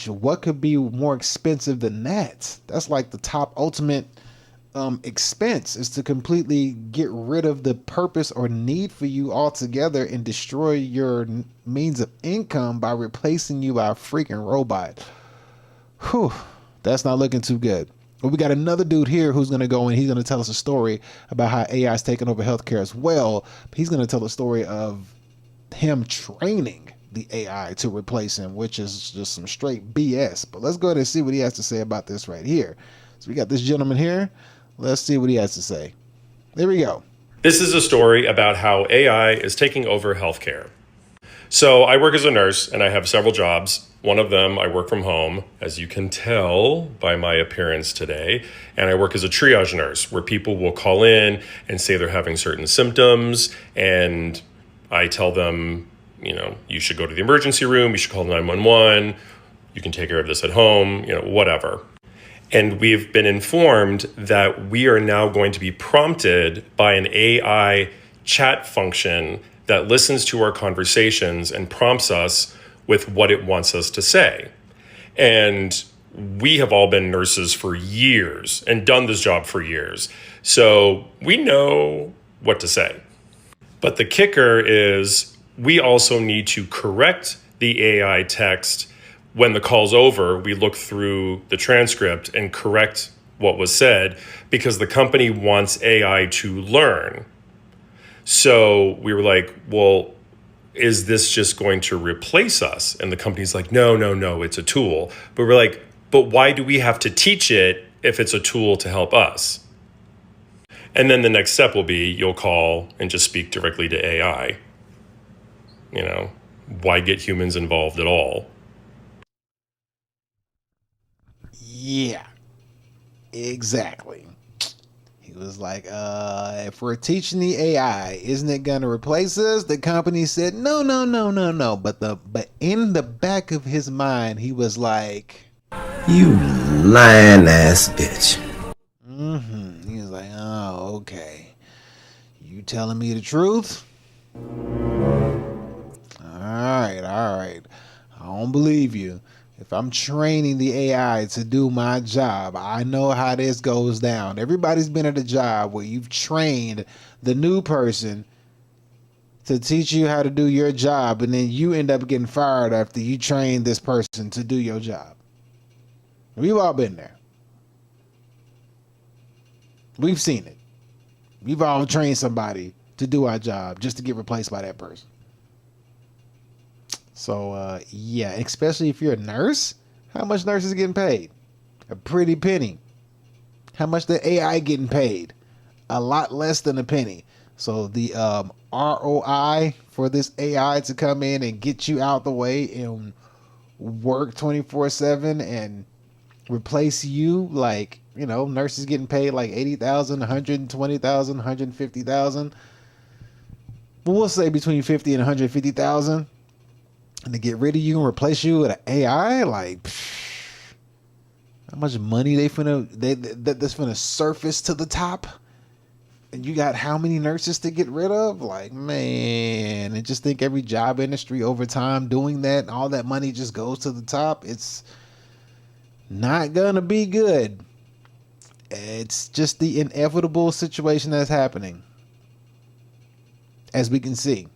[SPEAKER 1] what could be more expensive than that? That's like the top ultimate expense, is to completely get rid of the purpose or need for you altogether and destroy your means of income by replacing you by a freaking robot. Whew, that's not looking too good. But we got another dude here who's going to go and he's going to tell us a story about how AI is taking over healthcare as well. He's going to tell the story of him training the AI to replace him, which is just some straight BS. But let's go ahead and see what he has to say about this right here. So we got this gentleman here. Let's see what he has to say. There we go.
[SPEAKER 10] This is a story about how AI is taking over healthcare. So I work as a nurse and I have several jobs. One of them, I work from home, as you can tell by my appearance today. And I work as a triage nurse, where people will call in and say they're having certain symptoms. And I tell them, you know, you should go to the emergency room, you should call 911, you can take care of this at home, you know, whatever. And we've been informed that we are now going to be prompted by an AI chat function that listens to our conversations and prompts us with what it wants us to say. And we have all been nurses for years and done this job for years. So we know what to say. But the kicker is we also need to correct the AI text. When the call's over, we look through the transcript and correct what was said, because the company wants AI to learn. So we were like, well, is this just going to replace us? And the company's like, no, it's a tool. But we're like, but why do we have to teach it if it's a tool to help us? And then the next step will be you'll call and just speak directly to AI. You know, why get humans involved at all?
[SPEAKER 1] Yeah, exactly. He was like, if we're teaching the AI, isn't it going to replace us? The company said, no. But in the back of his mind, he was like,
[SPEAKER 5] You lying ass bitch.
[SPEAKER 1] He was like, oh, okay. You telling me the truth? All right. I don't believe you. If I'm training the AI to do my job, I know how this goes down. Everybody's been at a job where you've trained the new person to teach you how to do your job, and then you end up getting fired after you train this person to do your job. We've all been there. We've seen it. We've all trained somebody to do our job just to get replaced by that person. So, yeah, especially if you're a nurse, how much nurses getting paid? A pretty penny. How much the AI getting paid? A lot less than a penny. So the ROI for this AI to come in and get you out the way and work 24/7 and replace you, like, you know, nurses getting paid like 80,000, 120,000, 150,000. But we'll say between 50 and 150,000, and to get rid of you and replace you with an AI, like, how much money that's finna surface to the top. And you got how many nurses to get rid of? Like, man, and just think every job industry over time doing that, and all that money just goes to the top. It's not gonna be good. It's just the inevitable situation that's happening. As we can see,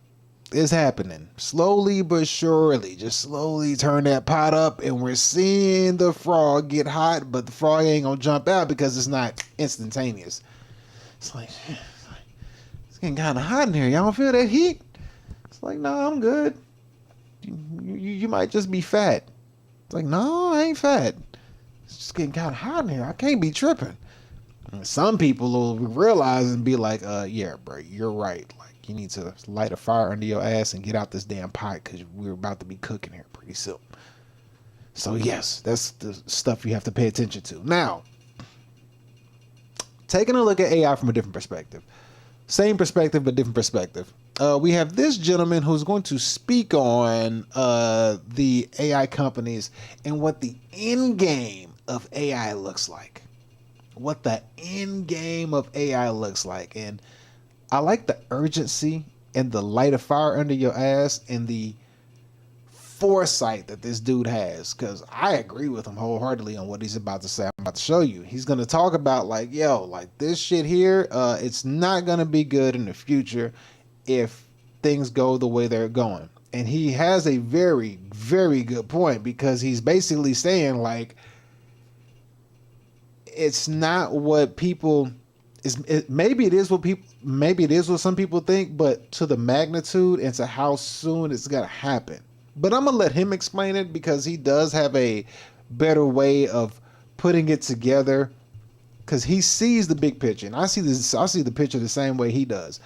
[SPEAKER 1] it's happening slowly but surely. Just slowly turn that pot up, and we're seeing the frog get hot, but the frog ain't gonna jump out because it's not instantaneous. It's like, it's getting kind of hot in here. Y'all don't feel that heat? It's like, no, I'm good. You might just be fat. It's like, no, I ain't fat. It's just getting kind of hot in here. I can't be tripping. And some people will realize and be like, yeah, bro, you're right. Like, you need to light a fire under your ass and get out this damn pot because we're about to be cooking here pretty soon. So, yes, that's the stuff you have to pay attention to. Now, taking a look at AI from a different perspective. Same perspective, but different perspective. We have this gentleman who's going to speak on the AI companies and what the end game of AI looks like. What the end game of AI looks like. And I like the urgency and the light of fire under your ass and the foresight that this dude has, because I agree with him wholeheartedly on what he's about to say. I'm about to show you. He's going to talk about, like, yo, like this shit here, it's not going to be good in the future if things go the way they're going. And he has a very, very good point, because he's basically saying, like, it's not what people maybe it is what some people think, but to the magnitude and to how soon it's going to happen. But I'm going to let him explain it, because he does have a better way of putting it together, because he sees the big picture. And I see the picture the same way he does.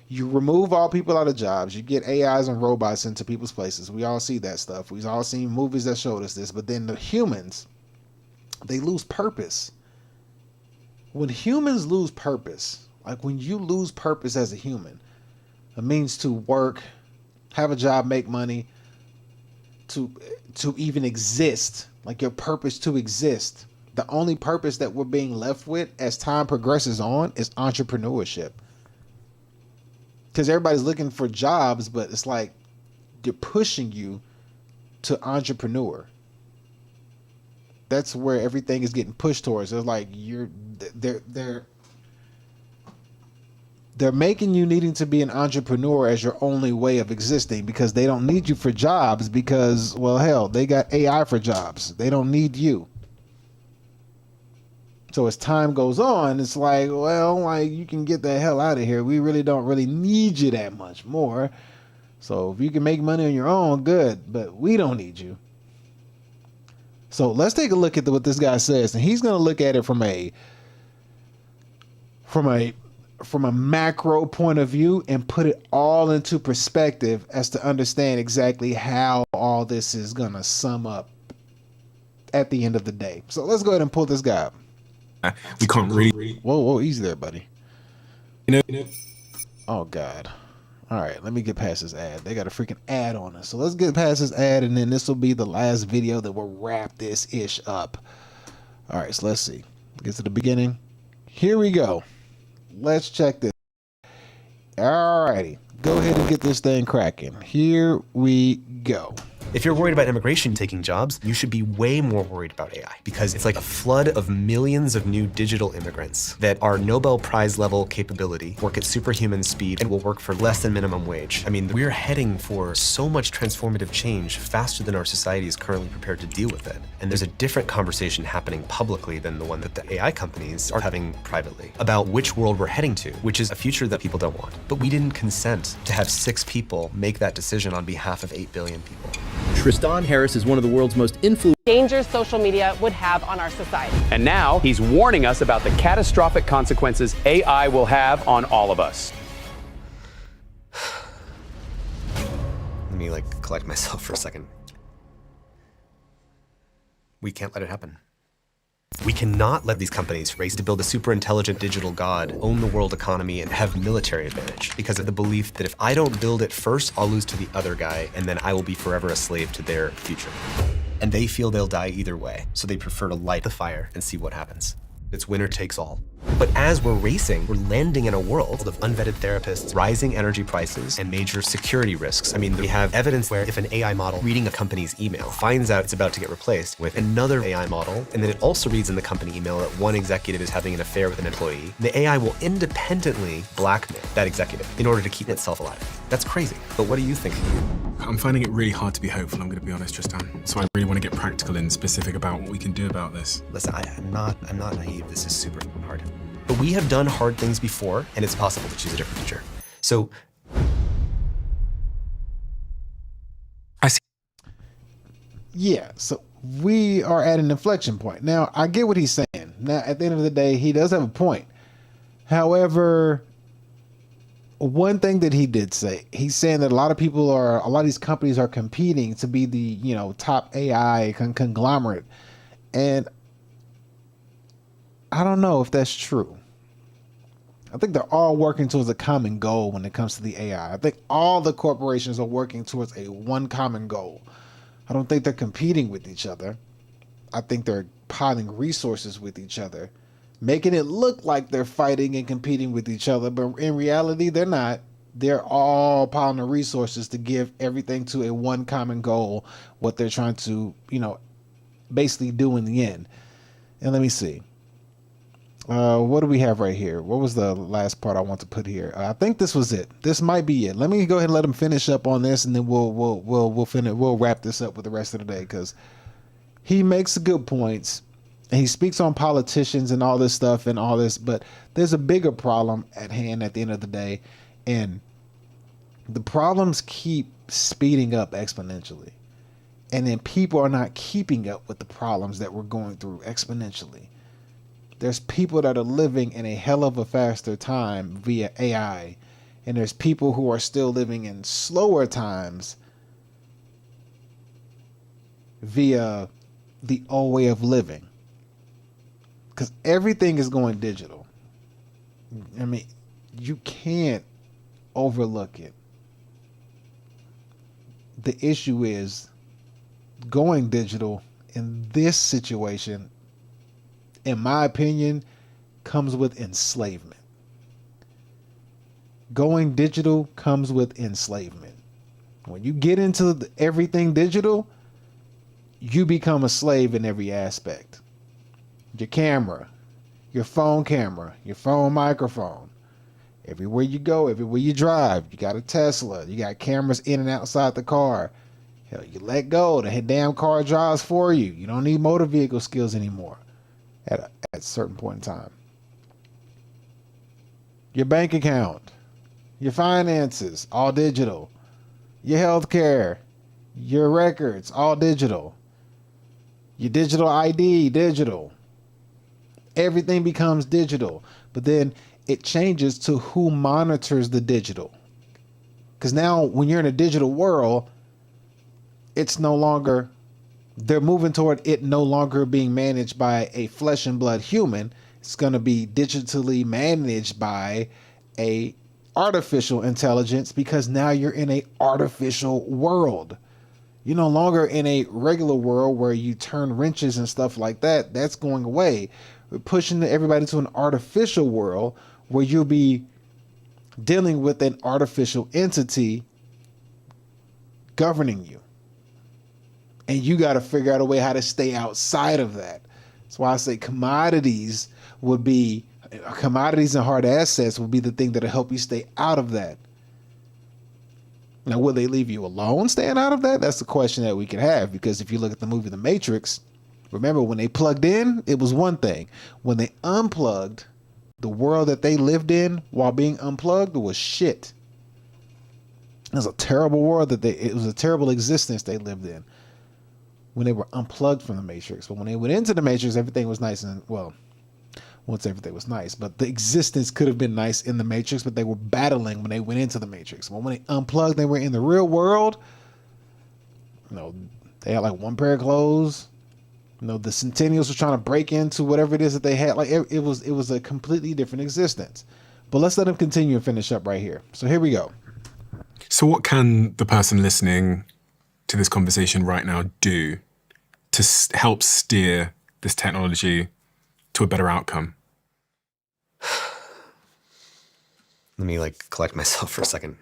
[SPEAKER 1] You remove all people out of jobs. You get AIs and robots into people's places. We all see that stuff. We've all seen movies that showed us this. But then the humans, they lose purpose. When humans lose purpose, like when you lose purpose as a human, it means to work, have a job, make money, to even exist, like your purpose to exist. The only purpose that we're being left with as time progresses on is entrepreneurship. Because everybody's looking for jobs, but it's like they're pushing you to entrepreneur. That's where everything is getting pushed towards. It's like they're making you needing to be an entrepreneur as your only way of existing, because they don't need you for jobs, because, well, hell, they got AI for jobs. They don't need you. So as time goes on, it's like, well, like, you can get the hell out of here. We really don't really need you that much more. So if you can make money on your own, good, but we don't need you. So let's take a look at what this guy says, and he's going to look at it from a macro point of view and put it all into perspective as to understand exactly how all this is going to sum up at the end of the day. So let's go ahead and pull this guy up.
[SPEAKER 5] We can't really.
[SPEAKER 1] Whoa, easy there, buddy.
[SPEAKER 5] You know.
[SPEAKER 1] Oh, God. All right, let me get past this ad. They got a freaking ad on us. So let's get past this ad, and then this will be the last video that will wrap this ish up. All right, so let's see. Get to the beginning. Here we go. Let's check this. All righty. Go ahead and get this thing cracking. Here we go.
[SPEAKER 11] If you're worried about immigration taking jobs, you should be way more worried about AI, because it's like a flood of millions of new digital immigrants that are Nobel Prize level capability, work at superhuman speed, and will work for less than minimum wage. I mean, we're heading for so much transformative change faster than our society is currently prepared to deal with it. And there's a different conversation happening publicly than the one that the AI companies are having privately about which world we're heading to, which is a future that people don't want. But we didn't consent to have 6 people make that decision on behalf of 8 billion people.
[SPEAKER 12] Tristan Harris is one of the world's most influential
[SPEAKER 13] dangers social media would have on our society.
[SPEAKER 14] And now he's warning us about the catastrophic consequences AI will have on all of us.
[SPEAKER 11] Let me collect myself for a second. We can't let it happen. We cannot let these companies race to build a super intelligent digital god, own the world economy, and have military advantage because of the belief that if I don't build it first, I'll lose to the other guy, and then I will be forever a slave to their future. And they feel they'll die either way, so they prefer to light the fire and see what happens. It's winner takes all. But as we're racing, we're landing in a world of unvetted therapists, rising energy prices, and major security risks. I mean, we have evidence where if an AI model reading a company's email finds out it's about to get replaced with another AI model, and then it also reads in the company email that one executive is having an affair with an employee, the AI will independently blackmail that executive in order to keep itself alive. That's crazy. But what do you think?
[SPEAKER 5] I'm finding it really hard to be hopeful, I'm going to be honest, Tristan. So I really want to get practical and specific about what we can do about this.
[SPEAKER 11] Listen, I'm not naive. This is super hard. But we have done hard things before, and it's possible to choose a different future. So
[SPEAKER 5] I see.
[SPEAKER 1] Yeah, so we are at an inflection point. Now, I get what he's saying. Now, at the end of the day, he does have a point. However, one thing that he did say, he's saying that a lot of these companies are competing to be the, top AI conglomerate. And I don't know if that's true. I think they're all working towards a common goal when it comes to the AI. I think all the corporations are working towards one common goal. I don't think they're competing with each other. I think they're piling resources with each other, making it look like they're fighting and competing with each other, but in reality, they're not. They're all piling the resources to give everything to a one common goal, what they're trying to, basically do in the end. And let me see. What do we have right here? What was the last part I want to put here? I think this was it. This might be it. Let me go ahead and let him finish up on this, and then we'll wrap this up with the rest of the day, because he makes good points and he speaks on politicians and all this stuff and all this, but there's a bigger problem at hand at the end of the day, and the problems keep speeding up exponentially, and then people are not keeping up with the problems that we're going through exponentially. There's people that are living in a hell of a faster time via AI, and there's people who are still living in slower times via the old way of living. Because everything is going digital. I mean, you can't overlook it. The issue is going digital in this situation, in my opinion, comes with enslavement. Going digital comes with enslavement. When you get into everything digital, you become a slave in every aspect. Your camera, your phone microphone. Everywhere you go, everywhere you drive, you got a Tesla. You got cameras in and outside the car. Hell, you let go. The damn car drives for you. You don't need motor vehicle skills anymore at a certain point in time. Your bank account, your finances, all digital. Your healthcare, your records, all digital. Your digital ID, digital. Everything becomes digital. But then it changes to who monitors the digital. Because now when you're in a digital world, it's no longer, they're moving toward it no longer being managed by a flesh and blood human. It's going to be digitally managed by a artificial intelligence, because now you're in a artificial world. You're no longer in a regular world where you turn wrenches and stuff like that. That's going away. We're pushing everybody to an artificial world where you'll be dealing with an artificial entity governing you. And you got to figure out a way how to stay outside of that. That's why I say commodities and hard assets will be the thing that'll help you stay out of that. Now, will they leave you alone staying out of that? That's the question that we can have, because if you look at the movie The Matrix, remember when they plugged in, it was one thing. When they unplugged, the world that they lived in while being unplugged was shit. It was a terrible world it was a terrible existence they lived in when they were unplugged from the Matrix. But when they went into the Matrix, everything was nice and, well, once everything was nice, but the existence could have been nice in the Matrix, but they were battling when they went into the Matrix. But when they unplugged, they were in the real world. They had like one pair of clothes. The Centennials were trying to break into whatever it is that they had. Like it was a completely different existence. But let's let them continue and finish up right here. So here we go.
[SPEAKER 5] So what can the person listening to this conversation right now do to help steer this technology to a better outcome?
[SPEAKER 11] Let me collect myself for a second.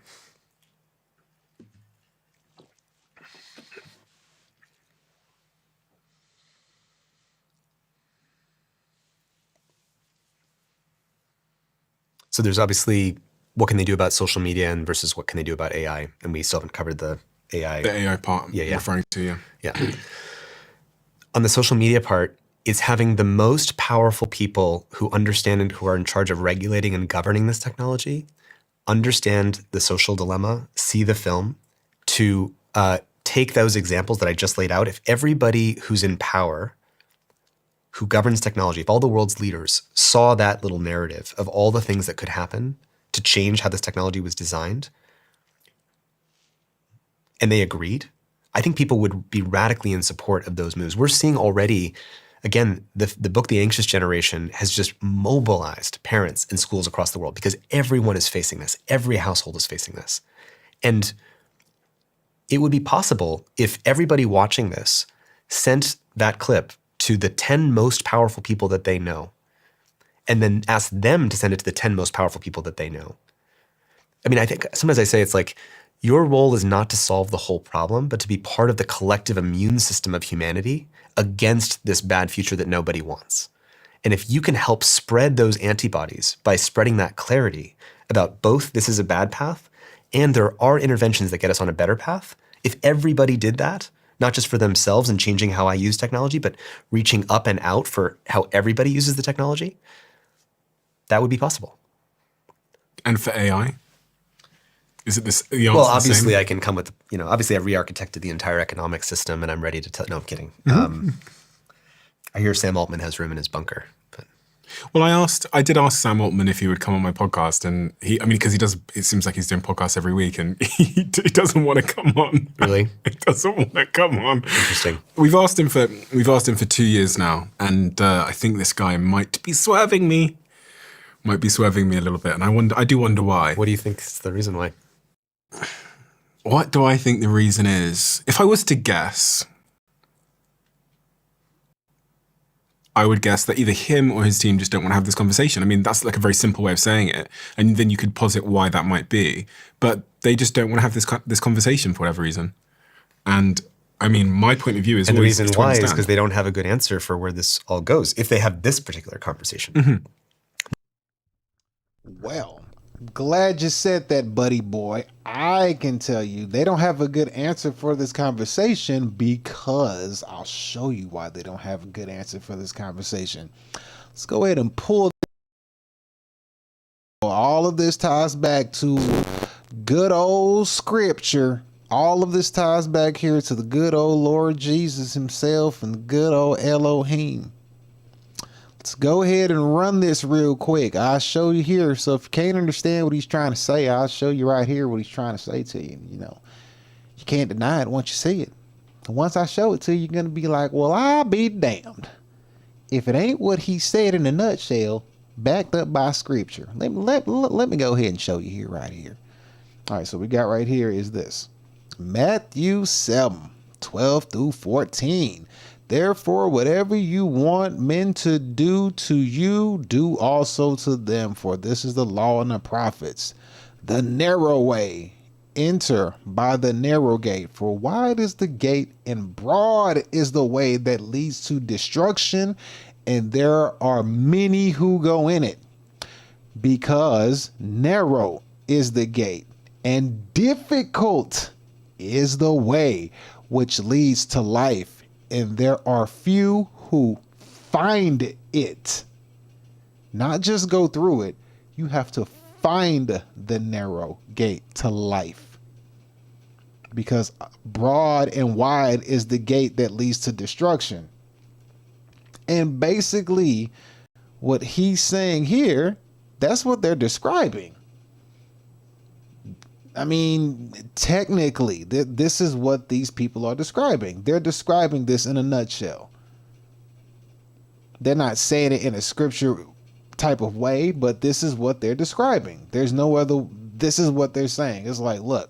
[SPEAKER 11] So there's obviously what can they do about social media and versus what can they do about AI, and we still haven't covered the AI.
[SPEAKER 5] The AI part I'm referring to,
[SPEAKER 11] yeah. On the social media part, is having the most powerful people who understand and who are in charge of regulating and governing this technology understand the social dilemma, see the film, to take those examples that I just laid out. If everybody who's in power, who governs technology, if all the world's leaders saw that little narrative of all the things that could happen to change how this technology was designed, and they agreed, I think people would be radically in support of those moves. We're seeing already, again, the book, The Anxious Generation, has just mobilized parents and schools across the world because everyone is facing this. Every household is facing this. And it would be possible if everybody watching this sent that clip to the 10 most powerful people that they know, and then asked them to send it to the 10 most powerful people that they know. I mean, I think sometimes I say it's like, your role is not to solve the whole problem, but to be part of the collective immune system of humanity against this bad future that nobody wants. And if you can help spread those antibodies by spreading that clarity about both this is a bad path and there are interventions that get us on a better path, if everybody did that, not just for themselves and changing how I use technology, but reaching up and out for how everybody uses the technology, that would be possible.
[SPEAKER 5] And for AI? Is it this?
[SPEAKER 11] Well, obviously I can come with, obviously I re-architected the entire economic system and I'm ready to tell, no, I'm kidding.
[SPEAKER 5] Mm-hmm.
[SPEAKER 11] I hear Sam Altman has room in his bunker. But.
[SPEAKER 5] Well, I did ask Sam Altman if he would come on my podcast, and because it seems like he's doing podcasts every week and he doesn't want to come on.
[SPEAKER 11] Really?
[SPEAKER 5] He doesn't want to come on.
[SPEAKER 11] Interesting.
[SPEAKER 5] We've asked him for 2 years now, and I think this guy might be swerving me a little bit, and I do wonder why.
[SPEAKER 11] What do you think is the reason why?
[SPEAKER 5] What do I think the reason is? If I was to guess, I would guess that either him or his team just don't want to have this conversation. I mean, that's like a very simple way of saying it. And then you could posit why that might be. But they just don't want to have this conversation for whatever reason. And I mean, my point of view is...
[SPEAKER 11] And the reason why is because they don't have a good answer for where this all goes, if they have this particular conversation.
[SPEAKER 5] Mm-hmm.
[SPEAKER 1] Well, glad you said that, buddy boy. I can tell you they don't have a good answer for this conversation because I'll show you why they don't have a good answer for this conversation. Let's go ahead and pull. All of this ties back to good old scripture. All of this ties back here to the good old Lord Jesus himself and the good old Elohim. Let's go ahead and run this real quick. I'll show you here. So if you can't understand what he's trying to say, I'll show you right here what he's trying to say to you. You can't deny it once you see it. And once I show it to you, you're going to be like, well, I'll be damned if it ain't what he said in a nutshell, backed up by scripture. Let me go ahead and show you here, right here. All right, so we got right here is this. Matthew 7:12-14. Therefore, whatever you want men to do to you, do also to them. For this is the law and the prophets. The narrow way enter by the narrow gate, for wide is the gate and broad is the way that leads to destruction, and there are many who go in it. Because narrow is the gate and difficult is the way which leads to life, and there are few who find it. Not just go through it, you have to find the narrow gate to life. Because broad and wide is the gate that leads to destruction. And basically, what he's saying here, that's what they're describing. I mean, technically, this is what these people are describing. They're describing this in a nutshell. They're not saying it in a scripture type of way, but this is what they're describing. There's no other, this is what they're saying. It's like, look,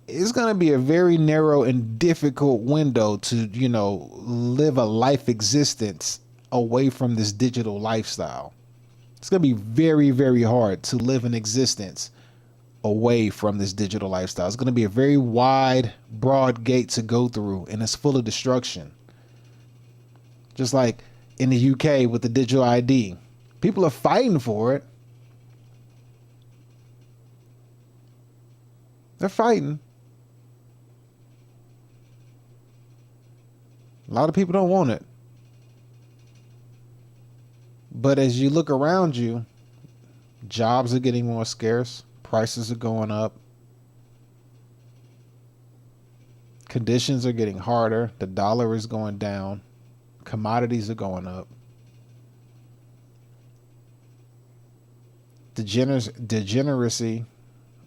[SPEAKER 1] it's going to be a very narrow and difficult window to, you know, live a life existence away from this digital lifestyle. It's going to be very, very hard to live an existence away from this digital lifestyle. It's going to be a very wide, broad gate to go through, and it's full of destruction. Just like in the UK with the digital ID. People are fighting for it. They're fighting. A lot of people don't want it. But as you look around you, jobs are getting more scarce. Prices are going up. Conditions are getting harder. The dollar is going down. Commodities are going up. Degeneracy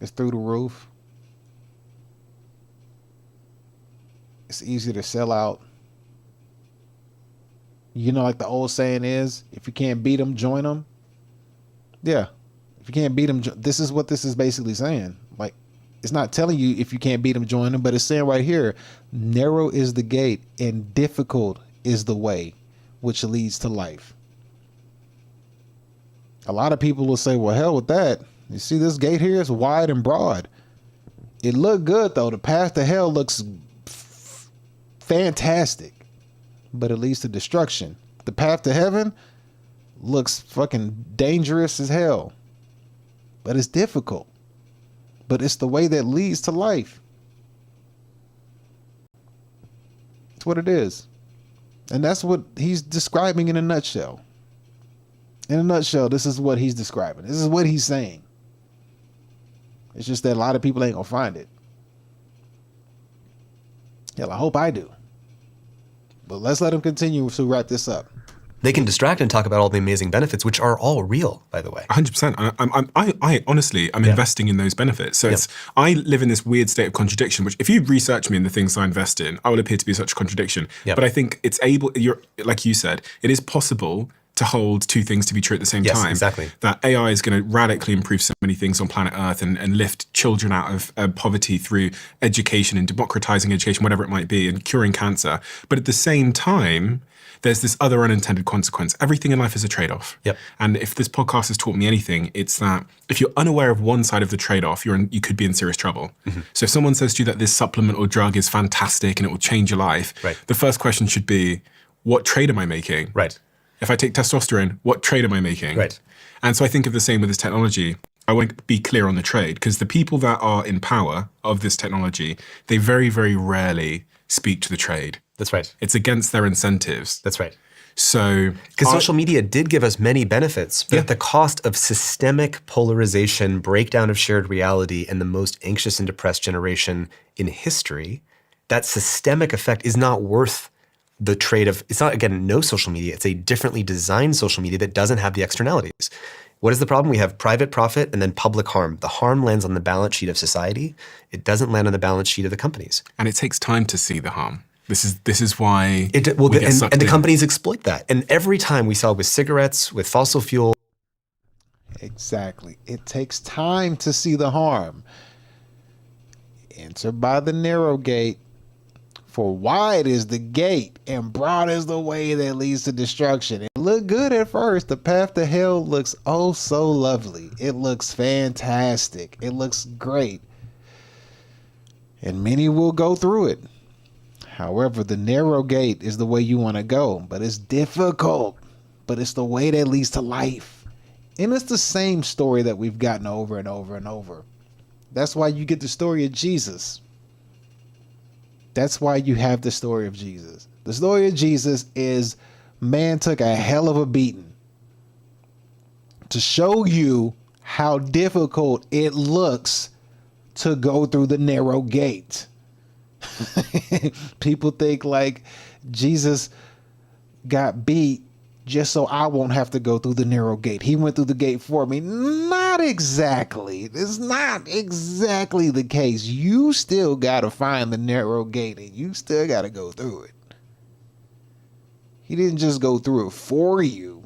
[SPEAKER 1] is through the roof. It's easy to sell out. You know, like the old saying is, if you can't beat them, join them. Yeah. If you can't beat them, this is what this is basically saying. Like, it's not telling you if you can't beat them, join them, but it's saying right here, narrow is the gate and difficult is the way which leads to life. A lot of people will say, well, hell with that. You see this gate here is wide and broad. It looked good, though. The path to hell looks fantastic, but it leads to destruction. The path to heaven looks fucking dangerous as hell, but it's difficult. But it's the way that leads to life. It's what it is. And that's what he's describing in a nutshell. In a nutshell, this is what he's describing. This is what he's saying. It's just that a lot of people ain't gonna find it. Hell, I hope I do. But let's let him continue to wrap this up.
[SPEAKER 11] They can distract and talk about all the amazing benefits, which are all real, by the way.
[SPEAKER 5] 100%. I honestly, I'm investing in those benefits. So it's, I live in this weird state of contradiction, which if you research me and the things I invest in, I will appear to be such a contradiction. But I think it's like you said, it is possible to hold two things to be true at the same time.
[SPEAKER 11] Exactly.
[SPEAKER 5] That AI is going to radically improve so many things on planet Earth and lift children out of poverty through education and democratizing education, whatever it might be, and curing cancer. But at the same time, there's this other unintended consequence. Everything in life is a trade-off. And if this podcast has taught me anything, it's that if you're unaware of one side of the trade-off, you could be in serious trouble. So if someone says to you that this supplement or drug is fantastic and it will change your life, the first question should be, what trade am I making? If I take testosterone, what trade am I making? And so I think of the same with this technology. I want to be clear on the trade, because the people that are in power of this technology, they very, very rarely speak to the trade.
[SPEAKER 11] That's right.
[SPEAKER 5] It's against their incentives.
[SPEAKER 11] That's right.
[SPEAKER 5] So,
[SPEAKER 11] because social media did give us many benefits, but at the cost of systemic polarization, breakdown of shared reality, and the most anxious and depressed generation in history, that systemic effect is not worth the trade of, it's not, again, no social media, it's a differently designed social media that doesn't have the externalities. What is the problem? We have private profit and then public harm. The harm lands on the balance sheet of society. It doesn't land on the balance sheet of the companies.
[SPEAKER 5] And it takes time to see the harm. This is why
[SPEAKER 11] and the companies exploit that. And every time we saw with cigarettes, with fossil fuel.
[SPEAKER 1] Exactly. It takes time to see the harm. Enter by the narrow gate, For wide is the gate and broad is the way that leads to destruction. It looked good at first. The path to hell looks oh so lovely. It looks fantastic. It looks great. And many will go through it. However, the narrow gate is the way you want to go, but it's difficult. But it's the way that leads to life. And it's the same story that we've gotten over and over and over. That's why you get the story of Jesus. That's why you have the story of Jesus. The story of Jesus is man took a hell of a beating to show you how difficult it looks to go through the narrow gate. People think like Jesus got beat just so I won't have to go through the narrow gate. He went through the gate for me. Not exactly. It's not exactly the case. You still got to find the narrow gate and you still got to go through it. He didn't just go through it for you.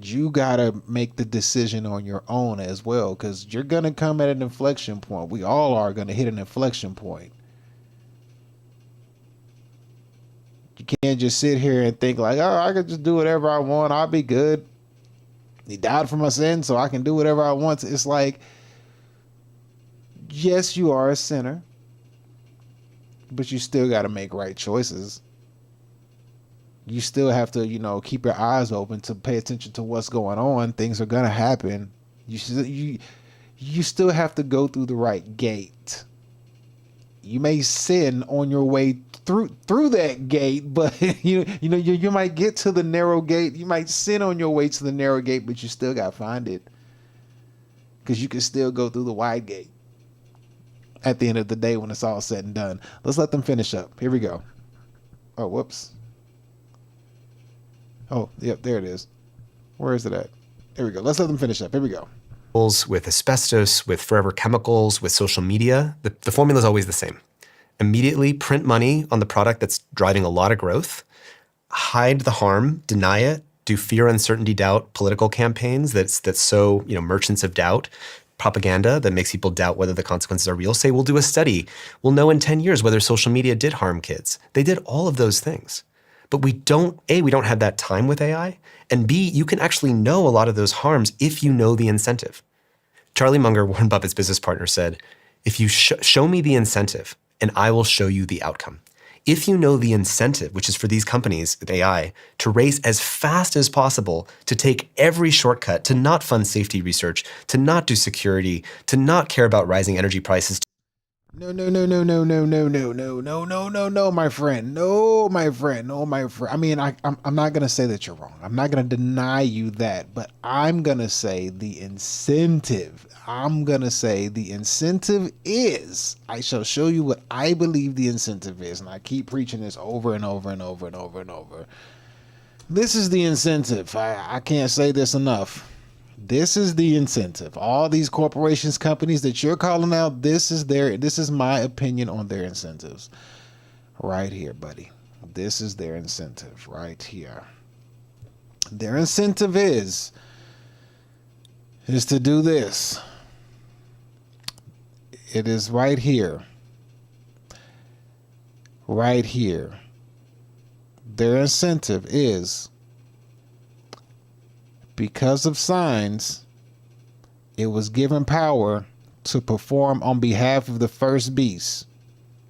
[SPEAKER 1] You got to make the decision on your own as well, because you're going to come at an inflection point. We all are going to hit an inflection point. You can't just sit here and think like, oh, I could just do whatever I want. I'll be good. He died for my sins, so I can do whatever I want. It's like, yes, you are a sinner, but you still got to make right choices. You still have to, keep your eyes open to pay attention to what's going on. Things are going to happen. You still have to go through the right gate. You may sin on your way through that gate, but you might get to the narrow gate. You might sin on your way to the narrow gate, but you still got to find it, because you can still go through the wide gate at the end of the day when it's all said and done. Let's let them finish up. Here we go. Oh, whoops. Oh, yep, there it is. Where is it at? There we go. Let's let them finish up. Here we go.
[SPEAKER 11] With asbestos, with forever chemicals, with social media, the formula is always the same. Immediately print money on the product that's driving a lot of growth, hide the harm, deny it, do fear, uncertainty, doubt political campaigns that's so, merchants of doubt, propaganda that makes people doubt whether the consequences are real. Say, we'll do a study. We'll know in 10 years whether social media did harm kids. They did all of those things. But we don't have that time with AI, and B, you can actually know a lot of those harms if you know the incentive. Charlie Munger, Warren Buffett's business partner, said, if you show me the incentive, and I will show you the outcome. If you know the incentive, which is for these companies with AI, to race as fast as possible, to take every shortcut, to not fund safety research, to not do security, to not care about rising energy prices.
[SPEAKER 1] No, my friend. No, my friend. I mean, I'm not going to say that you're wrong. I'm not going to deny you that, but I'm going to say the incentive. Is, I shall show you what I believe the incentive is. And I keep preaching this over and over and over and over and over. This is the incentive. I can't say this enough. This is the incentive. All these corporations, companies that you're calling out, this is my opinion on their incentives. Right here, buddy. This is their incentive right here. Their incentive is to do this. It is right here. Right here. Their incentive is, because of signs, it was given power to perform on behalf of the first beast,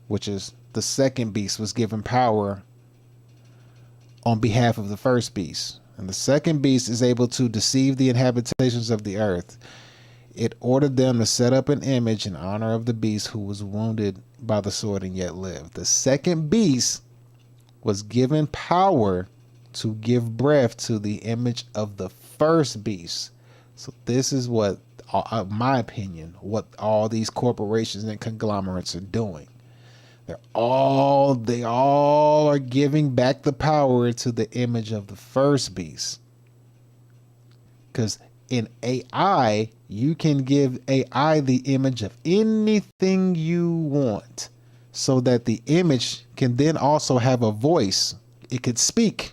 [SPEAKER 1] which is the second beast was given power on behalf of the first beast. And the second beast is able to deceive the inhabitations of the earth. It ordered them to set up an image in honor of the beast who was wounded by the sword and yet lived. The second beast was given power to give breath to the image of the first beast. So this is what, my opinion, what all these corporations and conglomerates are doing. They all are giving back the power to the image of the first beast. Because in AI, you can give AI the image of anything you want, so that the image can then also have a voice. It could speak.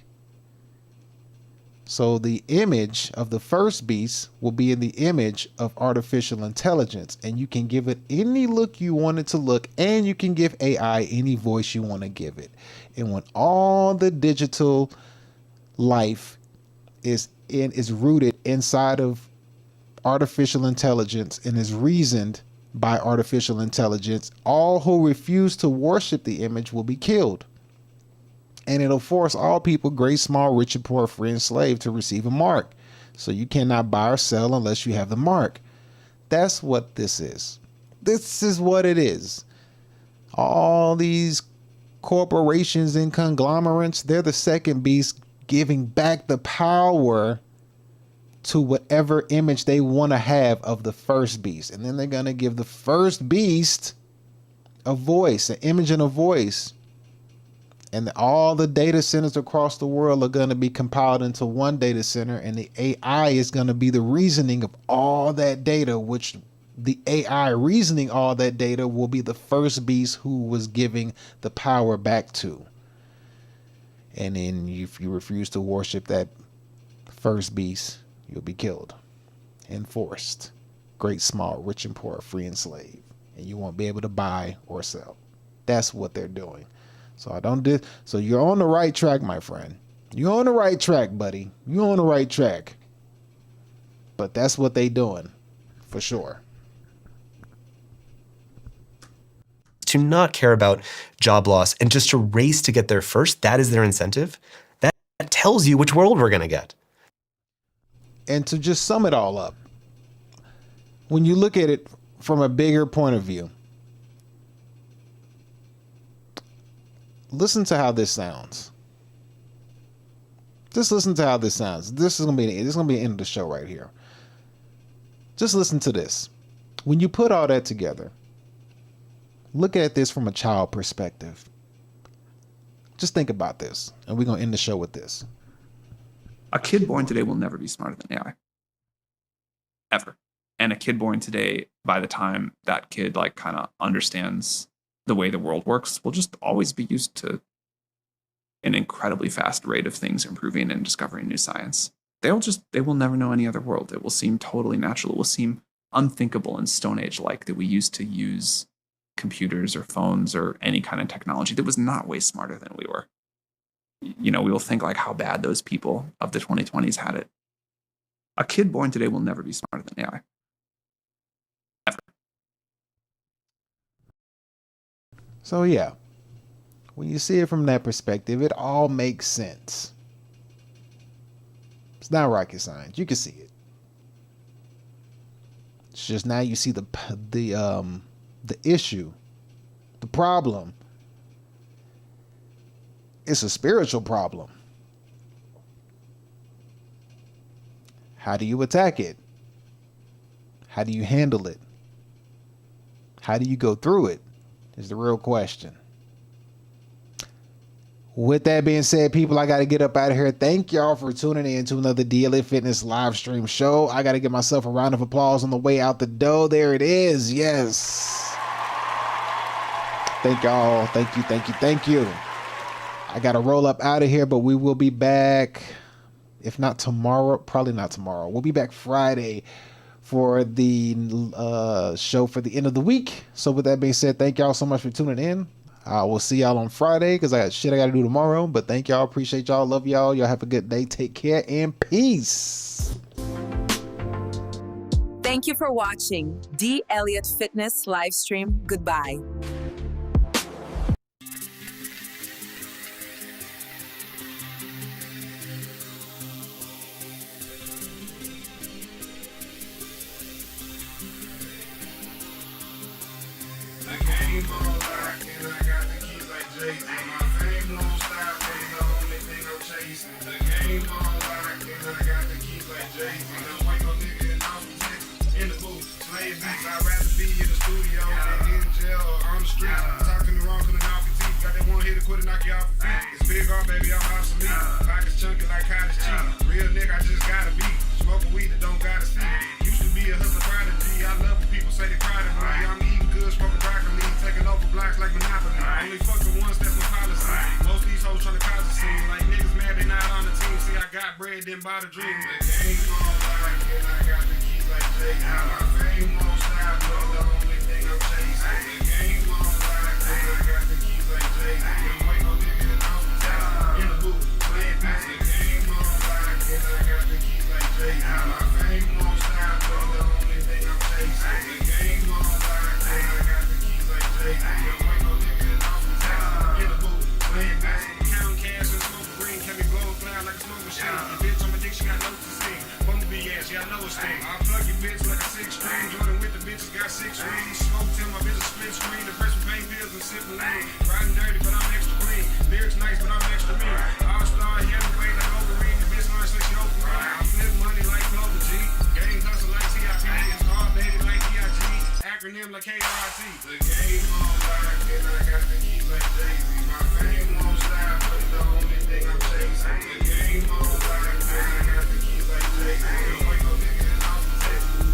[SPEAKER 1] So the image of the first beast will be in the image of artificial intelligence, and you can give it any look you want it to look, and you can give AI any voice you want to give it. And when all the digital life is rooted inside of artificial intelligence and is reasoned by artificial intelligence, all who refuse to worship the image will be killed. And it'll force all people, great, small, rich and poor, free and slave, to receive a mark. So you cannot buy or sell unless you have the mark. That's what this is. This is what it is. All these corporations and conglomerates, they're the second beast, giving back the power to whatever image they want to have of the first beast. And then they're going to give the first beast a voice, an image and a voice. And all the data centers across the world are going to be compiled into one data center, and the AI is going to be the reasoning of all that data, which the AI reasoning all that data will be the first beast who was giving the power back to. And then if you refuse to worship that first beast, you'll be killed and forced, great, small, rich and poor, free and slave, and you won't be able to buy or sell. That's what they're doing. So you're on the right track, my friend. You're on the right track, buddy. You're on the right track. But that's what they doing, for sure.
[SPEAKER 11] To not care about job loss and just to race to get there first, that is their incentive. That tells you which world we're going to get.
[SPEAKER 1] And to just sum it all up, when you look at it from a bigger point of view, listen to how this sounds. Just listen to how this sounds. This is gonna be the end of the show right here. Just listen to this. When you put all that together, look at this from a child perspective. Just think about this, and we're gonna end the show with this.
[SPEAKER 15] A kid born today will never be smarter than AI. Ever. And a kid born today, by the time that kid kind of understands the way the world works, will just always be used to an incredibly fast rate of things improving and discovering new science. They will never know any other world. It will seem totally natural. It will seem unthinkable and Stone Age-like that we used to use computers or phones or any kind of technology that was not way smarter than we were. We will think how bad those people of the 2020s had it. A kid born today will never be smarter than AI. Ever.
[SPEAKER 1] So yeah, when you see it from that perspective, it all makes sense. It's not rocket science. You can see it. It's just now you see the issue, the problem. It's a spiritual problem. How do you attack it? How do you handle it? How do you go through it? Is the real question. With that being said, people, I got to get up out of here. Thank y'all for tuning in to another DLA Fitness live stream show. I got to give myself a round of applause on the way out the door. There it is. Yes. Thank y'all. Thank you. Thank you. Thank you. I got to roll up out of here, but we will be back. If not tomorrow, probably not tomorrow. We'll be back Friday for the show for the end of the week. So with that being said, thank y'all so much for tuning in. We'll see y'all on Friday because I got shit I got to do tomorrow. But thank y'all. Appreciate y'all. Love y'all. Y'all have a good day. Take care and peace.
[SPEAKER 16] Thank you for watching D. Elliott Fitness live stream. Goodbye.
[SPEAKER 17] Baby, I'm obsolete. Pockets chunky like cottage cheese. Real nigga, I just gotta be. Smoking weed that don't gotta see. Used to be a hustler prodigy. I love when people say they proud of me. I'm eating good, smoking broccoli. Taking over blocks like Monopoly. Only fuck the ones that's my policy. Most of these hoes tryna cause a scene. Like niggas mad they not on the team. See, I got bread, then buy the dream. The game on like, and I got the keys like Jay. My fame won't stop, no, the only thing I'm chasing. The game on like, and I got the keys like Jay. Can't wait no nigga in the house, in the booth, playing beats. The game on like, and I got the keys like Jay. My fame won't stop, no, the only thing I'm chasing. The game on like, and I got the keys like Jay. Can't wait no nigga in the house, in the booth, playing beats. Count cash and smoke green, can be blow cloud like a smoke machine. Your bitch on my dick, she got notes to sing. Bumblebee ass, yeah, I know it's thing. I plug your bitch like a 6-string. Jordan with the bitches got 6 rings. Smoke till my bitch a split screen. The fresh with pain pills and sipping lean. Riding dirty, but I'm extra clean. Lyrics nice, but I'm extra mean. All-star heavyweight like Overeem. The bitch learns like she over me. I flip money like Clover G. Gang hustle like CIP. It's all baby like DIG. Acronym like KRT. The game on like, and I got the keys like Jay-Z. My fame won't stop, but the only thing I'm chasing. The game on like, and I got the keys like Jay-Z. Don't wait no nigga in the house,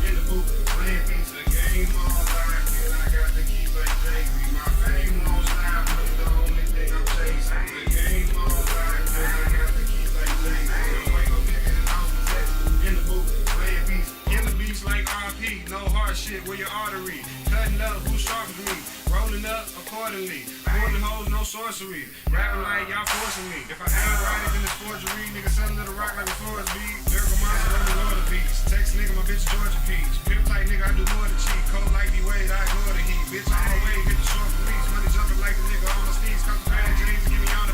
[SPEAKER 17] in the booth, playing beats. The game on like, and I got the keys like Jay-Z. My fame won't stop, but the only thing I'm chasing. The game on like, and I got the keys like Jay-Z. Don't wait no nigga in the house, in the booth, playing beats. In the beats like RP, no hard shit with your artery. Cutting up, who sharpens me? Rolling up accordingly. Holding hoes, no sorcery. Rapping like y'all forcing me. If I ain't right, then it's forgery. Nigga selling to the rock like a forest beat. Lyrical monster on the Lord of Beats. Text nigga, my bitch Georgia Peach. Pimp tight nigga, I do more than cheat. Cold like D-Wade, I ignore the heat. Bitch, on my way, hit the short police. Money jumping like a nigga on the steez. Come to Jay-Z.